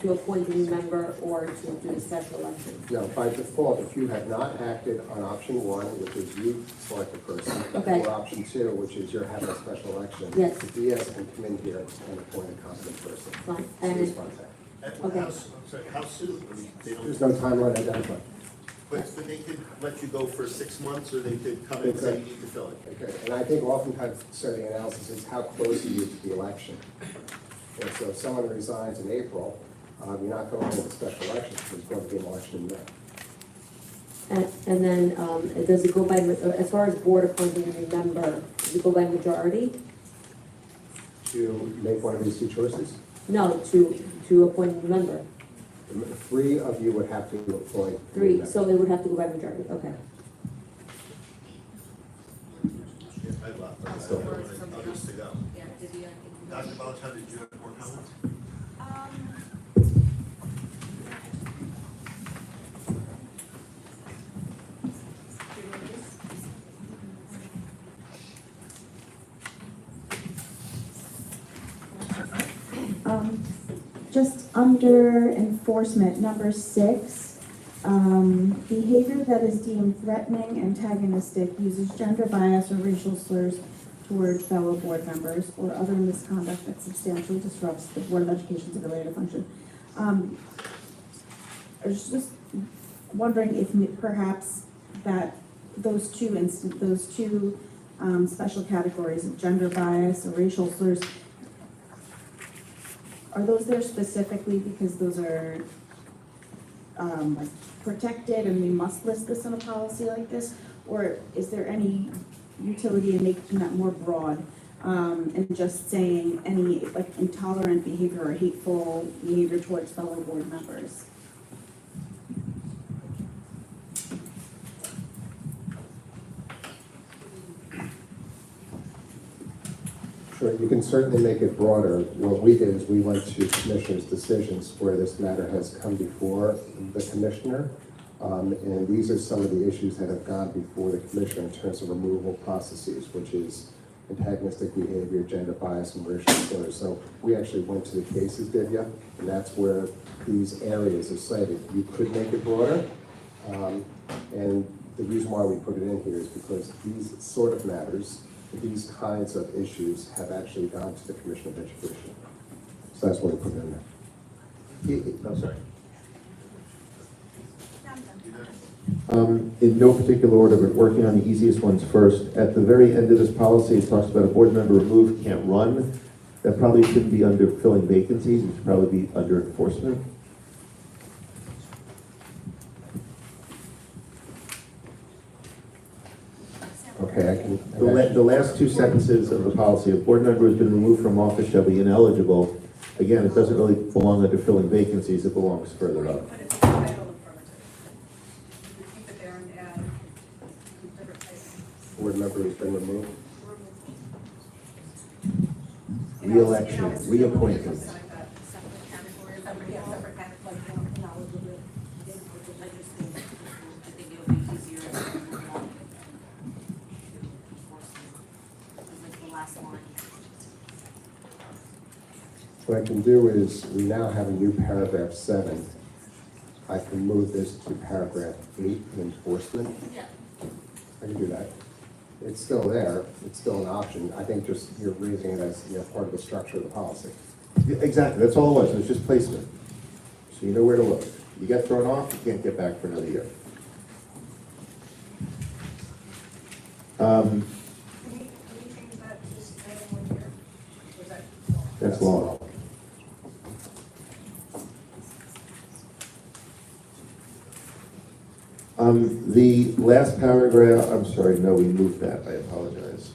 appoint a new member or to do a special election. Now, by default, if you have not acted on option 1, which is you select a person, Okay. or option 2, which is you're having a special election, Yes. the DS can come in here and appoint a competent person. Fine. So And- it's contact. Okay. I'm sorry, how soon? I mean, they don't- There's no timeline identified. But they could let you go for 6 months, or they could come in and say you need to fill it. Okay, and I think oftentimes, so the analysis is how close are you to the election? And so if someone resigns in April, you're not going to a special election, there's going to be an election in May. And then, does it go by, as far as board appointing a new member, does it go by majority? To make one of these 2 choices, No, to appoint a new member. 3 of you would have to appoint. 3, so it would have to go by majority, okay. I have others to go. Dr. Balachow, did you have more comments? Just under enforcement, number 6, behavior that is deemed threatening, antagonistic, uses gender bias or racial slurs toward fellow board members, or other misconduct that substantially disrupts the Board of Education's ability to function. I was just wondering if perhaps that those two special categories of gender bias or racial slurs, are those there specifically because those are like protected and we must list this in a policy like this? Or is there any utility in making that more broad and just saying any like intolerant behavior or hateful behavior towards fellow board members? Sure, you can certainly make it broader. What we did is we went to commissioners' decisions where this matter has come before the commissioner. And these are some of the issues that have gone before the commissioner in terms of removal processes, which is antagonistic behavior, gender bias, and racial slurs. So we actually went to the cases, Divya, and that's where these areas are cited. You could make it broader. And the reason why we put it in here is because these sort of matters these kinds of issues have actually gone to the Commission of Education. So that's what we put in there. I'm sorry. In no particular order, but working on the easiest ones first. At the very end of this policy, it talks about a board member removed can't run. That probably shouldn't be under filling vacancies. It should probably be under enforcement. Okay, I can. The last two sentences of the policy, a board member has been removed from office shall be ineligible. Again, it doesn't really belong under filling vacancies, it belongs further up. But it's a title affirmative. You keep it there and add different titles. Board member has been removed. Re-election, reappointment. Separate categories, separate categories, like, ineligible. I think it would be easier if we move on. Like the last line. What I can do is, we now have a new paragraph 7. I can move this to paragraph 8, enforcement. Yeah. I can do that. It's still there, it's still an option. I think just you're raising it as, part of the structure of the policy. Yeah, exactly, that's all it was, it was just placement. So you know where to look. You get thrown off, you can't get back for another year. Can we change that to just add 1 year? Or is that? That's law. The last paragraph, I'm sorry, no, we moved that, I apologize.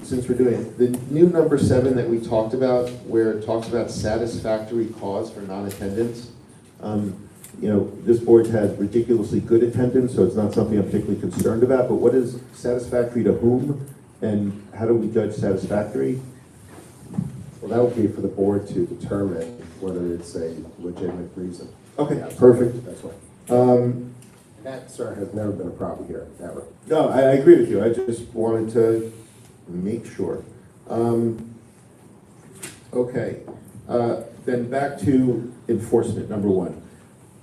Since we're doing it, the new number 7 that we talked about, where it talks about satisfactory cause for non-attendance, this board had ridiculously good attendance, so it's not something I'm particularly concerned about, but what is satisfactory to whom, and how do we judge satisfactory? Well, that would be for the board to determine whether it's a legitimate reason. Okay, Yeah, perfect. That's right. That, sir, has never been a problem here, ever. No, I agree with you, I just wanted to make sure. Okay, then back to enforcement, number 1.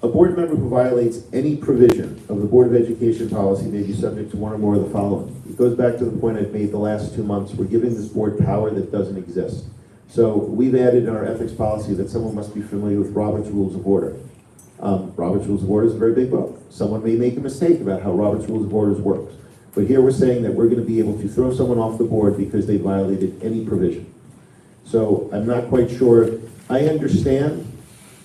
A board member who violates any provision of the Board of Education policy may be subject to one or more of the following. It goes back to the point I've made the last 2 months. We're giving this board power that doesn't exist. So we've added in our ethics policy that someone must be familiar with Robert's Rules of Order. Robert's Rules of Order is a very big book. Someone may make a mistake about how Robert's Rules of Order works. But here we're saying that we're going to be able to throw someone off the board because they violated any provision. So I'm not quite sure. I understand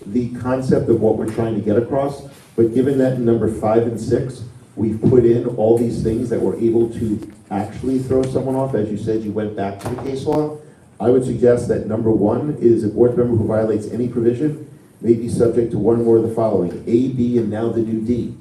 the concept of what we're trying to get across, but given that in number 5 and 6, we've put in all these things that we're able to actually throw someone off. As you said, you went back to the case law. I would suggest that number 1 is a board member who violates any provision may be subject to one or more of the following: A, B, and now the new D.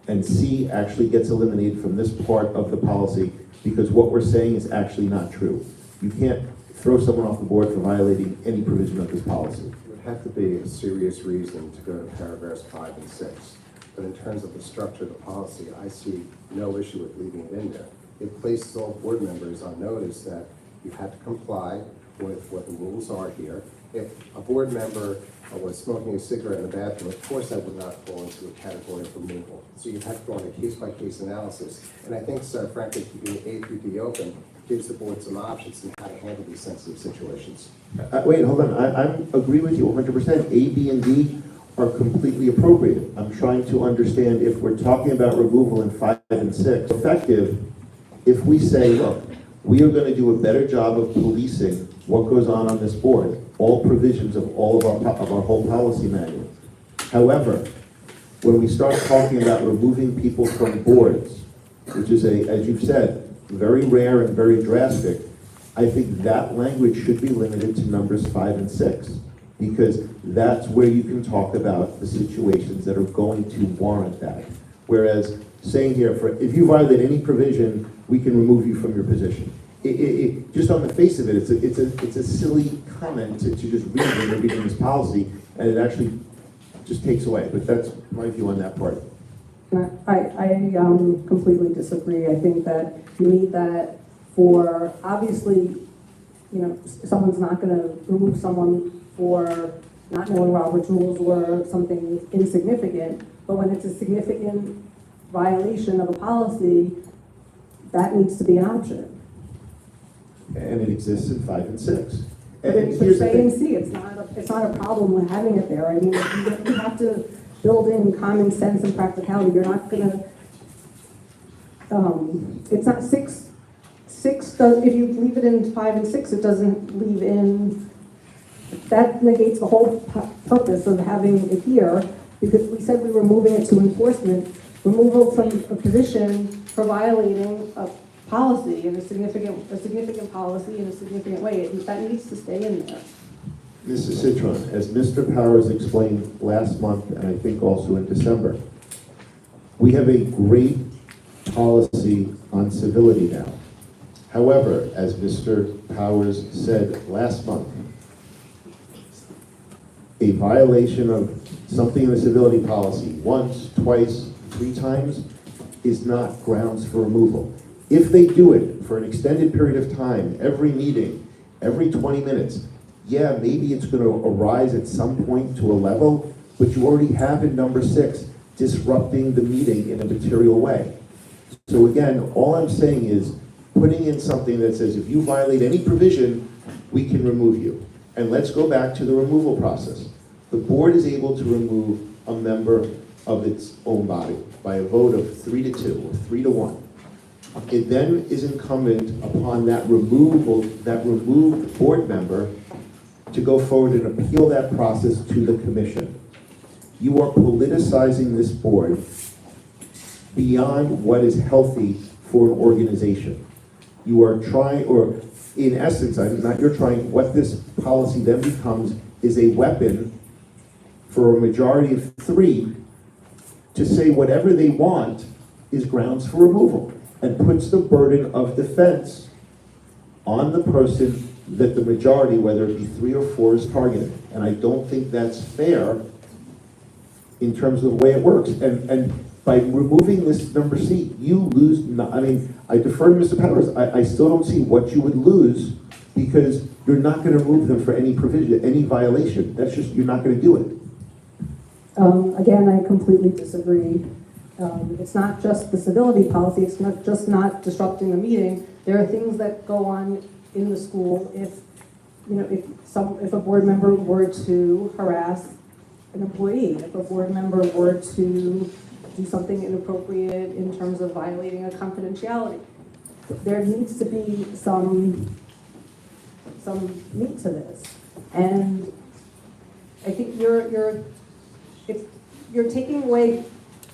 And C actually gets eliminated from this part of the policy because what we're saying is actually not true. You can't throw someone off the board for violating any provision of this policy. It would have to be a serious reason to go to paragraphs 5 and 6. But in terms of the structure of the policy, I see no issue with leaving it in there. It places all board members on notice that you have to comply with what the rules are here. If a board member was smoking a cigarette in the bathroom, of course that would not fall into a category of removal. So you have to go on a case-by-case analysis. And I think, sir, frankly, keeping A through D open gives the board some options in how to handle these sensitive situations. Wait, hold on. I agree with you 100%. A, B, and D are completely appropriate. I'm trying to understand if we're talking about removal in 5 and 6. Effective, if we say, look, we are going to do a better job of policing what goes on this board, all provisions of all of our whole policy manual. However, when we start talking about removing people from boards, which is as you've said, very rare and very drastic, I think that language should be limited to numbers 5 and 6, because that's where you can talk about the situations that are going to warrant that. Whereas saying here, if you violate any provision, we can remove you from your position. Just on the face of it, it's a silly comment to just read when you're reading this policy, and it actually just takes away. But that's my view on that part. I completely disagree. I think that you need that for, obviously, someone's not going to remove someone for not knowing Robert's rules or something insignificant, but when it's a significant violation of a policy, that needs to be an option. And it exists in 5 and 6. But And it's here's the A and thing. C, it's not a problem with having it there. I mean, you have to build in common sense and practicality. You're not gonna, it's not six does, if you leave it in 5 and 6, it doesn't leave in, that negates the whole purpose of having it here, because we said we were moving it to enforcement. Removal from a position for violating a policy in a significant policy in a significant way, that needs to stay in there. Mrs. Citron, as Mr. Powers explained last month, and I think also in December, we have a great policy on civility now. However, as Mr. Powers said last month, a violation of something in the civility policy once, twice, 3 times is not grounds for removal. If they do it for an extended period of time, every meeting, every 20 minutes, yeah, maybe it's going to arise at some point to a level, but you already have in number 6, disrupting the meeting in a material way. So again, all I'm saying is putting in something that says if you violate any provision, we can remove you. And let's go back to the removal process. The board is able to remove a member of its own body by a vote of 3-2 or 3-1. It then is incumbent upon that removed board member to go forward and appeal that process to the commission. You are politicizing this board beyond what is healthy for an organization. You are trying, or in essence, you're trying, what this policy then becomes is a weapon for a majority of 3 to say whatever they want is grounds for removal, and puts the burden of defense on the person that the majority, whether it be 3 or 4, is targeting. And I don't think that's fair in terms of the way it works. And by removing this number C, you lose, I mean, I defer to Mr. Powers, I still don't see what you would lose, because you're not gonna remove them for any provision, any violation. That's just, you're not gonna do it. Again, I completely disagree. It's not just the civility policy, it's not just not disrupting a meeting. There are things that go on in the school if a board member were to harass an employee, if a board member were to do something inappropriate in terms of violating a confidentiality. There needs to be some meat to this. And I think you're taking away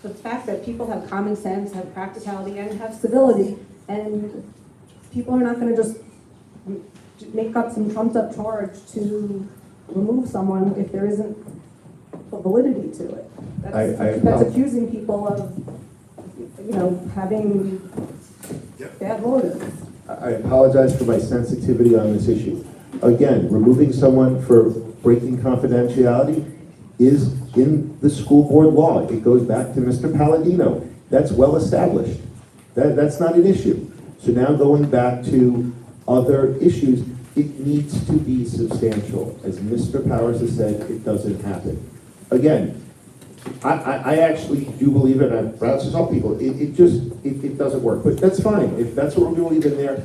the fact that people have common sense, have practicality, and have civility, and people are not going to just make up some trumped up charge to remove someone if there isn't a validity to it. That's accusing people of, having bad motives. I apologize for my sensitivity on this issue. Again, removing someone for breaking confidentiality is in the school board law. It goes back to Mr. Palladino. That's well established. That's not an issue. So now going back to other issues, it needs to be substantial. As Mr. Powers has said, it doesn't happen. Again, I actually do believe it, and I've brought to some people, it doesn't work. But that's fine. If that's what we're going to leave in there,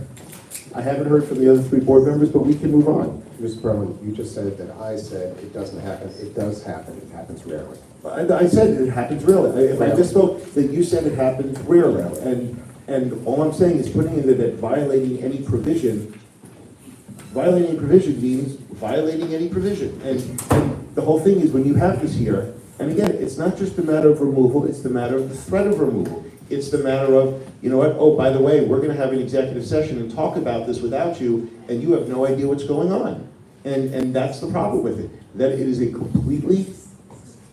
I haven't heard from the other 3 board members, but we can move on. Mr. Berman, you just said that I said it doesn't happen. It does happen. It happens rarely. I said it happens rarely. If I misspoke, then you said it happens rarely. And all I'm saying is putting in that violating any provision means violating any provision. And the whole thing is when you have this here, and again, it's not just a matter of removal, it's the matter of the threat of removal. It's the matter of, you know what, oh, by the way, we're gonna have an executive session and talk about this without you, and you have no idea what's going on. And that's the problem with it, that it is a completely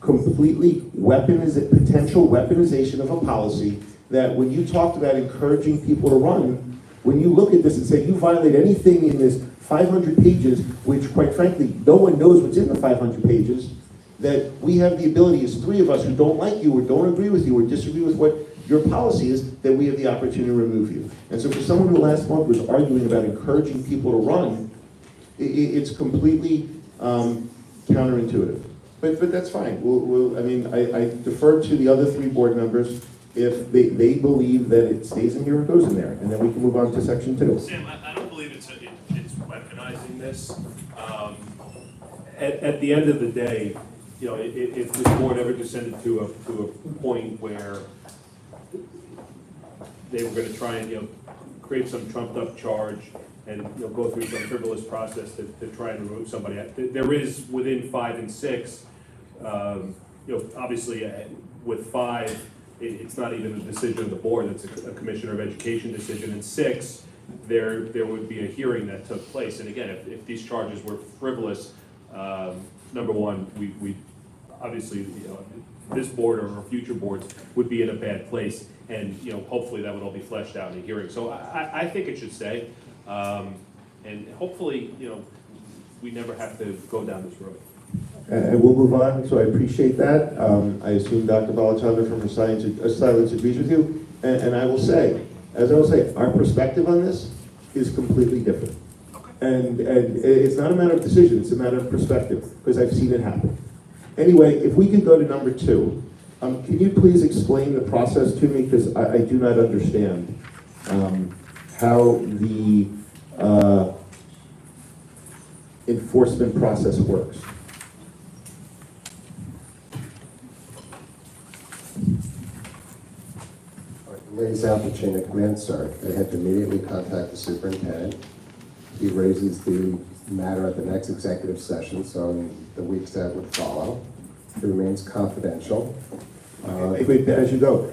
potential weaponization of a policy that when you talked about encouraging people to run, when you look at this and say you violate anything in this 500 pages, which quite frankly, no one knows what's in the 500 pages, that we have the ability as 3 of us who don't like you or don't agree with you or disagree with what your policy is, that we have the opportunity to remove you. And so for someone who last month was arguing about encouraging people to run, it's completely counterintuitive. But that's fine. I defer to the other 3 board members If they believe that it stays in here, it goes in there, and then we can move on to section 2. Sam, I don't believe it's weaponizing this. At the end of the day, you know, if this board ever descended to a point where they were gonna try and, you know, create some trumped up charge and, you know, go through some frivolous process to try and remove somebody, there is within 5 and 6, you know, obviously with 5, it's not even a decision of the board, it's a Commissioner of Education decision. In 6, there would be a hearing that took place. And again, if these charges were frivolous, number one, we obviously, you know, this board or future boards would be in a bad place. And, you know, hopefully that would all be fleshed out in a hearing. So I think it should stay. And hopefully, you know, we never have to go down this road. And we'll move on, so I appreciate that. I assume Dr. Balachandra from her silence agrees with you. And I will say, as I will say, our perspective on this is completely different. And it's not a matter of decision, it's a matter of perspective, because I've seen it happen. Anyway, if we could go to number 2, can you please explain the process to me, because I do not understand how the enforcement process works. Lays out the chain of command, sir. They have to immediately contact the superintendent. He raises the matter at the next executive session, so in the weeks that would follow. It remains confidential. Wait, as you go.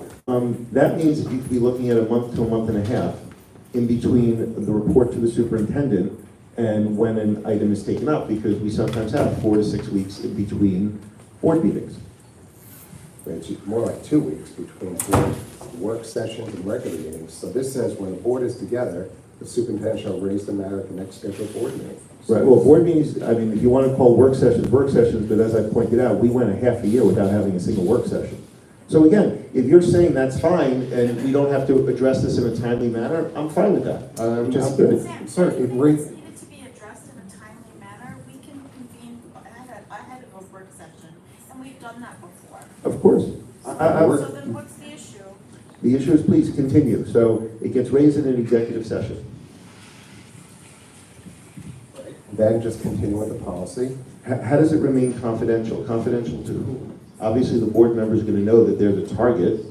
That means that you could be looking at a month to a month and a half in between the report to the superintendent and when an item is taken up, because we sometimes have 4 to 6 weeks in between board meetings. It's more like 2 weeks between board work sessions and regular meetings. So this says when the board is together, the superintendent shall raise the matter at the next scheduled board meeting. So Right, well, board meetings, I mean, if you want to call work sessions, but as I pointed out, we went a half a year without having a single work session. So again, if you're saying that's fine, and we don't have to address this in a timely manner, I'm fine with that. I'm good. Sir, if we, needed to be addressed in a timely manner, we can convene, I had a work session, and we've done that before. Of course. So then what's the issue? The issue is please continue, so it gets raised in an executive session. then just continue with the policy. How does it remain confidential? Confidential to whom? Obviously, the board member is going to know that they're the target.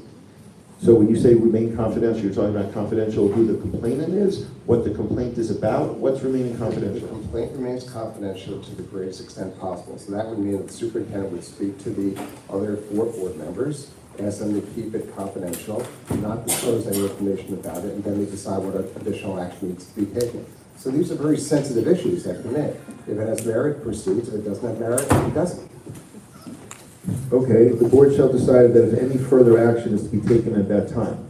So when you say remain confidential, you're talking about confidential who the complainant is, what the complaint is about, what's remaining confidential? The complaint remains confidential to the greatest extent possible. So that would mean that the superintendent would speak to the other 4 board members, ask them to keep it confidential, not disclose any information about it, and then we decide what additional action needs to be taken. So these are very sensitive issues that come in. If it has merit, proceeds. If it doesn't have merit, it doesn't. Okay, the board shall decide that if any further action is to be taken at that time.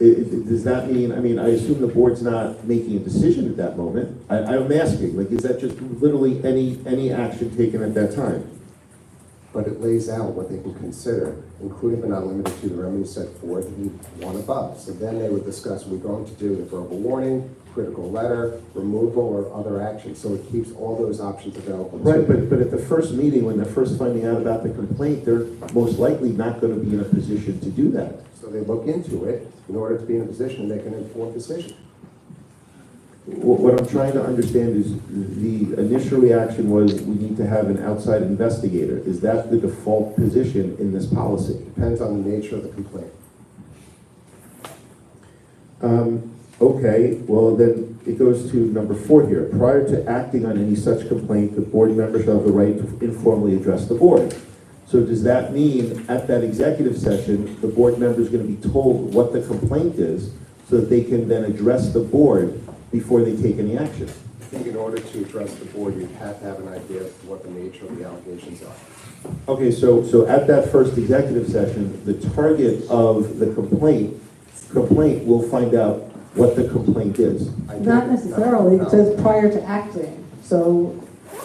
Does that mean, I mean, I assume the board's not making a decision at that moment. I'm asking, like, is that just literally any action taken at that time? But it lays out what they can consider, including but not limited to the remedies set forth in 1 above. So then they would discuss, we're going to do the verbal warning, critical letter, removal, or other action. So it keeps all those options available. Right, but at the first meeting, when they're first finding out about the complaint, they're most likely not going to be in a position to do that. So they look into it in order to be in a position to make an informed decision. What I'm trying to understand is the initial reaction was we need to have an outside investigator. Is that the default position in this policy? Depends on the nature of the complaint. Okay, well then it goes to number 4 here. Prior to acting on any such complaint, the board member shall have the right to informally address the board. So does that mean at that executive session, the board member is going to be told what the complaint is so that they can then address the board before they take any action? I think in order to address the board, you'd have to have an idea of what the nature of the allegations are. Okay, so at that first executive session, the target of the complaint will find out what the complaint is. Not necessarily, it says prior to acting, so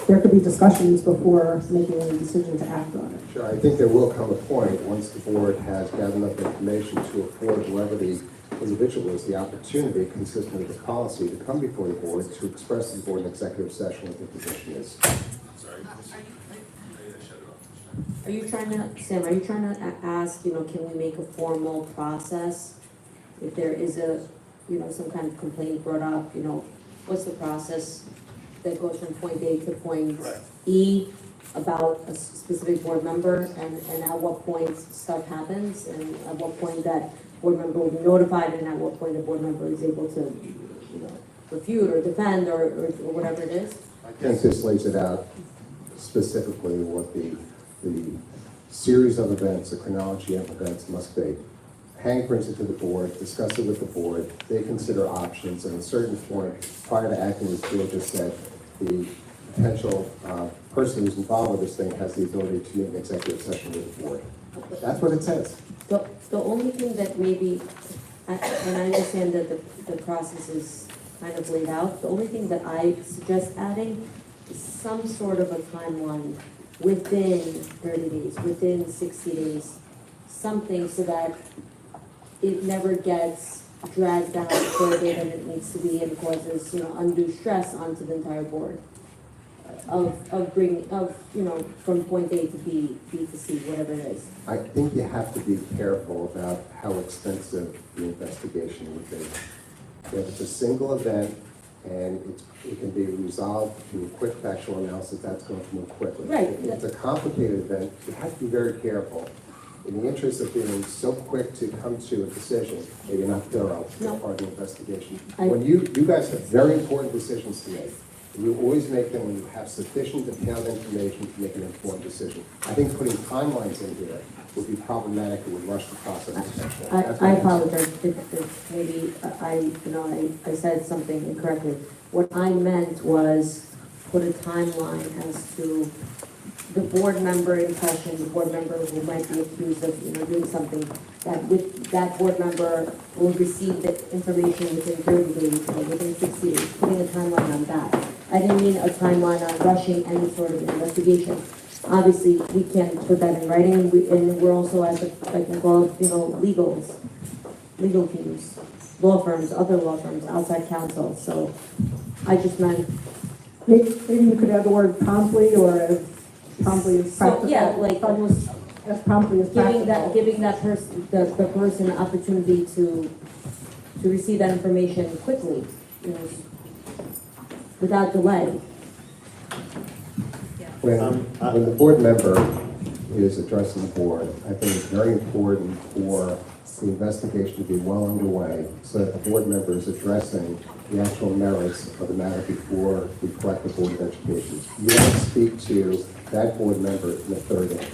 there could be discussions before making a decision to act on it. Sure, I think there will come a point, once the board has gathered enough information to afford whoever the individual is the opportunity, consistent with the policy, to come before the board to express to the board in executive session what the position is. Are you trying to, Sam, are you trying to ask, can we make a formal process? If there is some kind of complaint brought up, what's the process that goes from point A to point E about a specific board member, and at what point stuff happens, and at what point that board member will be notified, and at what point the board member is able to, refute or defend or whatever it is? I think this lays it out specifically what the series of events, the chronology of events must be. Hank brings it to the board, discuss it with the board, they consider options, and at a certain point, prior to acting, as Bill just said, the potential person who's involved with this thing has the ability to meet an executive session with the board. That's what it says. The only thing that maybe, and I understand that the process is kind of laid out, the only thing that I suggest adding is some sort of a timeline within 30 days, within 60 days, something so that it never gets dragged out further than it needs to be and causes, undue stress onto the entire board from point A to B to C, whatever it is. I think you have to be careful about how extensive the investigation would be. If it's a single event and it can be resolved through a quick factual analysis, that's going to move quickly. Right. If it's a complicated event, you have to be very careful. In the interest of being so quick to come to a decision, maybe not thorough, part of the investigation. When you guys have very important decisions to make, you always make them when you have sufficient detailed information to make an informed decision. I think putting timelines in here would be problematic, it would rush the process. I apologize if maybe I said something incorrectly. What I meant was put a timeline as to the board member in question, the board member who might be accused of doing something, that board member will receive the information within 30 days or within 60 days, putting a timeline on that. I didn't mean a timeline on rushing any sort of investigation. Obviously, we can put that in writing, and we're also as involved, legal teams, law firms, other law firms, outside counsel. So I just meant maybe you could add the word promptly, or as promptly as practical. So, yeah, like almost as promptly as practical. Giving that person the person an opportunity to receive that information quickly, without delay. When the board member is addressing the board, I think it's very important for the investigation to be well underway so that the board member is addressing the actual merits of the matter before we collect the Board of Education. You don't speak to that board member in the third inning.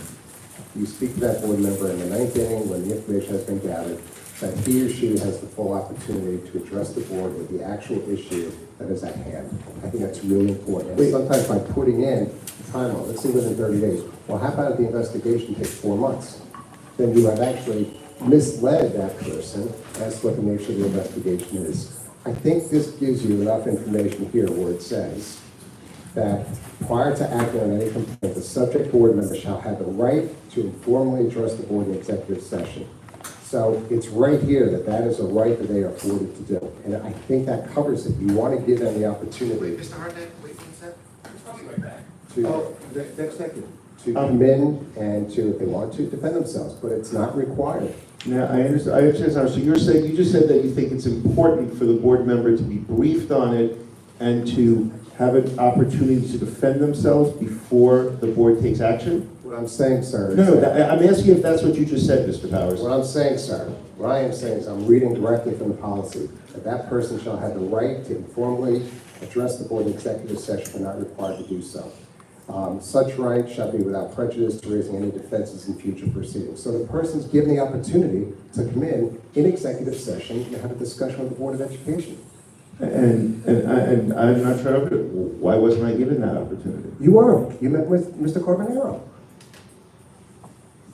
You speak to that board member in the ninth inning when the information has been gathered, that he or she has the full opportunity to address the board with the actual issue that is at hand. I think that's really important. And sometimes by putting in a timeline, let's say within 30 days, well, how about if the investigation takes 4 months? Then you have actually misled that person as to what the nature of the investigation is. I think this gives you enough information here where it says that prior to acting on any complaint, the subject board member shall have the right to informally address the board in executive session. So it's right here that is a right that they are afforded to do. And I think that covers it. You want to give them the opportunity. Mr. Hartnett, wait 1 second. I'll be right back. Next second. To come in and to, if they want to, defend themselves, but it's not required. Now, I understand. So you just said that you think it's important for the board member to be briefed on it and to have an opportunity to defend themselves before the board takes action? What I'm saying, sir. I'm asking if that's what you just said, Mr. Powers. What I'm saying, sir, what I am saying is I'm reading directly from the policy, that person shall have the right to informally address the board in executive session but not required to do so. Such right shall be without prejudice to raising any defenses in future proceedings. So the person's given the opportunity to come in executive session and have a discussion with the Board of Education. And I'm not sure, why wasn't I given that opportunity? You were. You met with Mr. Carbonaro.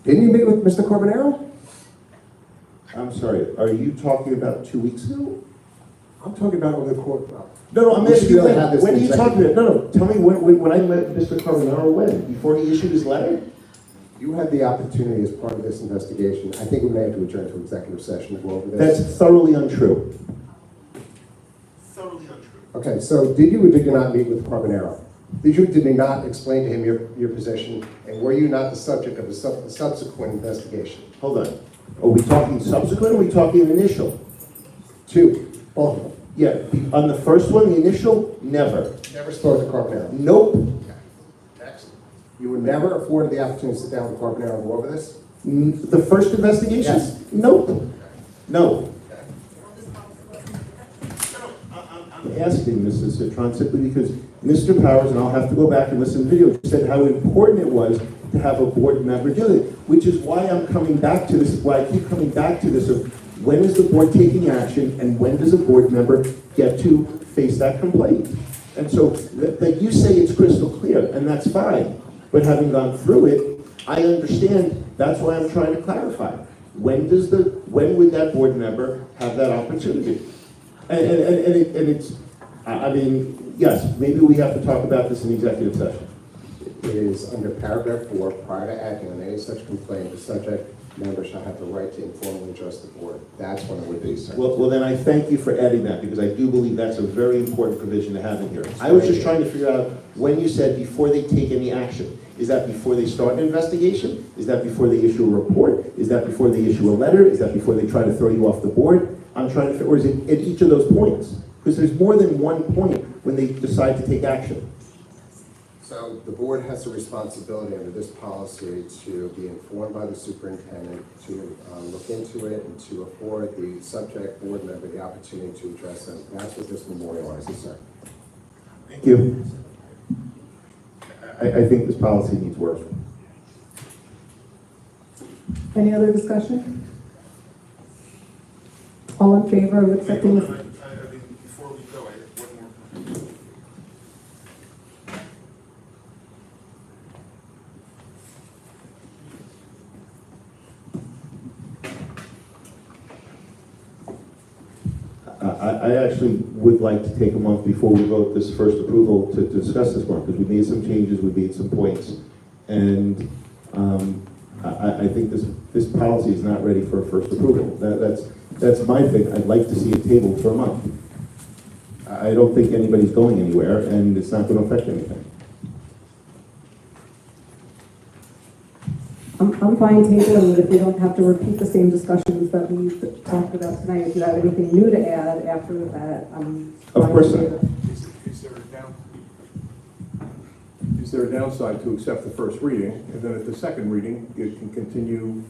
Didn't you meet with Mr. Carbonaro? I'm sorry, are you talking about 2 weeks ago? I'm talking about over the court. No, I'm asking you, when are you executive. talking about? No, tell me when I met Mr. Carbonaro, when? Before he issued his letter? You had the opportunity as part of this investigation. I think we may have to adjourn to executive session to go over this. That's thoroughly untrue. Okay, so did you or did you not meet with Carbonaro? Did you not explain to him your position, and were you not the subject of a subsequent investigation? Hold on. Are we talking subsequent or are we talking initial? Two, both of them. Yeah, on the first one, the initial, never. Never spoke to Carbonaro? Nope. Next. You were never afforded the opportunity to sit down with Carbonaro and go over this? The first investigation? Yes. Nope. No. I'm asking Mrs. Citron simply because Mr. Powers, and I'll have to go back and listen to the video, said how important it was to have a board member do it, which is why I'm coming back to this, why I keep coming back to this of when is the board taking action and when does a board member get to face that complaint? And so that you say it's crystal clear, and that's fine, but having gone through it, I understand, that's why I'm trying to clarify. When would that board member have that opportunity? And it's, I mean, yes, maybe we have to talk about this in executive session. It is under paragraph 4, prior to acting on any such complaint, the subject member shall have the right to informally address the board. That's when it would be, sir. Well, then I thank you for adding that, because I do believe that's a very important provision to have in here. I was just trying to figure out when you said before they take any action. Is that before they start an investigation? Is that before they issue a report? Is that before they issue a letter? Is that before they try to throw you off the board? I'm trying to figure, or is it at each of those points? Because there's more than one point when they decide to take action. So the board has a responsibility under this policy to be informed by the superintendent, to look into it, and to afford the subject board member the opportunity to address them. That's what this memorializes, sir. Thank you. I think this policy needs work. Any other discussion? All in favor of accepting this? Before we go, I have one more. I actually would like to take a month before we vote this first approval to discuss this one, because we made some changes, we made some points. And I think this policy is not ready for a first approval. That's my thing. I'd like to see it tabled for a month. I don't think anybody's going anywhere, and it's not going to affect anything. I'm fine tabling it if we don't have to repeat the same discussions that we talked about tonight. If you have anything new to add after that, Of course not. Is there a downside to accept the first reading, and then at the second reading, it can continue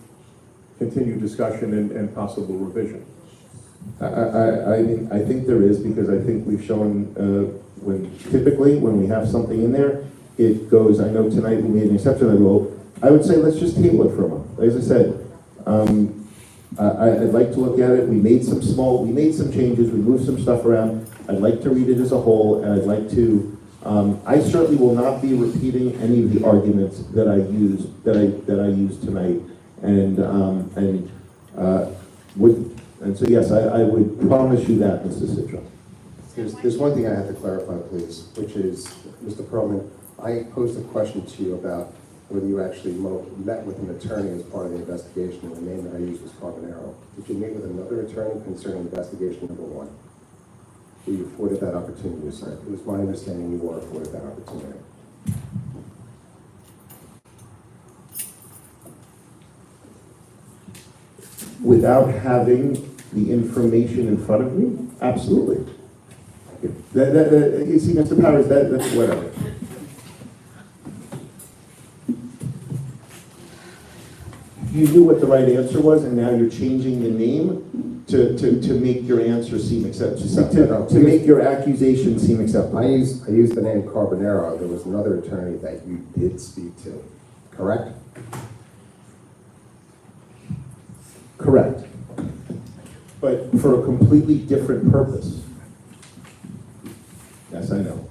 discussion and possible revision? I think there is, because I think we've shown, typically when we have something in there, it goes, I know tonight we made an exception, I would say let's just table it for a month. As I said, I'd like to look at it. We made some changes, we moved some stuff around. I'd like to read it as a whole, and I'd like to, I certainly will not be repeating any of the arguments that I used tonight. And so yes, I would promise you that, Mr. Citron. There's one thing I have to clarify, please, which is, Mr. Perlman, I posed a question to you about whether you actually met with an attorney as part of the investigation, and the name that I used was Carbonaro. Did you meet with another attorney concerning investigation number 1? Were you afforded that opportunity, sir? It was my understanding you were afforded that opportunity. Without having the information in front of me? Absolutely. You see, Mr. Powers, that's whatever. You knew what the right answer was, and now you're changing the name to make your answer seem acceptable, to make your accusation seem acceptable. I used the name Carbonaro. There was another attorney that you did speak to, correct? Correct. But for a completely different purpose. Yes, I know.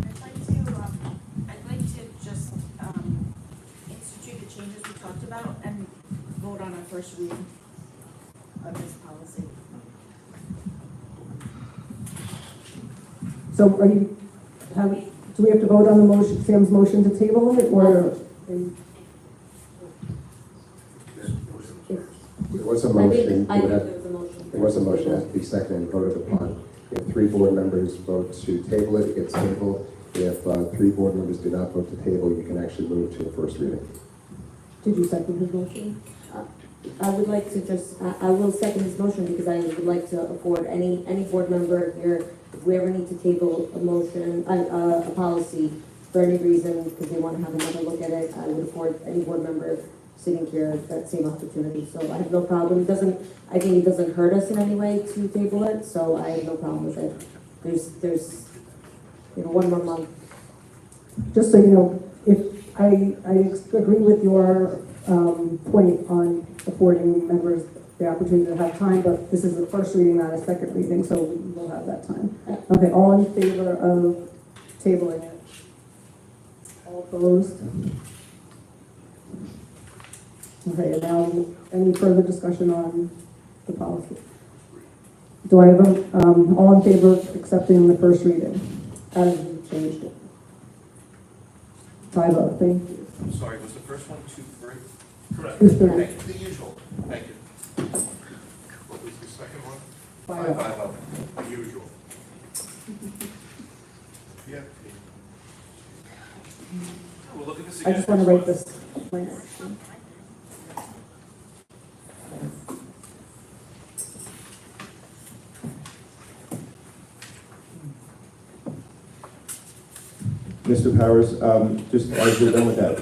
I'd like to just institute the changes we talked about and vote on our first reading of this policy. So do we have to vote on the motion, Sam's motion to table it, or? There was a motion. I think there was a motion. There was a motion that has to be seconded and voted upon. If 3 board members vote to table it, it gets tabled. if 3 board members do not vote to table, you can actually move to the first reading. Did you second his motion? I would like to just, I will second his motion because I would like to afford any board member here, if we ever need to table a motion, a policy for any reason, because they want to have another look at it, I would afford any board member sitting here that same opportunity. So I have no problem. I think it doesn't hurt us in any way to table it, so I have no problem with it. There's, 1 more month. Just so you know, if I agree with your point on affording members the opportunity to have time, but this is the first reading, not a second reading, so we'll have that time. Okay, all in favor of tabling it? All opposed? Okay, and now any further discussion on the policy? Do I have all in favor of accepting the first reading as you changed it? I vote, thank you. I'm sorry, was the first one 2, 3? Correct. 2, 3. Thank you. The usual. Thank you. What was the second one? 5-0. Unusual. Yeah. We'll look at this I again. just want to write this. Mr. Powers, just as we're done with that,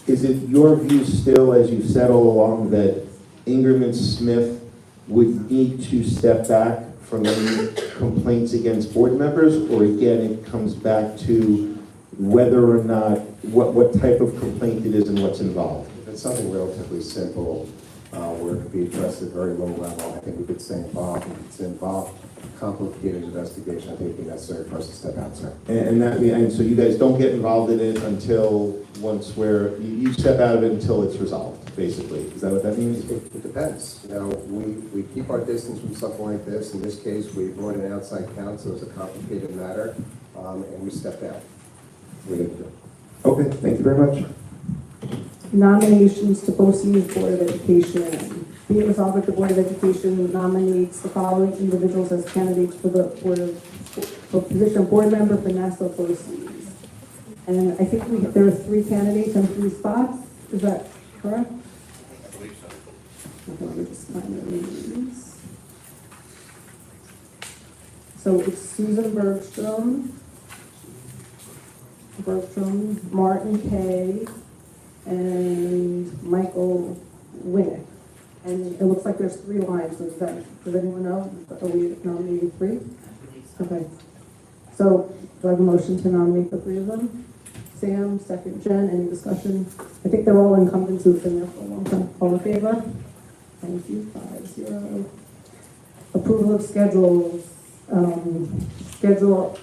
is it your view still, as you settle along, that Ingram and Smith would need to step back from any complaints against board members, or again, it comes back to whether or not, what type of complaint it is and what's involved? If it's something relatively simple, where it could be addressed at very low level, I think we could stay involved. If it's involved, complicated investigation, I think it'd be necessary for us to step out, sir. And so you guys don't get involved in it until once you step out of it until it's resolved, basically. Is that what that means? It depends. We keep our distance from something like this. In this case, we brought in outside counsel. It's a complicated matter, and we stepped out. Okay, thank you very much. Nominations to BOCES Board of Education. Be it resolved that the Board of Education nominates the following individuals as candidates for the position of board member for Nassau BOCES. And I think there are 3 candidates and 3 spots. Is that correct? I believe so. Okay, let me just find the names. So it's Susan Bergstrom, Martin Kay, and Michael Winnick. And it looks like there's 3 lines. Does anyone know? Are we nominating 3? Okay. So do I have a motion to nominate the 3 of them? Sam, second. Jen, any discussion? I think they're all incumbents who've been there for a long time. All in favor? Thank you. 5-0. Approval of schedules. Schedule.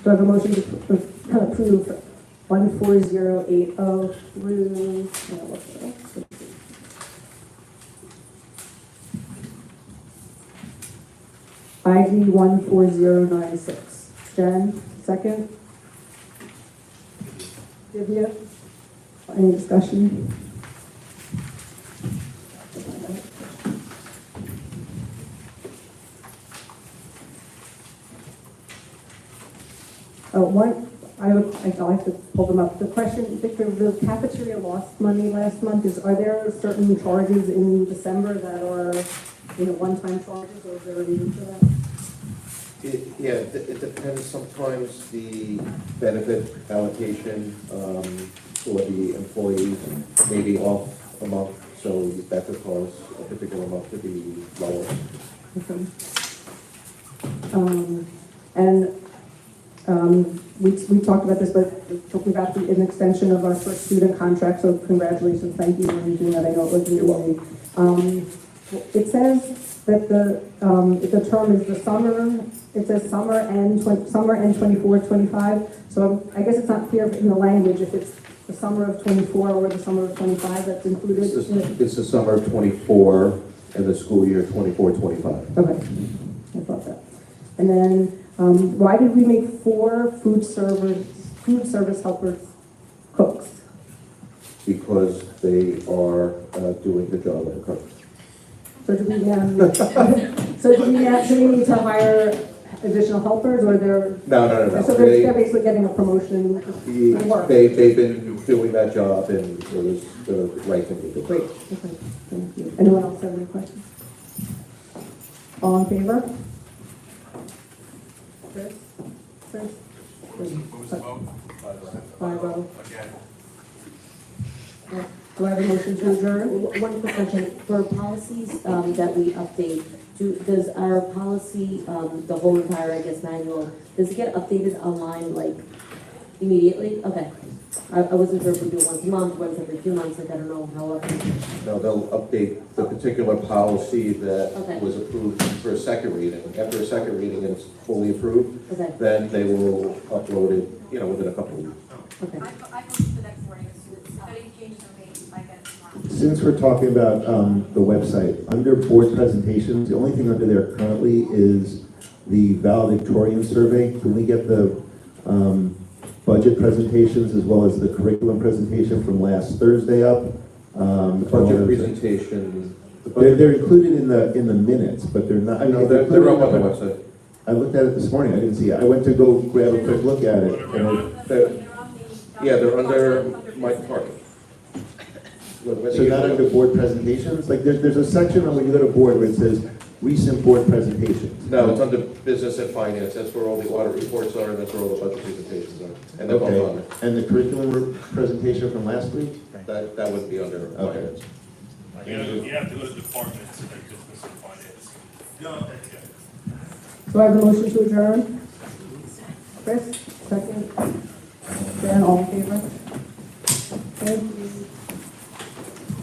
Do I have a motion to approve 14080 through, ID 14096. Jen, second. Divya, any discussion? I have to pull them up. The question, Victor, the cafeteria lost money last month. Are there certain charges in December that are, one-time charges, or is there a reason for that? It depends. Sometimes the benefit allocation for the employees may be off a month, so that could cause a particular month to be lower. Okay. We talked about this, but talking about an extension of our first student contract, so congratulations, thank you for doing that. I know it was new. It says that the term is the summer. It says summer and 24-25. So I guess it's not clear in the language if it's the summer of 24 or the summer of 25 that's included. It's the summer of 24 and the school year 24-25. Okay, I thought that. And then why did we make 4 food service helpers cooks? Because they are doing the job of a cook. So do we need to hire additional helpers, or they're? No. So they're basically getting a promotion to work? They've been doing that job and it was the right thing to do. Great, okay, thank you. Anyone else have any questions? All in favor? Chris? Chris? Five oh. Do I have a motion to adjourn? One quick question, for policies, that we update, does our policy, the whole entire, I guess, manual, does it get updated online, like, immediately? Okay. I wasn't sure if we do it once a month, once every 2 months, like, I don't know how often. No, they'll update the particular policy that Okay. was approved for a second reading. After a second reading and it's fully approved, Okay. then they will upload it, within a couple of weeks. Okay. I can see the next morning, if any changes are made, I get it tomorrow. Since we're talking about the website, under board presentations, the only thing under there currently is the valedictorian survey. Can we get the budget presentations as well as the curriculum presentation from last Thursday up? The budget presentation. They're included in the minutes, but they're not. I know, they're up on the website. I looked at it this morning, I didn't see it. I went to go grab a quick look at it. Yeah, they're under my department. So not under board presentations? Like, there's a section when you go to board where it says recent board presentations. No, it's under business and finance. That's where all the audit reports are and that's where all the budget presentations are. And they're both on there. And the curriculum presentation from last week? That would be under finance. You have to go to departments and business and finance. No. Do I have a motion to adjourn? Chris, second. Dan, all in favor? Okay.